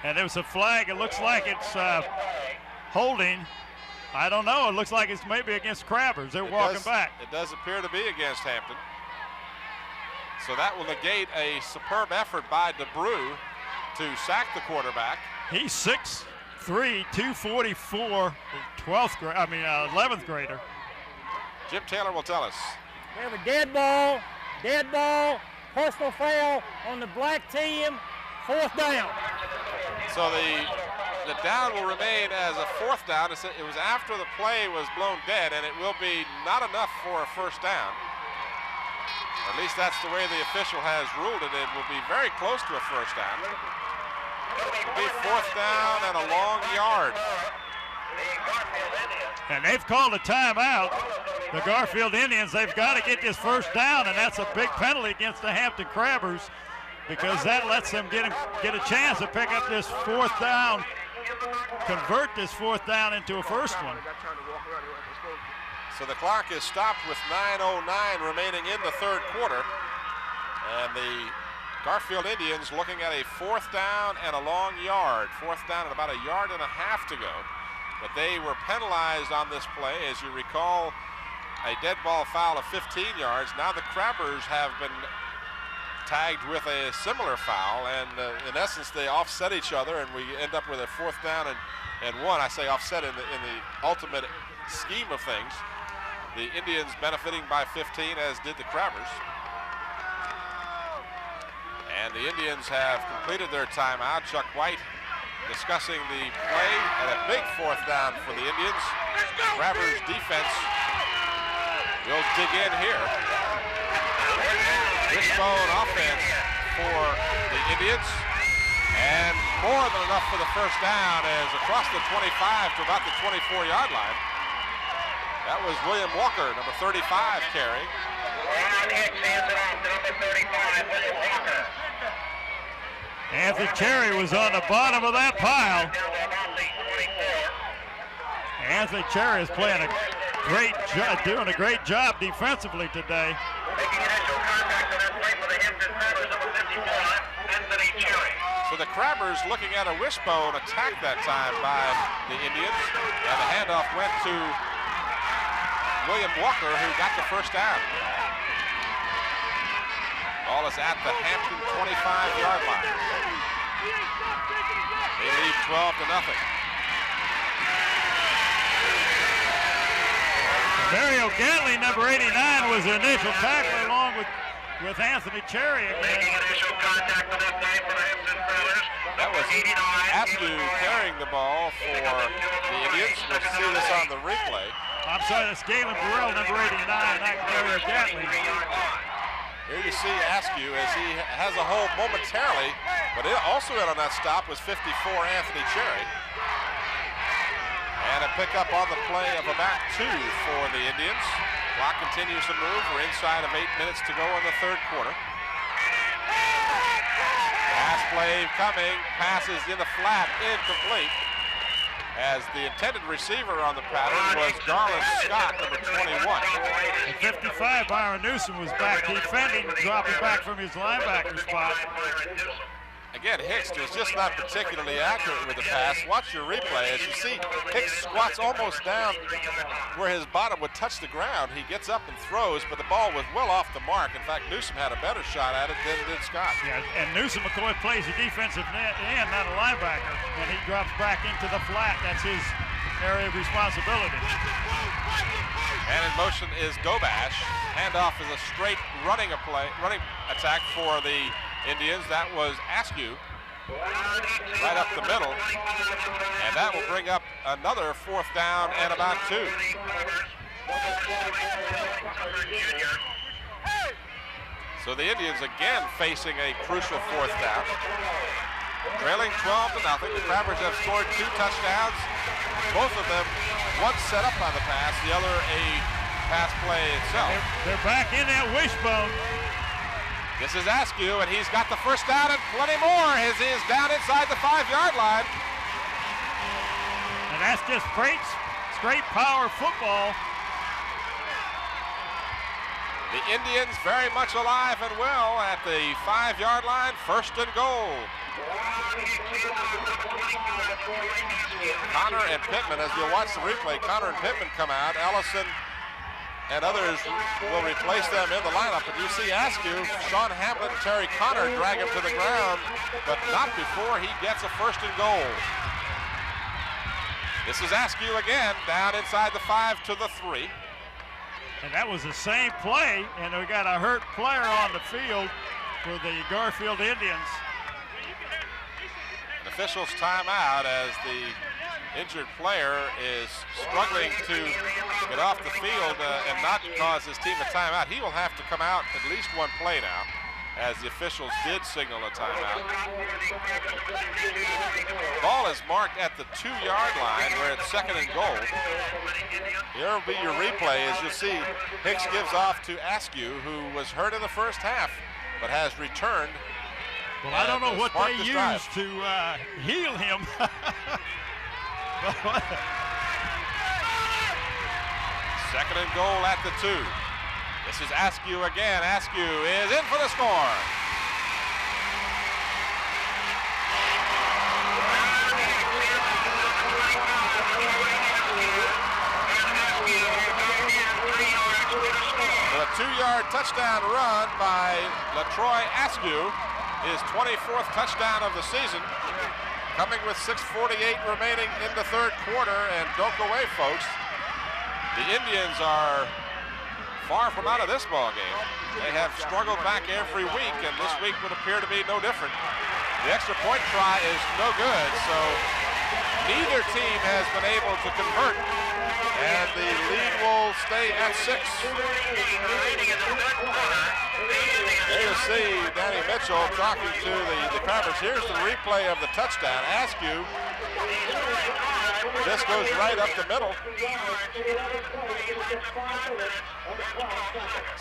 And it was a flag. It looks like it's holding. I don't know. It looks like it's maybe against Crabbers. They're walking back. It does appear to be against Hampton. So that will negate a superb effort by DeBrew to sack the quarterback. He's 6'3", 244, 11th grader. Jim Taylor will tell us. We have a dead ball, personal foul on the black team, 4th down. So the down will remain as a 4th down. It was after the play was blown dead, and it will be not enough for a first down. At least that's the way the official has ruled it. It will be very close to a first down. It'll be 4th down and a long yard. And they've called a timeout. The Garfield Indians, they've got to get this first down, and that's a big penalty against the Hampton Crabbers, because that lets them get a chance to pick up this 4th down, convert this 4th down into a first one. So the clock is stopped with 9:09 remaining in the 3rd quarter. And the Garfield Indians looking at a 4th down and a long yard. 4th down and about a yard and a half to go. But they were penalized on this play. As you recall, a dead ball foul of 15 yards. Now the Crabbers have been tagged with a similar foul, and in essence they offset each other, and we end up with a 4th down and 1. I say offset in the ultimate scheme of things. The Indians benefiting by 15, as did the Crabbers. And the Indians have completed their timeout. Chuck White discussing the play, and a big 4th down for the Indians. Crabbers defense will dig in here. Wishbone offense for the Indians, and more than enough for the 1st down as across the 25 to about the 24-yard line. That was William Walker, number 35, carrying. Anthony Cherry was on the bottom of that pile. Anthony Cherry is playing a great job, doing a great job defensively today. So the Crabbers looking at a wishbone attack that time by the Indians, and the handoff went to William Walker, who got the 1st down. Ball is at the Hampton 25-yard line. They lead 12-0. Mario Gantley, number 89, was the initial tackler along with Anthony Cherry again. That was Askew carrying the ball for the Indians. We'll see this on the replay. I'm sorry, that's Galen Burrell, number 89, not Mario Gantley. Here you see Askew as he has a hold momentarily, but also in on that stop was 54 Anthony Cherry. And a pickup on the play of about 2 for the Indians. Clock continues to move. We're inside of 8 minutes to go in the 3rd quarter. Pass play coming, passes in the flat, incomplete. As the intended receiver on the pattern was Garland Scott, number 21. At 55, Byron Newsom was back defending, dropping back from his linebacker spot. Again, Hicks is just not particularly accurate with the pass. Watch your replay. As you see, Hicks squats almost down where his bottom would touch the ground. He gets up and throws, but the ball was well off the mark. In fact, Newsom had a better shot at it than did Scott. Yeah, and Newsom, of course, plays a defensive end, not a linebacker, and he drops back into the flat. That's his area of responsibility. And in motion is Dobash. Handoff is a straight running attack for the Indians. That was Askew right up the middle, and that will bring up another 4th down and about 2. So the Indians again facing a crucial 4th down, trailing 12-0. The Crabbers have scored 2 touchdowns, both of them one set up on the pass, the other a pass play itself. They're back in that wishbone. This is Askew, and he's got the 1st down and plenty more as he is down inside the 5-yard line. And that's just straight power football. The Indians very much alive and well at the 5-yard line, 1st and goal. Connor and Pittman, as you'll watch the replay, Connor and Pittman come out. Ellison and others will replace them in the lineup. But you see Askew, Sean Hamlin, Terry Connor drag him to the ground, but not before he gets a 1st and goal. This is Askew again, down inside the 5 to the 3. And that was the same play, and we got a hurt player on the field for the Garfield Indians. An official's timeout as the injured player is struggling to get off the field and not cause his team a timeout. He will have to come out at least one play now, as the officials did signal a timeout. Ball is marked at the 2-yard line where it's 2nd and goal. Here will be your replay as you'll see Hicks gives off to Askew, who was hurt in the 1st half but has returned. Well, I don't know what they used to heal him. 2nd and goal at the 2. This is Askew again. Askew is in for the score. With a 2-yard 60-yard touchdown run by LaTroy Askew, his 24th touchdown of the season, coming with 6:48 remaining in the third quarter. And don't go away, folks. The Indians are far from out of this ball game. They have struggled back every week, and this week would appear to be no different. The extra point try is no good, so neither team has been able to convert, and the lead will stay at 6. There you see Danny Mitchell talking to the Crabbers. Here's the replay of the touchdown. Askew just goes right up the middle.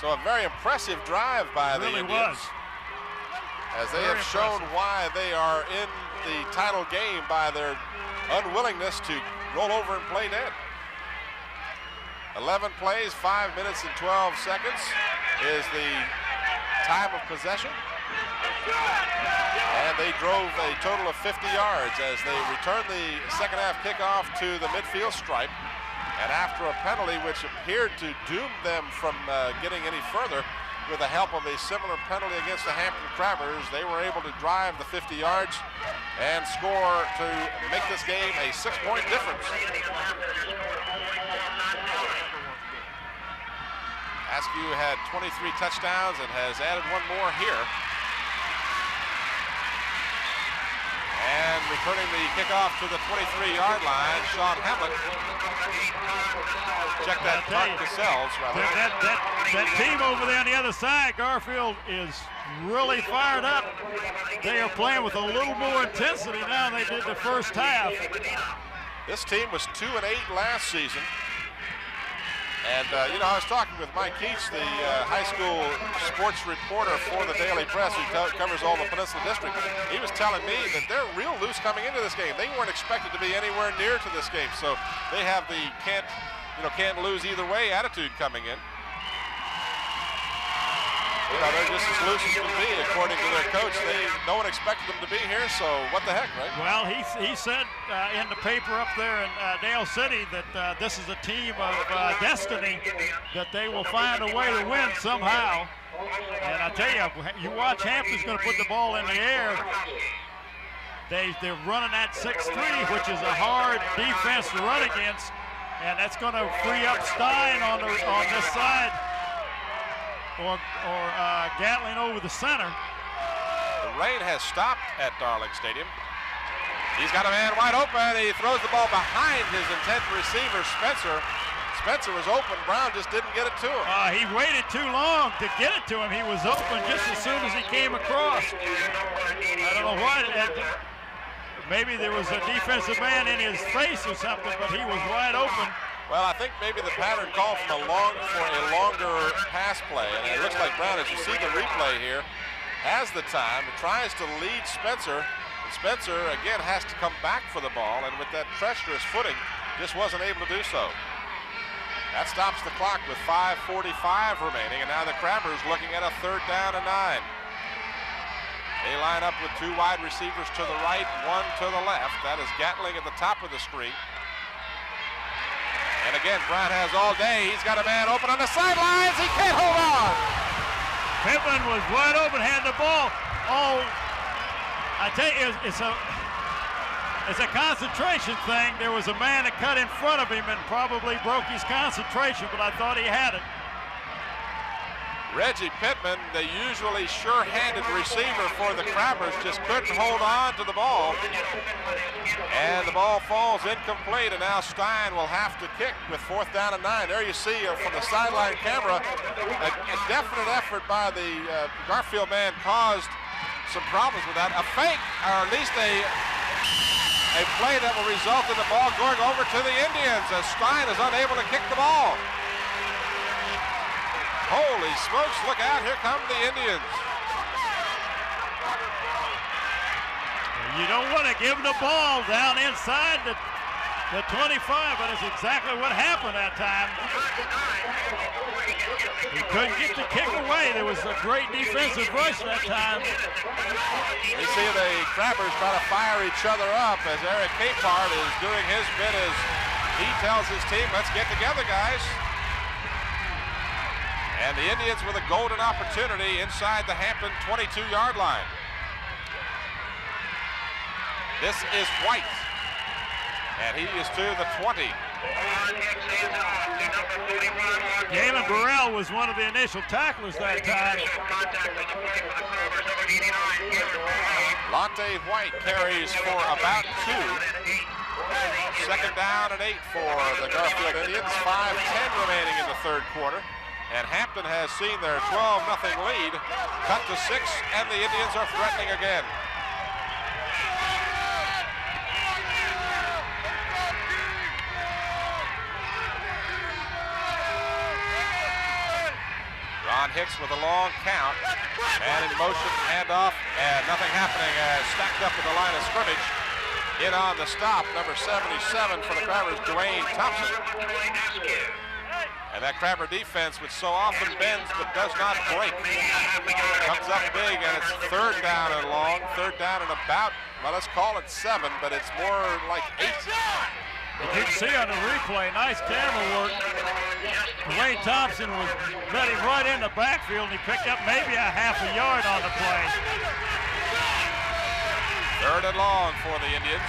So a very impressive drive by the Indians. As they have shown why they are in the title game by their unwillingness to roll over and play dead. 11 plays, 5 minutes and 12 seconds is the time of possession. And they drove a total of 50 yards as they returned the second half kickoff to the midfield stripe. And after a penalty which appeared to doom them from getting any further, with the help of a similar penalty against the Hampton Crabbers, they were able to drive the 50 yards and score to make this game a 6-point difference. Askew had 23 touchdowns and has added one more here. And returning the kickoff to the 23-yard line, Sean Hamlet. Check that Clark Cassell's, rather. That team over there on the other side, Garfield, is really fired up. They are playing with a little more intensity now than they did the first half. This team was 2-8 last season. And, you know, I was talking with Mike Keats, the high school sports reporter for the Daily Press, who covers all the Peninsula District. He was telling me that they're real loose coming into this game. They weren't expected to be anywhere near to this game, so they have the can't lose either way attitude coming in. You know, they're just as loose as can be, according to their coach. No one expected them to be here, so what the heck, right? Well, he said in the paper up there in Dale City that this is a team of destiny, that they will find a way to win somehow. And I tell you, you watch Hampton's going to put the ball in the air. They're running that 6-3, which is a hard defense to run against, and that's going to free up Stein on this side. Or Gatling over the center. The rain has stopped at Darling Stadium. He's got a man wide open. He throws the ball behind his intent receiver, Spencer. Spencer was open. Brown just didn't get it to him. He waited too long to get it to him. He was open just as soon as he came across. I don't know why. Maybe there was a defensive man in his face or something, but he was wide open. Well, I think maybe the pattern called for a longer pass play, and it looks like Brown, as you see the replay here, has the time, tries to lead Spencer, and Spencer again has to come back for the ball, and with that treacherous footing, just wasn't able to do so. That stops the clock with 5:45 remaining, and now the Crabbers looking at a 3rd down and 9. They line up with 2 wide receivers to the right, 1 to the left. That is Gatling at the top of the screen. And again, Brown has all day. He's got a man open on the sidelines. He can't hold on. Pittman was wide open, had the ball. Oh, I tell you, it's a concentration thing. There was a man that cut in front of him and probably broke his concentration, but I thought he had it. Reggie Pittman, the usually sure-handed receiver for the Crabbers, just couldn't hold on to the ball. And the ball falls incomplete, and now Stein will have to kick with 4th down and 9. There you see from the sideline camera, a definite effort by the Garfield man caused some problems with that. A fake, or at least a play that will result in the ball going over to the Indians as Stein is unable to kick the ball. Holy smokes, look out, here come the Indians. You don't want to give the ball down inside the 25, but it's exactly what happened that time. He couldn't get the kick away. There was a great defensive rush that time. You see the Crabbers try to fire each other up as Eric Capehart is doing his bit as he tells his team, let's get together, guys. And the Indians with a golden opportunity inside the Hampton 22-yard line. This is White, and he is to the 20. Galen Burrell was one of the initial tacklers that time. Lonte White carries for about 2. Second down and 8 for the Garfield Indians. 5:10 remaining in the third quarter. And Hampton has seen their 12-0 lead cut to 6, and the Indians are threatening again. Ron Hicks with a long count, and in motion, handoff, and nothing happening as stacked up at the line of scrimmage. In on the stop, number 77 for the Crabbers, Dwayne Thompson. And that Crabber defense, which so often bends but does not break, comes up big, and it's third down and long, third down and about, well, let's call it 7, but it's more like 8. You can see on the replay, nice camera work. Dwayne Thompson was ready right in the backfield, and he picked up maybe a half a yard on the play. Third and long for the Indians.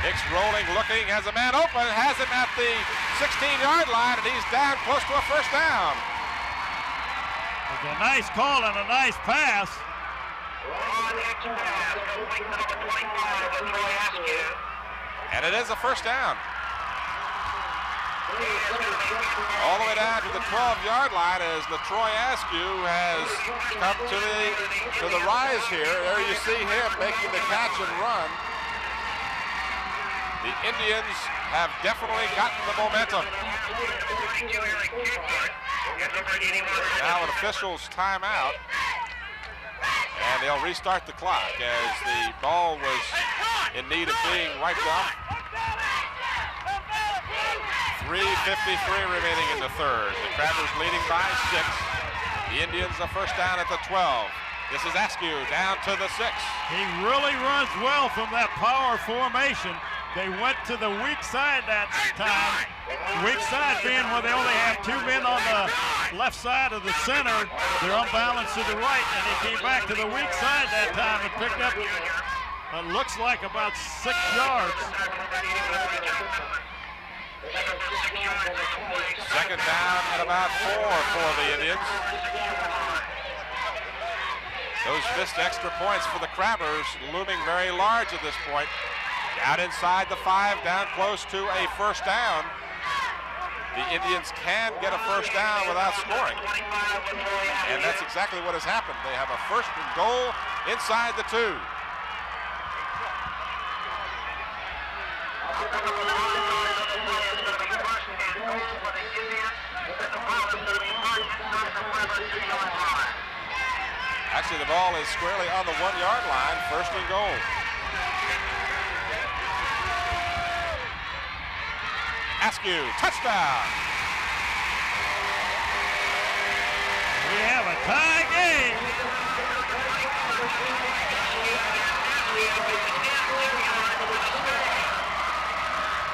Hicks rolling, looking, has a man open, has him at the 16-yard line, and he's down close to a first down. It's a nice call and a nice pass. And it is a first down. All the way down to the 12-yard line as LaTroy Askew has come to the rise here. There you see him making the catch and run. The Indians have definitely gotten the momentum. Now an official's timeout, and they'll restart the clock as the ball was in need of being wiped off. 3:53 remaining in the third. The Crabbers leading by 6. The Indians a first down at the 12. This is Askew down to the 6. He really runs well from that power formation. They went to the weak side that time. Weak side being where they only have 2 men on the left side of the center. They're unbalanced to the right, and he came back to the weak side that time and picked up looks like about 6 yards. Second down at about 4 for the Indians. Those missed extra points for the Crabbers looming very large at this point. Out inside the 5, down close to a first down. The Indians can get a first down without scoring. And that's exactly what has happened. They have a first and goal inside the 2. Actually, the ball is squarely on the 1-yard line, first and goal. Askew, touchdown. We have a tie game.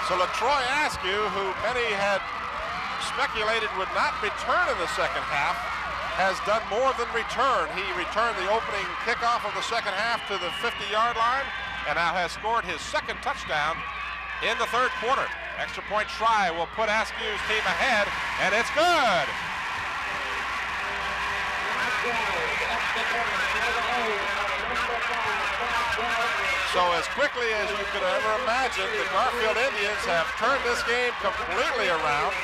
So LaTroy Askew, who many had speculated would not return in the second half, has done more than return. He returned the opening kickoff of the second half to the 50-yard line and now has scored his second touchdown in the third quarter. Extra point try will put Askew's team ahead, and it's good. So as quickly as you could ever imagine, the Garfield Indians have turned this game completely around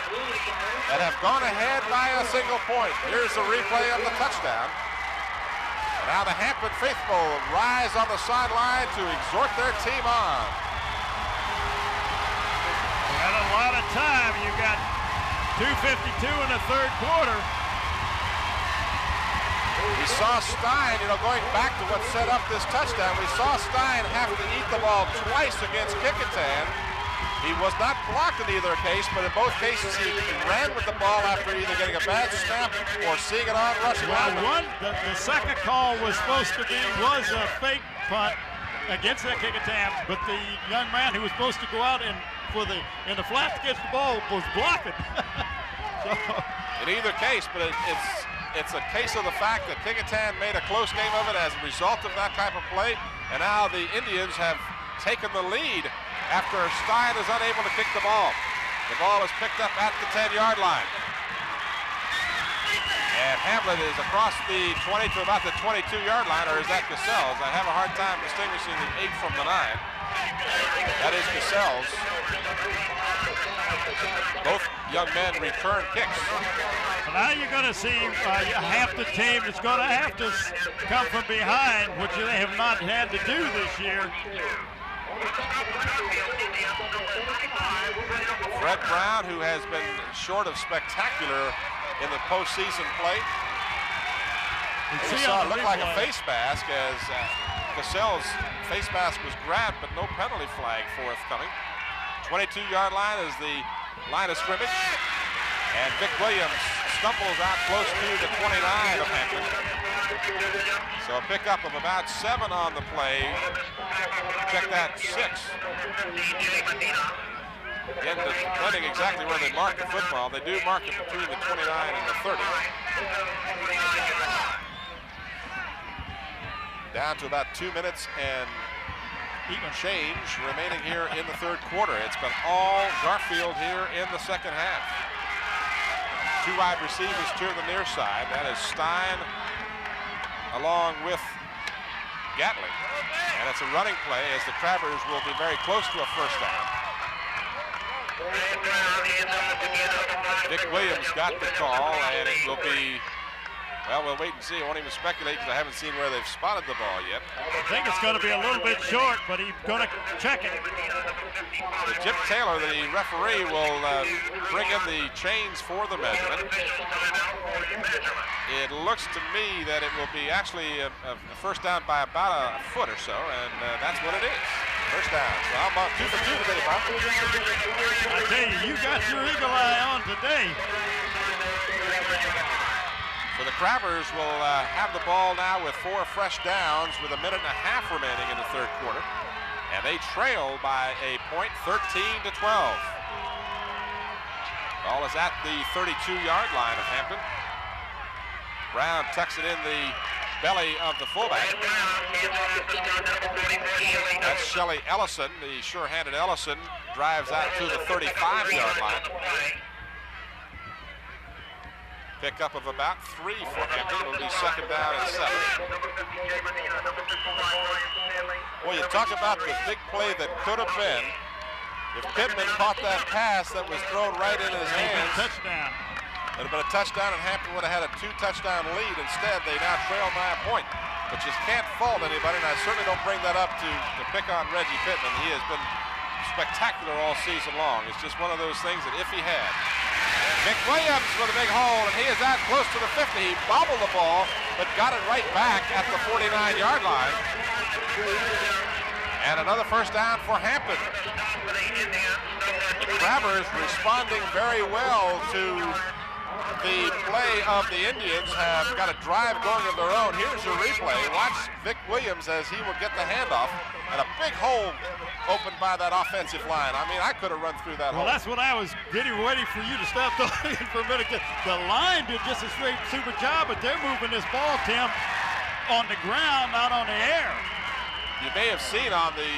and have gone ahead by a single point. Here's the replay of the touchdown. And now the Hampton faithful rise on the sideline to exhort their team on. Got a lot of time. You got 2:52 in the third quarter. We saw Stein, going back to what set up this touchdown, we saw Stein have to eat the ball twice against Kickoff. He was not blocked in either case, but in both cases he ran with the ball after either getting a bad snap or seeing it on rushing. Well, the second call was a fake punt against that Kickoff, but the young man who was supposed to go out in the flats to catch the ball was blocking. In either case, but it's a case of the fact that Kickoff made a close game of it as a result of that type of play, and now the Indians have taken the lead after Stein is unable to kick the ball. The ball is picked up at the 10-yard line. And Hamlet is across the 20 to about the 22-yard line, or is that Cassell's? I have a hard time distinguishing the 8 from the 9. That is Cassell's. Both young men return kicks. Well, now you're going to see Hampton team is going to have to come from behind, which they have not had to do this year. Fred Brown, who has been short of spectacular in the postseason play. We saw it look like a face mask as Cassell's face mask was grabbed, but no penalty flag forthcoming. 22-yard line is the line of scrimmage, and Vic Williams stumbles out close to the 29 of Hampton. So a pickup of about 7 on the play. Check that, 6. Again, depending exactly where they mark the football, they do mark it between the 29 and the 30. Down to about 2 minutes and change remaining here in the third quarter. It's been all Garfield here in the second half. 2 wide receivers to the near side. That is Stein along with Gatling. And it's a running play as the Crabbers will be very close to a first down. Dick Williams got the call, and it will be, well, we'll wait and see. I won't even speculate because I haven't seen where they've spotted the ball yet. I think it's going to be a little bit short, but he's going to check it. Jim Taylor, the referee, will bring in the chains for the measurement. It looks to me that it will be actually a first down by about a foot or so, and that's what it is. First down. So I'm about 2 for 2 today, Bob. I tell you, you got your eagle eye on today. So the Crabbers will have the ball now with 4 fresh downs with 1.5 minutes remaining in the third quarter. And they trail by a point, 13-12. Ball is at the 32-yard line of Hampton. Brown tucks it in the belly of the fullback. That's Shelly Ellison, the sure-handed Ellison, drives out to the 35-yard line. Pickup of about 3 for Hampton. It'll be second down and 7. Well, you talk about the big play that could have been. If Pittman caught that pass that was thrown right in his hands, Touchdown. it would have been a touchdown, and Hampton would have had a 2-touchdown lead. Instead, they now trail by a point. But you can't fault anybody, and I certainly don't bring that up to pick on Reggie Pittman. He has been spectacular all season long. It's just one of those things that if he had. McWilliams with a big hole, and he is out close to the 50. He bobbled the ball, but got it right back at the 49-yard line. And another first down for Hampton. The Crabbers responding very well to the play of the Indians, have got a drive going of their own. Here's a replay. Watch Vic Williams as he will get the handoff, and a big hole opened by that offensive line. I mean, I could have run through that hole. Well, that's what I was waiting for you to stop talking for a minute. The line did just a straight super job, but they're moving this ball, Tim, on the ground, not on the air. You may have seen on the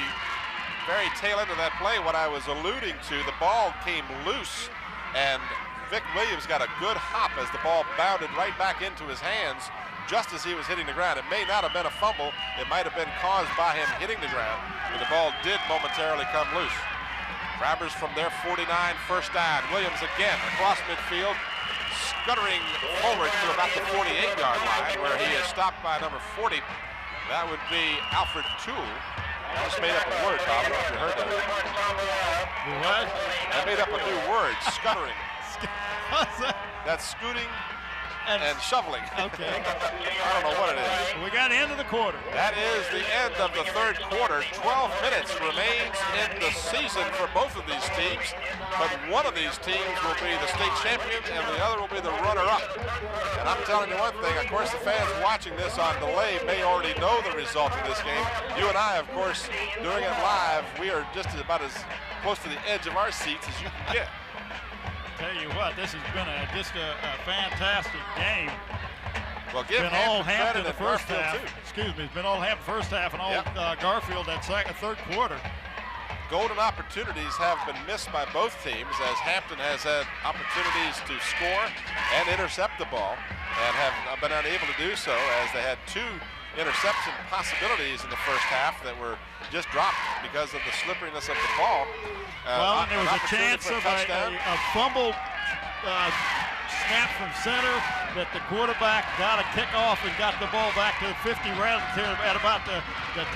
very tail end of that play what I was alluding to. The ball came loose, and Vic Williams got a good hop as the ball bounded right back into his hands just as he was hitting the ground. It may not have been a fumble. It might have been caused by him hitting the ground, but the ball did momentarily come loose. Crabbers from their 49, first down. Williams again across midfield, scuttering forward to about the 48-yard line, where he is stopped by number 40. That would be Alfred Toole. I just made up a word, Bob. I don't know if you heard that. What? I made up a new word, scuttering. What's that? That's scooting and shoveling. Okay. I don't know what it is. We got the end of the quarter. That is the end of the third quarter. 12 minutes remains in the season for both of these teams, but one of these teams will be the state champion and the other will be the runner-up. And I'm telling you one thing, of course, the fans watching this on delay may already know the result of this game. You and I, of course, doing it live, we are just about as close to the edge of our seats as you can get. Tell you what. what, this has been just a fantastic game. Well, give It's been all Hampton Hampton the first half. Excuse me, it's been all Hampton first half and all Garfield that third quarter. Golden opportunities have been missed by both teams as Hampton has had opportunities to score and intercept the ball and have been unable to do so, as they had 2 interception possibilities in the first half that were just dropped because of the slipperiness of the ball. Well, and there was a chance of a fumble snap from center that the quarterback got a kickoff and got the ball back to the 50 rather than at about the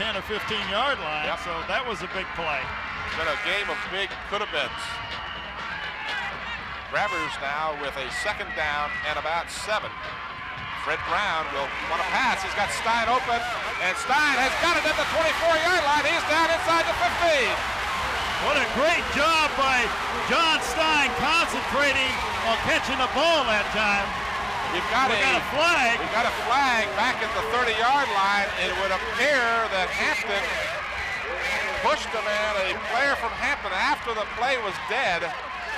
10 or 15-yard line. Yep. So that was a big play. It's been a game of big could-have-beens. Grabbers now with a 2nd down and about 7. Fred Brown will want to pass. He's got Stein open, and Stein has got it at the 24-yard line. He's down inside the 15. What a great job by John Stein concentrating on catching the ball that time. We've got a flag. We've got a flag back at the 30-yard line. It would appear that Hampton pushed a man, a player from Hampton, after the play was dead.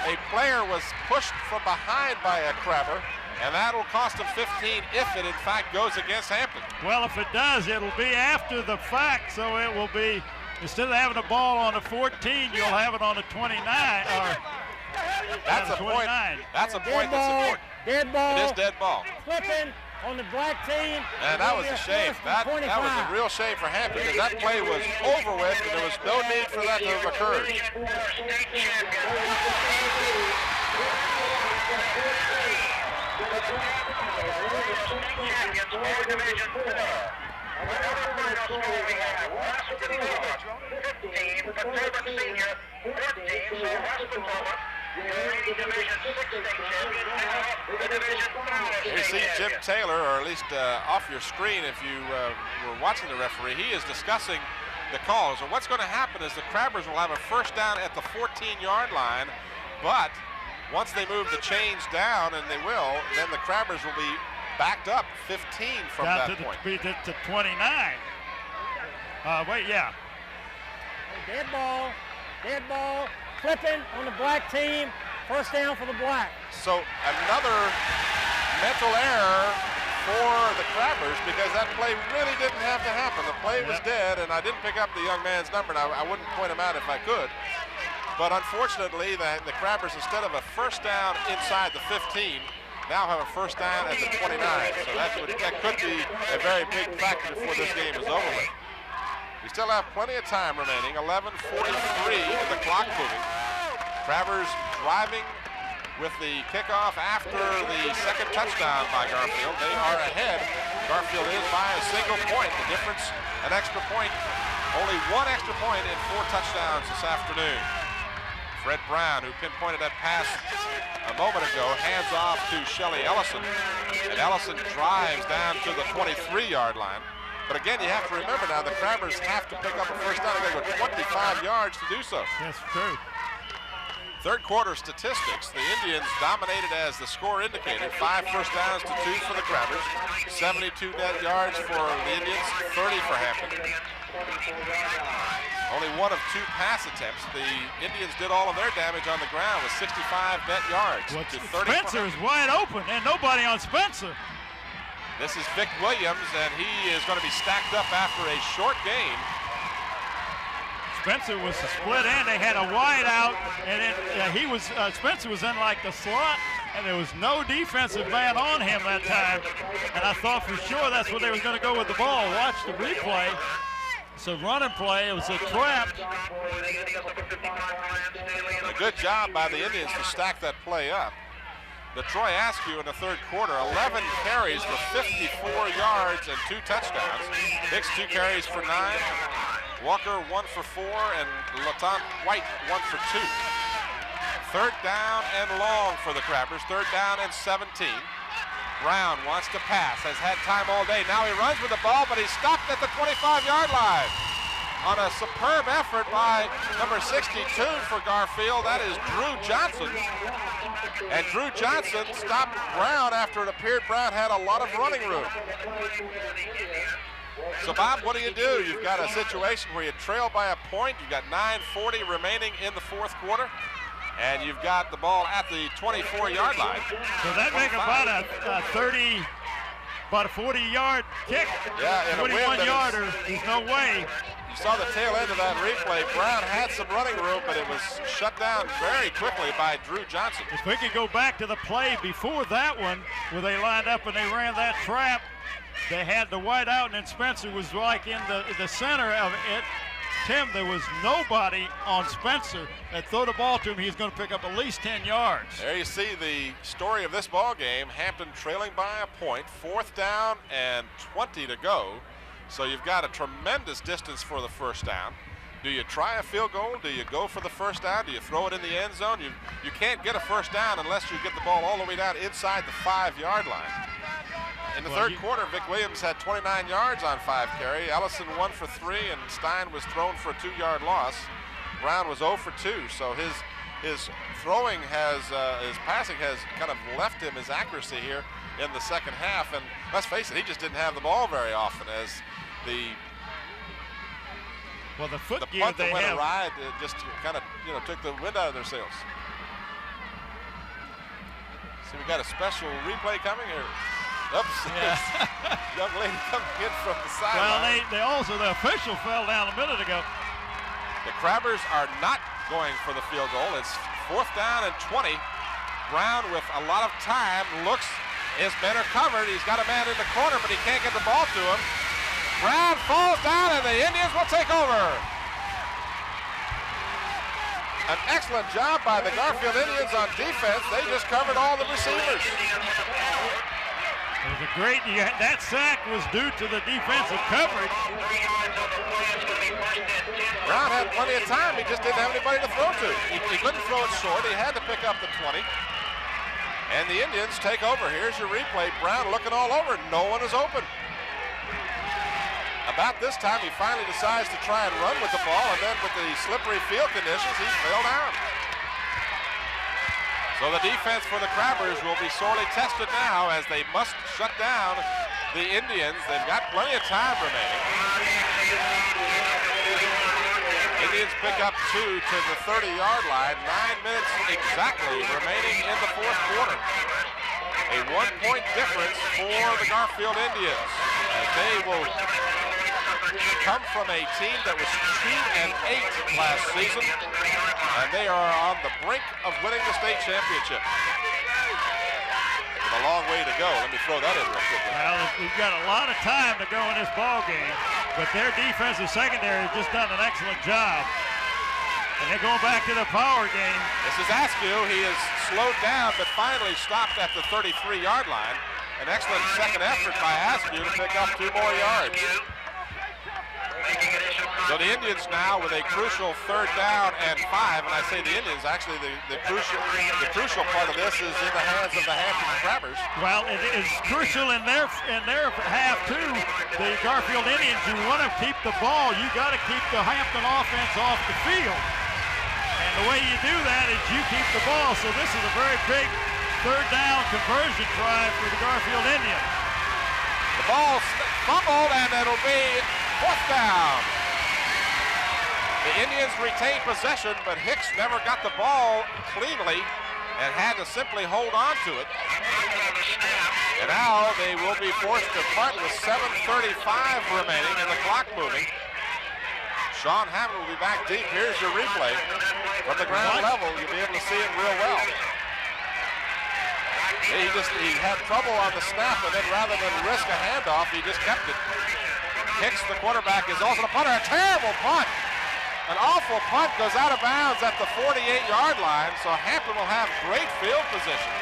A player was pushed from behind by a Crabber, and that will cost him 15 if it in fact goes against Hampton. Well, if it does, it'll be after the fact, so it will be, instead of having a ball on the 14, you'll have it on the 29. That's a point. That's a point that's important. Dead ball. It is dead ball. Flipping on the black team. And that was a shame. That was a real shame for Hampton, because that play was over with and there was no need for that to have occurred. You see Jim Taylor, or at least off your screen if you were watching the referee, he is discussing the calls. And what's going to happen is the Crabbers will have a 1st down at the 14-yard line, but once they move the chains down, and they will, then the Crabbers will be backed up 15 from that point. To 29. Dead ball, flipping on the black team. 1st down for the black. So another mental error for the Crabbers, because that play really didn't have to happen. The play was dead, and I didn't pick up the young man's number, and I wouldn't point him out if I could. But unfortunately, the Crabbers, instead of a 1st down inside the 15, now have a 1st down at the 29. So that could be a very big factor before this game is over with. We still have plenty of time remaining. 11:43 with the clock moving. Crabbers driving with the kickoff after the 2nd touchdown by Garfield. They are ahead. Garfield is by a single point. The difference, an extra point. Only 1 extra point in 4 touchdowns this afternoon. Fred Brown, who pinpointed that pass a moment ago, hands off to Shelly Ellison. And Ellison drives down to the 23-yard line. But again, you have to remember now, the Crabbers have to pick up a 1st down. They've got to go 25 yards to do so. That's true. 3rd quarter statistics, the Indians dominated as the score indicated. 5 first downs to 2 for the Crabbers. 72 net yards for the Indians, 30 for Hampton. Only 1 of 2 pass attempts. The Indians did all of their damage on the ground with 65 net yards. To 30 Spencer is wide open, and nobody on Spencer. This is Vic Williams, and he is going to be stacked up after a short game. Spencer was a split end. They had a wide out, and then Spencer was in like the slot, and there was no defensive man on him that time. And I thought for sure that's where they were going to go with the ball. Watch the replay. It's a running play. It was a trap. A good job by the Indians to stack that play up. The Troy Askew in the 3rd quarter, 11 carries for 54 yards and 2 touchdowns. Hicks 2 carries for 9. Walker 1 for 4, and Laton White 1 for 2. 3rd down and long for the Crabbers. 3rd down and 17. Brown wants to pass, has had time all day. Now he runs with the ball, but he's stopped at the 25-yard line. On a superb effort by number 62 for Garfield, that is Drew Johnson. And Drew Johnson stopped Brown after it appeared Brown had a lot of running room. So, Bob, what do? You've got a situation where you trail by a point. You've got 9:40 remaining in the 4th quarter. And you've got the ball at the 24-yard line. So that make about a 40-yard kick. Yeah, in a wind 41-yarder. There's no way. You saw the tail end of that replay. Brown had some running room, but it was shut down very quickly by Drew Johnson. If we could go back to the play before that one, where they lined up and they ran that trap, they had the wide out, and then Spencer was like in the center of it. Tim, there was nobody on Spencer that threw the ball to him. He's going to pick up at least 10 yards. There you see the story of this ball game. Hampton trailing by a point, 4th down and 20 to go. So you've got a tremendous distance for the first down. Do you try a field goal? Do you go for the first down? Do you throw it in the end zone? You can't get a first down unless you get the ball all the way down inside the 5-yard line. In the third quarter, Vic Williams had 29 yards on 5 carry. Ellison 1 for 3, and Stein was thrown for a 2-yard loss. Brown was 0 for 2, so his throwing has, his passing has kind of left him his accuracy here in the second half. And let's face it, he just didn't have the ball very often as the foot gear punt they that went have. awry, it just kind of took the wind out of their sails. See, we got a special replay coming here. Oops, Yeah. young lady coming in from the Well, sideline. they also, the official fell down a minute ago. The Crabbers are not going for the field goal. It's 4th down and 20. Brown with a lot of time looks, his men are covered. He's got a man in the corner, but he can't get the ball to him. Brown falls down, and the Indians will take over. An excellent job by the Garfield Indians on defense. They just covered all the receivers. It was a great, that sack was due to the defensive coverage. Brown had plenty of time. He just didn't have anybody to throw to. He couldn't throw it short. He had to pick up the 20. And the Indians take over. Here's your replay. Brown looking all over. No one is open. About this time, he finally decides to try and run with the ball, and then with the slippery field conditions, he fell down. So the defense for the Crabbers will be sorely tested now as they must shut down the Indians. They've got plenty of time remaining. Indians pick up 2 to the 30-yard line. 9 minutes exactly remaining in the 4th quarter. A 1-point difference for the Garfield Indians as they will come from a team that was 2-8 last season, and they are on the brink of winning the state championship. With a long way to go. Let me throw that in real quick. Well, we've got a lot of time to go in this ball game, but their defensive secondary has just done an excellent job. And they're going back to the power game. This is Askew. He is slowed down, but finally stopped at the 33-yard line. An excellent second effort by Askew to pick up 2 more yards. So the Indians now with a crucial 3rd down and 5, and I say the Indians, actually the crucial part of this is in the hands of the Hampton Crabbers. Well, it is crucial in their half too. The Garfield Indians, you want to keep the ball, you got to keep the Hampton offense off the field. And the way you do that is you keep the ball. So this is a very big 3rd down conversion drive for the Garfield Indians. The ball fumbled, and it'll be 4th down. The Indians retained possession, but Hicks never got the ball cleanly and had to simply hold on to it. And now they will be forced to punt with 7:35 remaining and the clock moving. Sean Hammond will be back deep. Here's your replay. From the ground level, you'll be able to see it real well. He had trouble on the snap, and then rather than risk a handoff, he just kept it. Hicks, the quarterback, is also the punter. A terrible punt. An awful punt goes out of bounds at the 48-yard line, so Hampton will have great field position.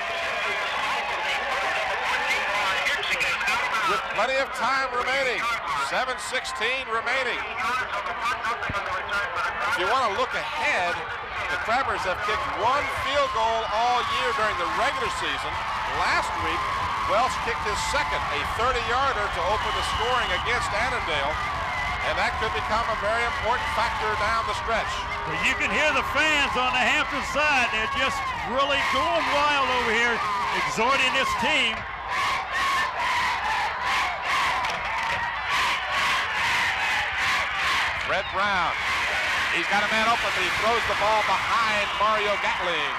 With plenty of time remaining, 7:16 remaining. If you want to look ahead, the Crabbers have kicked 1 field goal all year during the regular season. Last week, Welsh kicked his second, a 30-yarder to open the scoring against Annandale. And that could become a very important factor down the stretch. Well, you can hear the fans on the Hampton side. They're just really going wild over here, exhorting this team. Fred Brown He's got a man open, but he throws the ball behind Mario Gatling.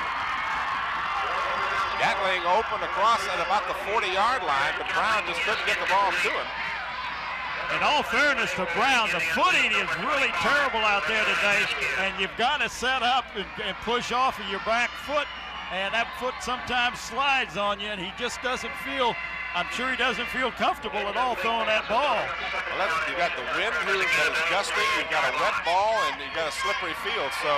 Gatling opened across at about the 40-yard line, but Brown just couldn't get the ball to him. In all fairness to Brown, the footing is really terrible out there today, and you've got to set up and push off of your back foot, and that foot sometimes slides on you, and he just doesn't feel, I'm sure he doesn't feel comfortable at all throwing that ball. Well, you got the wind here that is gusting, you've got a wet ball, and you've got a slippery field. So,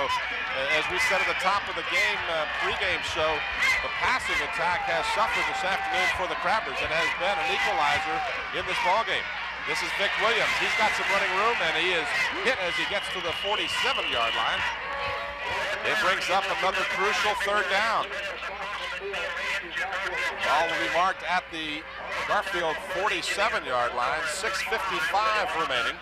as we said at the top of the game, pregame show, the passing attack has suffered this afternoon for the Crabbers. It has been an equalizer in this ball game. This is Vic Williams. He's got some running room, and he is hit as he gets to the 47-yard line. It brings up another crucial third down. Ball will be marked at the Garfield 47-yard line, 6:55 remaining.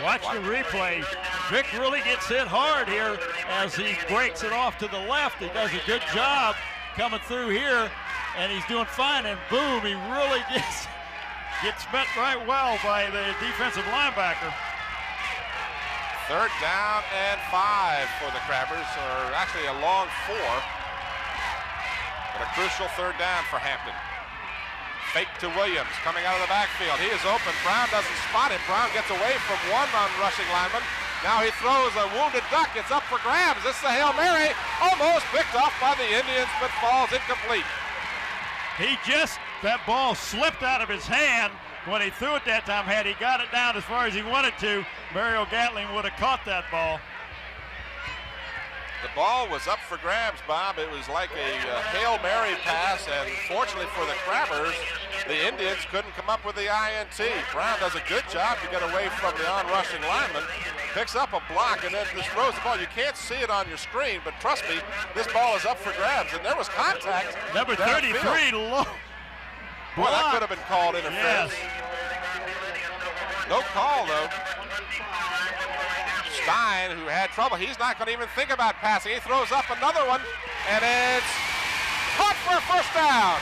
Watch the replay. Vic really gets hit hard here as he breaks it off to the left. He does a good job coming through here, and he's doing fine, and boom, he really gets met right well by the defensive linebacker. Third down and 5 for the Crabbers, or actually a long 4. But a crucial third down for Hampton. Fake to Williams, coming out of the backfield. He is open. Brown doesn't spot him. Brown gets away from one rushing lineman. Now he throws a wounded duck. It's up for grabs. This is a Hail Mary. Almost picked off by the Indians, but falls incomplete. That ball slipped out of his hand when he threw it that time. Had he got it down as far as he wanted to, Mario Gatling would have caught that ball. The ball was up for grabs, Bob. It was like a Hail Mary pass, and fortunately for the Crabbers, the Indians couldn't come up with the INT. Brown does a good job to get away from the on-rushing lineman, picks up a block, and then just throws the ball. You can't see it on your screen, but trust me, this ball is up for grabs, and there was contact. Number 33, low. Boy, that could have been called interference. Yes. No call, though. Stein, who had trouble, he's not going to even think about passing. He throws up another one, and it's caught for a first down.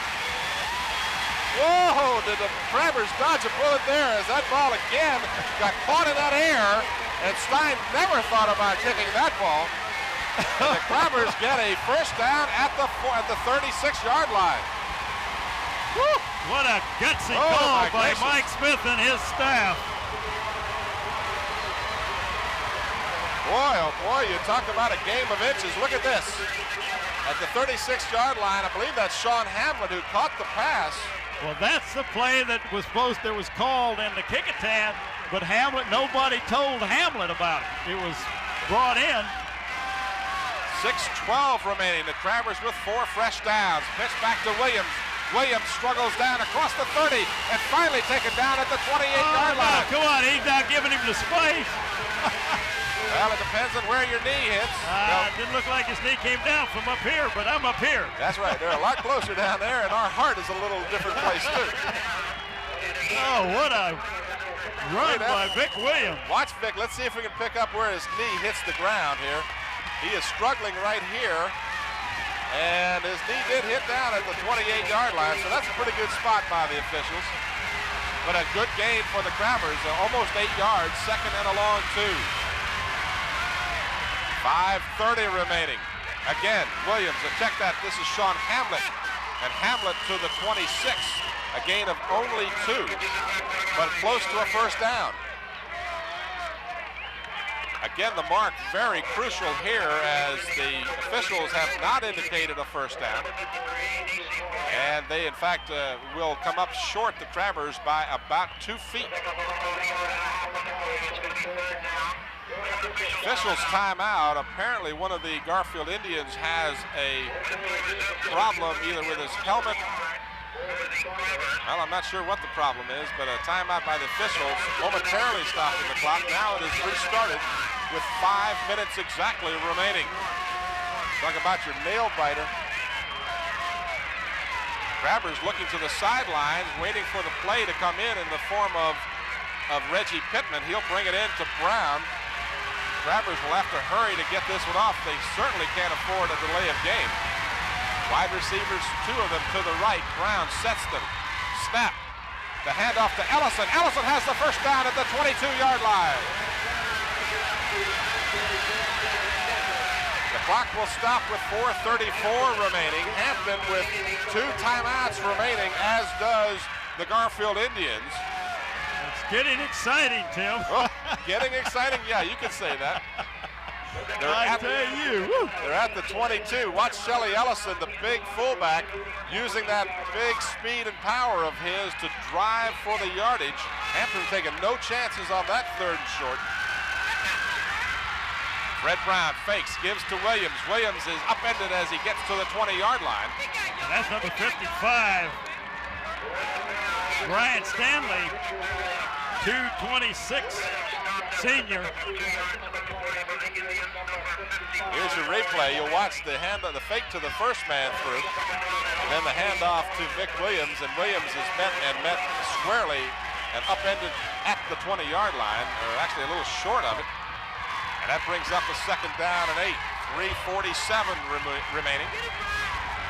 Whoa, did the Crabbers dodge a bullet there as that ball again got caught in that air, and Stein never thought about kicking that ball. And the Crabbers get a first down at the 36-yard line. Woo! What a gutsy call by Mike Smith and his staff. Boy, oh boy, you talk about a game of inches. Look at this. At the 36-yard line, I believe that's Sean Hamlet who caught the pass. Well, that's the play that was called in the Kickoff, but nobody told Hamlet about it. It was brought in. 6:12 remaining. The Crabbers with 4 fresh downs. Pitch back to Williams. Williams struggles down across the 30 and finally taken down at the 28-yard line. Come on, he's not giving him the space. Well, it depends on where your knee hits. It didn't look like his knee came down from up here, but I'm up here. That's right. They're a lot closer down there, and our heart is a little different place, too. Oh, what a run by Vic Williams. Watch Vic. Let's see if we can pick up where his knee hits the ground here. He is struggling right here, and his knee did hit down at the 28-yard line, so that's a pretty good spot by the officials. But a good gain for the Crabbers, almost 8 yards, second and a long 2. 5:30 remaining. Again, Williams, check that. This is Sean Hamlet. And Hamlet to the 26. A gain of only 2, but close to a first down. Again, the mark very crucial here as the officials have not indicated a first down. And they, in fact, will come up short, the Crabbers, by about 2 feet. Officials timeout. Apparently one of the Garfield Indians has a problem either with his helmet. Well, I'm not sure what the problem is, but a timeout by the officials momentarily stopping the clock. Now it is restarted with 5 minutes exactly remaining. Talk about your nail biter. Crabbers looking to the sidelines, waiting for the play to come in the form of Reggie Pittman. He'll bring it in to Brown. Crabbers will have to hurry to get this one off. They certainly can't afford a delay of game. Wide receivers, 2 of them to the right. Brown sets them. Snap. The handoff to Ellison. Ellison has the first down at the 22-yard line. The clock will stop with 4:34 remaining. Hampton with 2 timeouts remaining, as does the Garfield Indians. It's getting exciting, Tim. Well, getting exciting? Yeah, you can say that. I tell you. Woo. They're at the 22. Watch Shelly Ellison, the big fullback, using that big speed and power of his to drive for the yardage. Hampton taking no chances on that 3rd and short. Fred Brown fakes, gives to Williams. Williams is upended as he gets to the 20-yard line. And that's number 55. Brian Stanley, 226 senior. Here's a replay. You'll watch the fake to the first man through, and then the handoff to Vic Williams, and Williams is met squarely and upended at the 20-yard line, or actually a little short of it. And that brings up a 2nd down and 8. 3:47 remaining.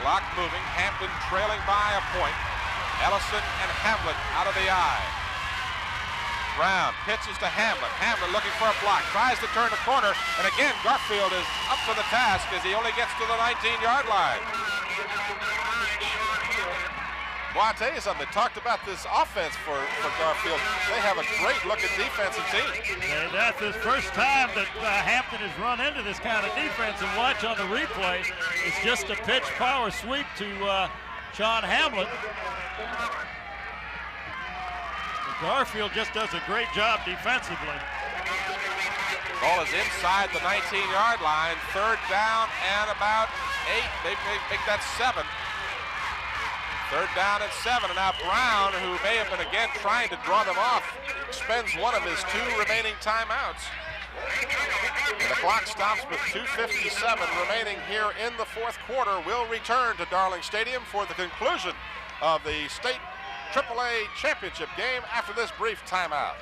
Clock moving. Hampton trailing by a point. Ellison and Hamlet out of the eye. Brown pitches to Hamlet. Hamlet looking for a block. Tries to turn the corner. And again, Garfield is up to the task as he only gets to the 19-yard line. Well, I'll tell you something. They talked about this offense for Garfield. They have a great-looking defensive team. And that's the first time that Hampton has run into this kind of defense. And watch on the replay, it's just a pitch power sweep to Sean Hamlet. Garfield just does a great job defensively. Ball is inside the 19-yard line. 3rd down and about 8. They make that 7. 3rd down and 7. And now Brown, who may have been again trying to draw them off, spends one of his 2 remaining timeouts. And the clock stops with 2:57 remaining here in the 4th quarter. We'll return to Darling Stadium for the conclusion of the state AAA championship game after this brief timeout.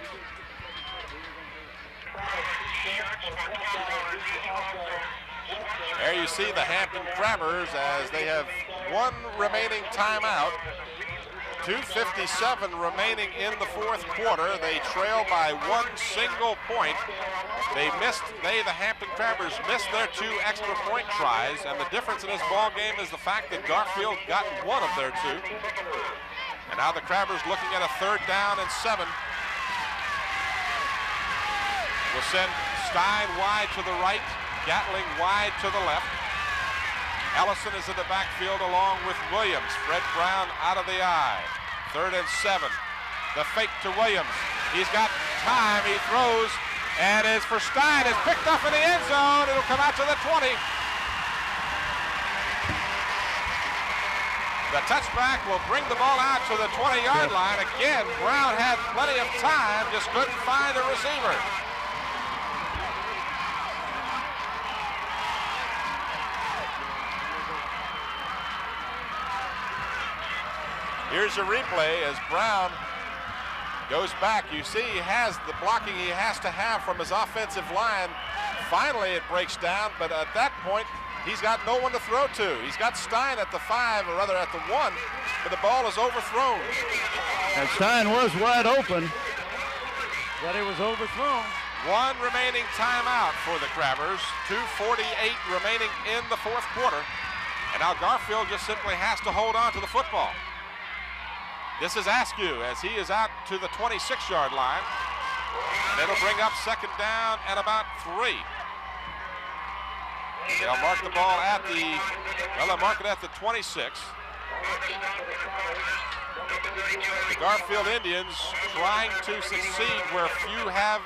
There you see the Hampton Crabbers as they have 1 remaining timeout. 2:57 remaining in the 4th quarter. They trail by 1 single point. The Hampton Crabbers missed their 2 extra point tries, and the difference in this ball game is the fact that Garfield got 1 of their 2. And now the Crabbers looking at a 3rd down and 7. Will send Stein wide to the right, Gatling wide to the left. Ellison is in the backfield along with Williams. Fred Brown out of the eye. 3rd and 7. The fake to Williams. He's got time. He throws, and is for Stein. It's picked up in the end zone. It'll come out to the 20. The touchback will bring the ball out to the 20-yard line. Again, Brown had plenty of time, just couldn't find a receiver. Here's a replay as Brown goes back. You see he has the blocking he has to have from his offensive line. Finally it breaks down, but at that point he's got no one to throw to. He's got Stein at the 5, or rather at the 1, but the ball is overthrown. And Stein was wide open, but it was overthrown. 1 remaining timeout for the Crabbers. 2:48 remaining in the 4th quarter. And now Garfield just simply has to hold on to the football. This is Askew as he is out to the 26-yard line. And it'll bring up 2nd down and about 3. They'll mark the ball at they'll mark it at the 26. The Garfield Indians trying to succeed where few have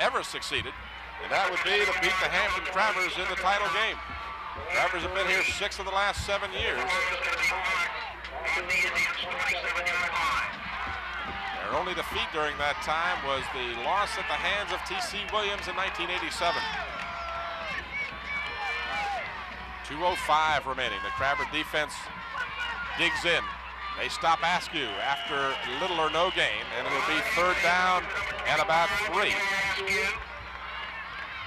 ever succeeded, and that would be to beat the Hampton Crabbers in the title game. Crabbers have been here 6 of the last 7 years. Their only defeat during that time was the loss at the hands of T.C. Williams in 1987. 2:05 remaining. The Crabber defense digs in. They stop Askew after little or no gain, and it'll be 3rd down and about 3.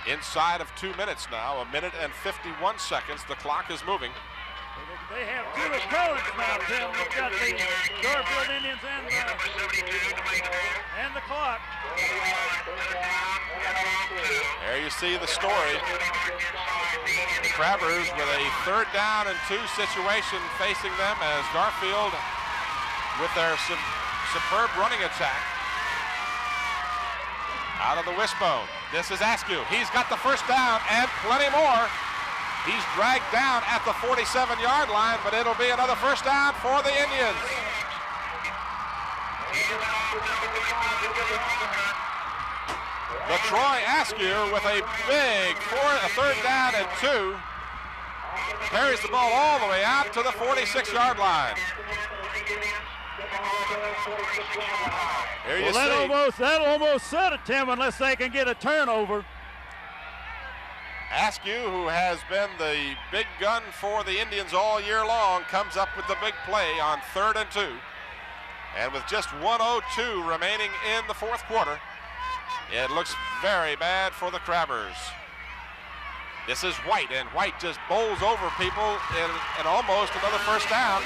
Inside of 2 minutes now, 1 minute and 51 seconds. The clock is moving. They have two opponents now, Tim. They've got the Garfield Indians and the clock. There you see the story. The Crabbers with a 3rd down and 2 situation facing them as Garfield with their superb running attack. Out of the wishbone. This is Askew. He's got the 1st down and plenty more. He's dragged down at the 47-yard line, but it'll be another 1st down for the Indians. LaTroy Askew with a big 3rd down and 2. Carries the ball all the way out to the 46-yard line. Here you see. That'll almost set it, Tim, unless they can get a turnover. Askew, who has been the big gun for the Indians all year long, comes up with the big play on 3rd and 2. And with just 1:02 remaining in the 4th quarter, it looks very bad for the Crabbers. This is White, and White just bowls over people in almost another 1st down.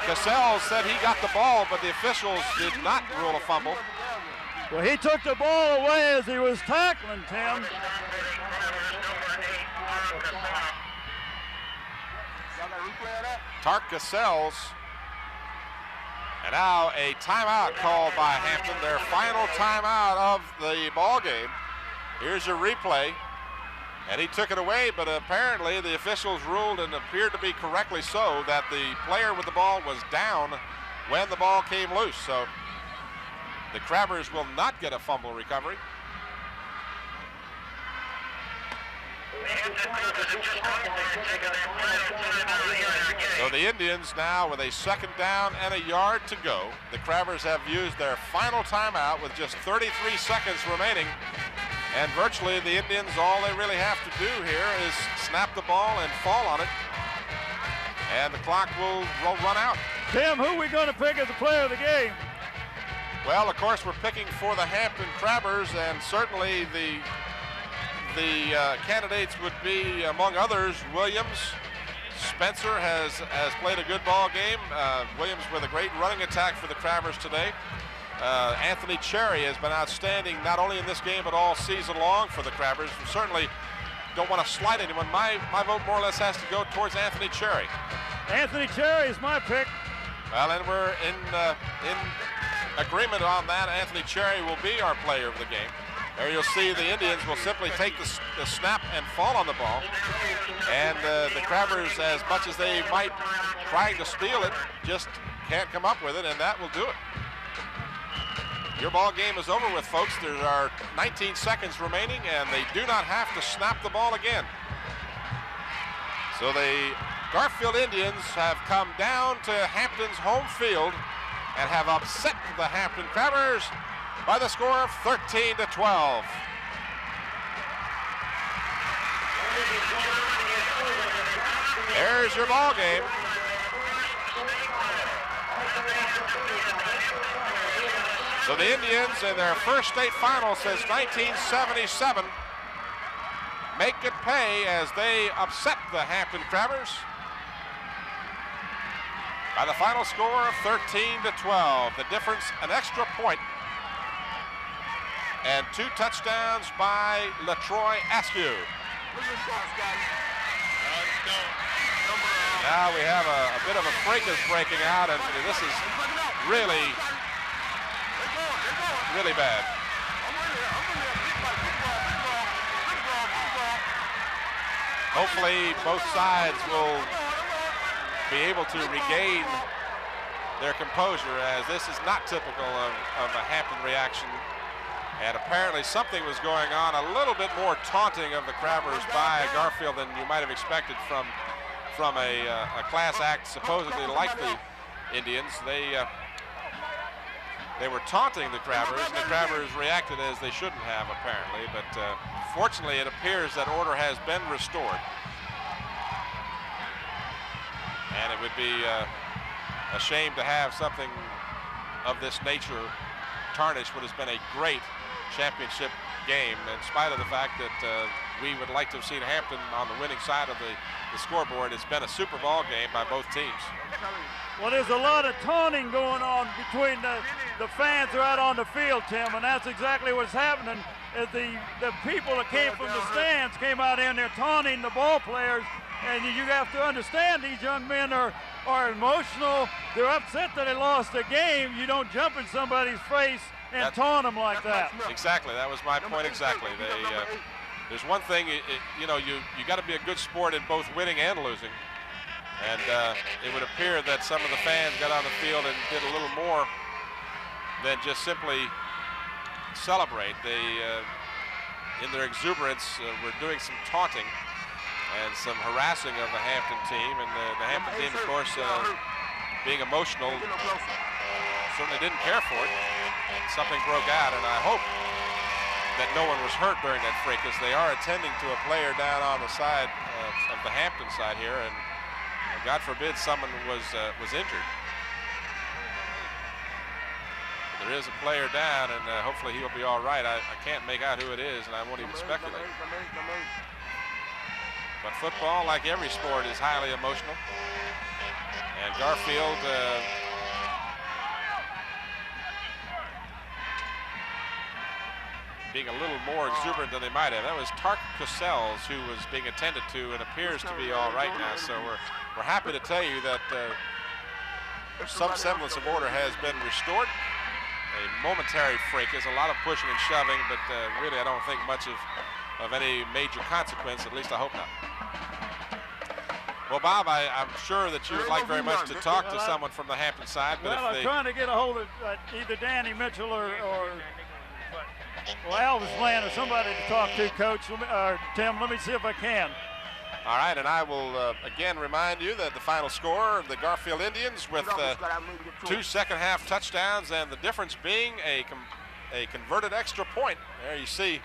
Cassell said he got the ball, but the officials did not rule a fumble. Well, he took the ball away as he was tackling, Tim. Tark Cassell's. And now a timeout called by Hampton, their final timeout of the ball game. Here's your replay. And he took it away, but apparently the officials ruled, and appeared to be correctly so, that the player with the ball was down when the ball came loose. So the Crabbers will not get a fumble recovery. So the Indians now with a 2nd down and a yard to go. The Crabbers have used their final timeout with just 33 seconds remaining. And virtually the Indians, all they really have to do here is snap the ball and fall on it. And the clock will run out. Tim, who are we going to pick as the player of the game? Well, of course, we're picking for the Hampton Crabbers, and certainly the candidates would be, among others, Williams. Spencer has played a good ball game. Williams with a great running attack for the Crabbers today. Anthony Cherry has been outstanding not only in this game but all season long for the Crabbers. We certainly don't want to slight anyone. My vote more or less has to go towards Anthony Cherry. Anthony Cherry is my pick. Well, and we're in agreement on that. Anthony Cherry will be our player of the game. There you'll see the Indians will simply take the snap and fall on the ball. And the Crabbers, as much as they might try to steal it, just can't come up with it, and that will do it. Your ball game is over with, folks. There are 19 seconds remaining, and they do not have to snap the ball again. So the Garfield Indians have come down to Hampton's home field and have upset the Hampton Crabbers by the score of 13-12. There's your ball game. So the Indians in their first state final since 1977 make it pay as they upset the Hampton Crabbers by the final score of 13-12. The difference, an extra point, and 2 touchdowns by LaTroy Askew. Now we have a bit of a fracas breaking out, and this is really bad. Hopefully both sides will be able to regain their composure, as this is not typical of a Hampton reaction. And apparently something was going on, a little bit more taunting of the Crabbers by Garfield than you might have expected from a class act supposedly like the Indians. They were taunting the Crabbers, and the Crabbers reacted as they shouldn't have, apparently. But fortunately, it appears that order has been restored. And it would be a shame to have something of this nature tarnish what has been a great championship game, in spite of the fact that we would like to have seen Hampton on the winning side of the scoreboard. It's been a super ball game by both teams. Well, there's a lot of taunting going on between the fans who are out on the field, Tim, and that's exactly what's happening. The people that came from the stands came out in there taunting the ball players, and you have to understand these young men are emotional. They're upset that they lost the game. You don't jump in somebody's face and taunt them like that. Exactly, that was my point exactly. There's one thing, you got to be a good sport in both winning and losing. And it would appear that some of the fans got on the field and did a little more than just simply celebrate. They, in their exuberance, were doing some taunting and some harassing of the Hampton team. And the Hampton team, of course, being emotional, certainly didn't care for it. Something broke out, and I hope that no one was hurt during that fray, because they are attending to a player down on the side of the Hampton side here, and God forbid someone was injured. There is a player down, and hopefully he'll be all right. I can't make out who it is, and I won't even speculate. But football, like every sport, is highly emotional. And Garfield being a little more exuberant than they might have. That was Tark Cassels who was being attended to and appears to be all right now. So we're happy to tell you that some semblance of order has been restored. A momentary fracas, a lot of pushing and shoving, but really I don't think much of any major consequence, at least I hope not. Well, Bob, I'm sure that you would like very much to talk to someone from the Hampton side. But I'm trying to get a hold of either Danny Mitchell or Alvis Land or somebody to talk to, Coach. Tim, let me see if I can. All right, and I will again remind you that the final score of the Garfield Indians with 2 second-half touchdowns, and the difference being a converted extra point. There you see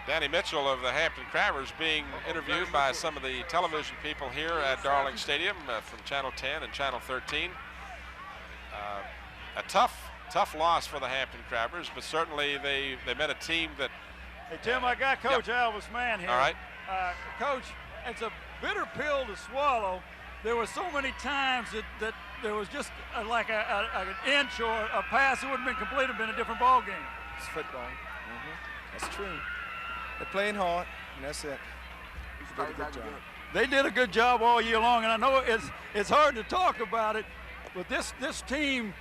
Danny Mitchell of the Hampton Crabbers being interviewed by some of the television people here at Darling Stadium from Channel 10 and Channel 13. A tough loss for the Hampton Crabbers, but certainly they met a team that... Hey, Tim, I got Coach Alvis Mann here. All right. Coach, it's a bitter pill to swallow. There were so many times that there was just like an inch or a pass that wouldn't have been completed, been a different ball game. It's football. That's true. They're playing hard, and that's it. They did a good job. They did a good job all year long, and I know it's hard to talk about it, but this team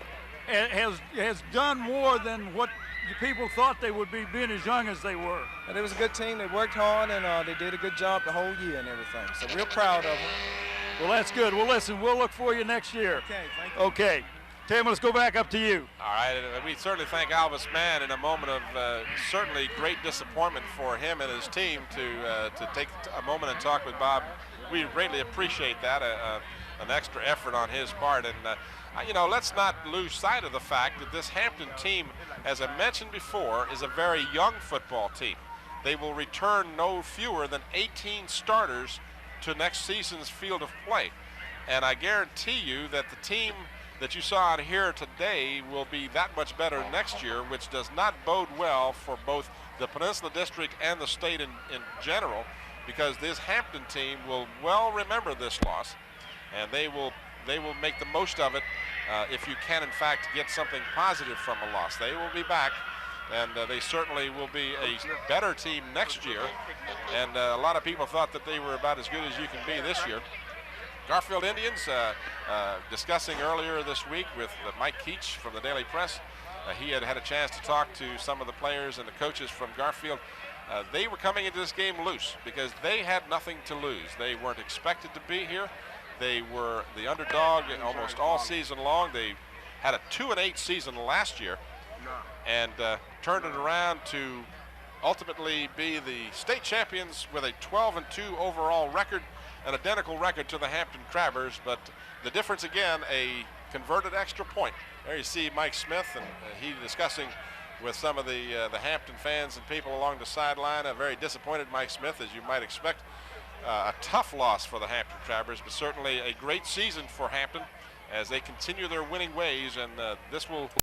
has done more than what people thought they would be, being as young as they were. And it was a good team. They worked hard, and they did a good job the whole year and everything. So real proud of them. Well, that's good. Well, listen, we'll look for you next year. Okay, thank you. Okay. Tim, let's go back up to you. All right, we certainly thank Alvis Mann in a moment of certainly great disappointment for him and his team to take a moment and talk with Bob. We greatly appreciate that, an extra effort on his part. And, let's not lose sight of the fact that this Hampton team, as I mentioned before, is a very young football team. They will return no fewer than 18 starters to next season's field of play. And I guarantee you that the team that you saw out here today will be that much better next year, which does not bode well for both the Peninsula District and the state in general, because this Hampton team will well remember this loss, and they will make the most of it if you can in fact get something positive from a loss. They will be back, and they certainly will be a better team next year, and a lot of people thought that they were about as good as you can be this year. Garfield Indians, discussing earlier this week with Mike Keach from the Daily Press. He had a chance to talk to some of the players and the coaches from Garfield. They were coming into this game loose because they had nothing to lose. They weren't expected to be here. They were the underdog almost all season long. They had a 2-8 season last year and turned it around to ultimately be the state champions with a 12-2 overall record, an identical record to the Hampton Crabbers, but the difference again, a converted extra point. There you see Mike Smith, and he discussing with some of the Hampton fans and people along the sideline. A very disappointed Mike Smith, as you might expect. A tough loss for the Hampton Crabbers, but certainly a great season for Hampton as they continue their winning ways, and this will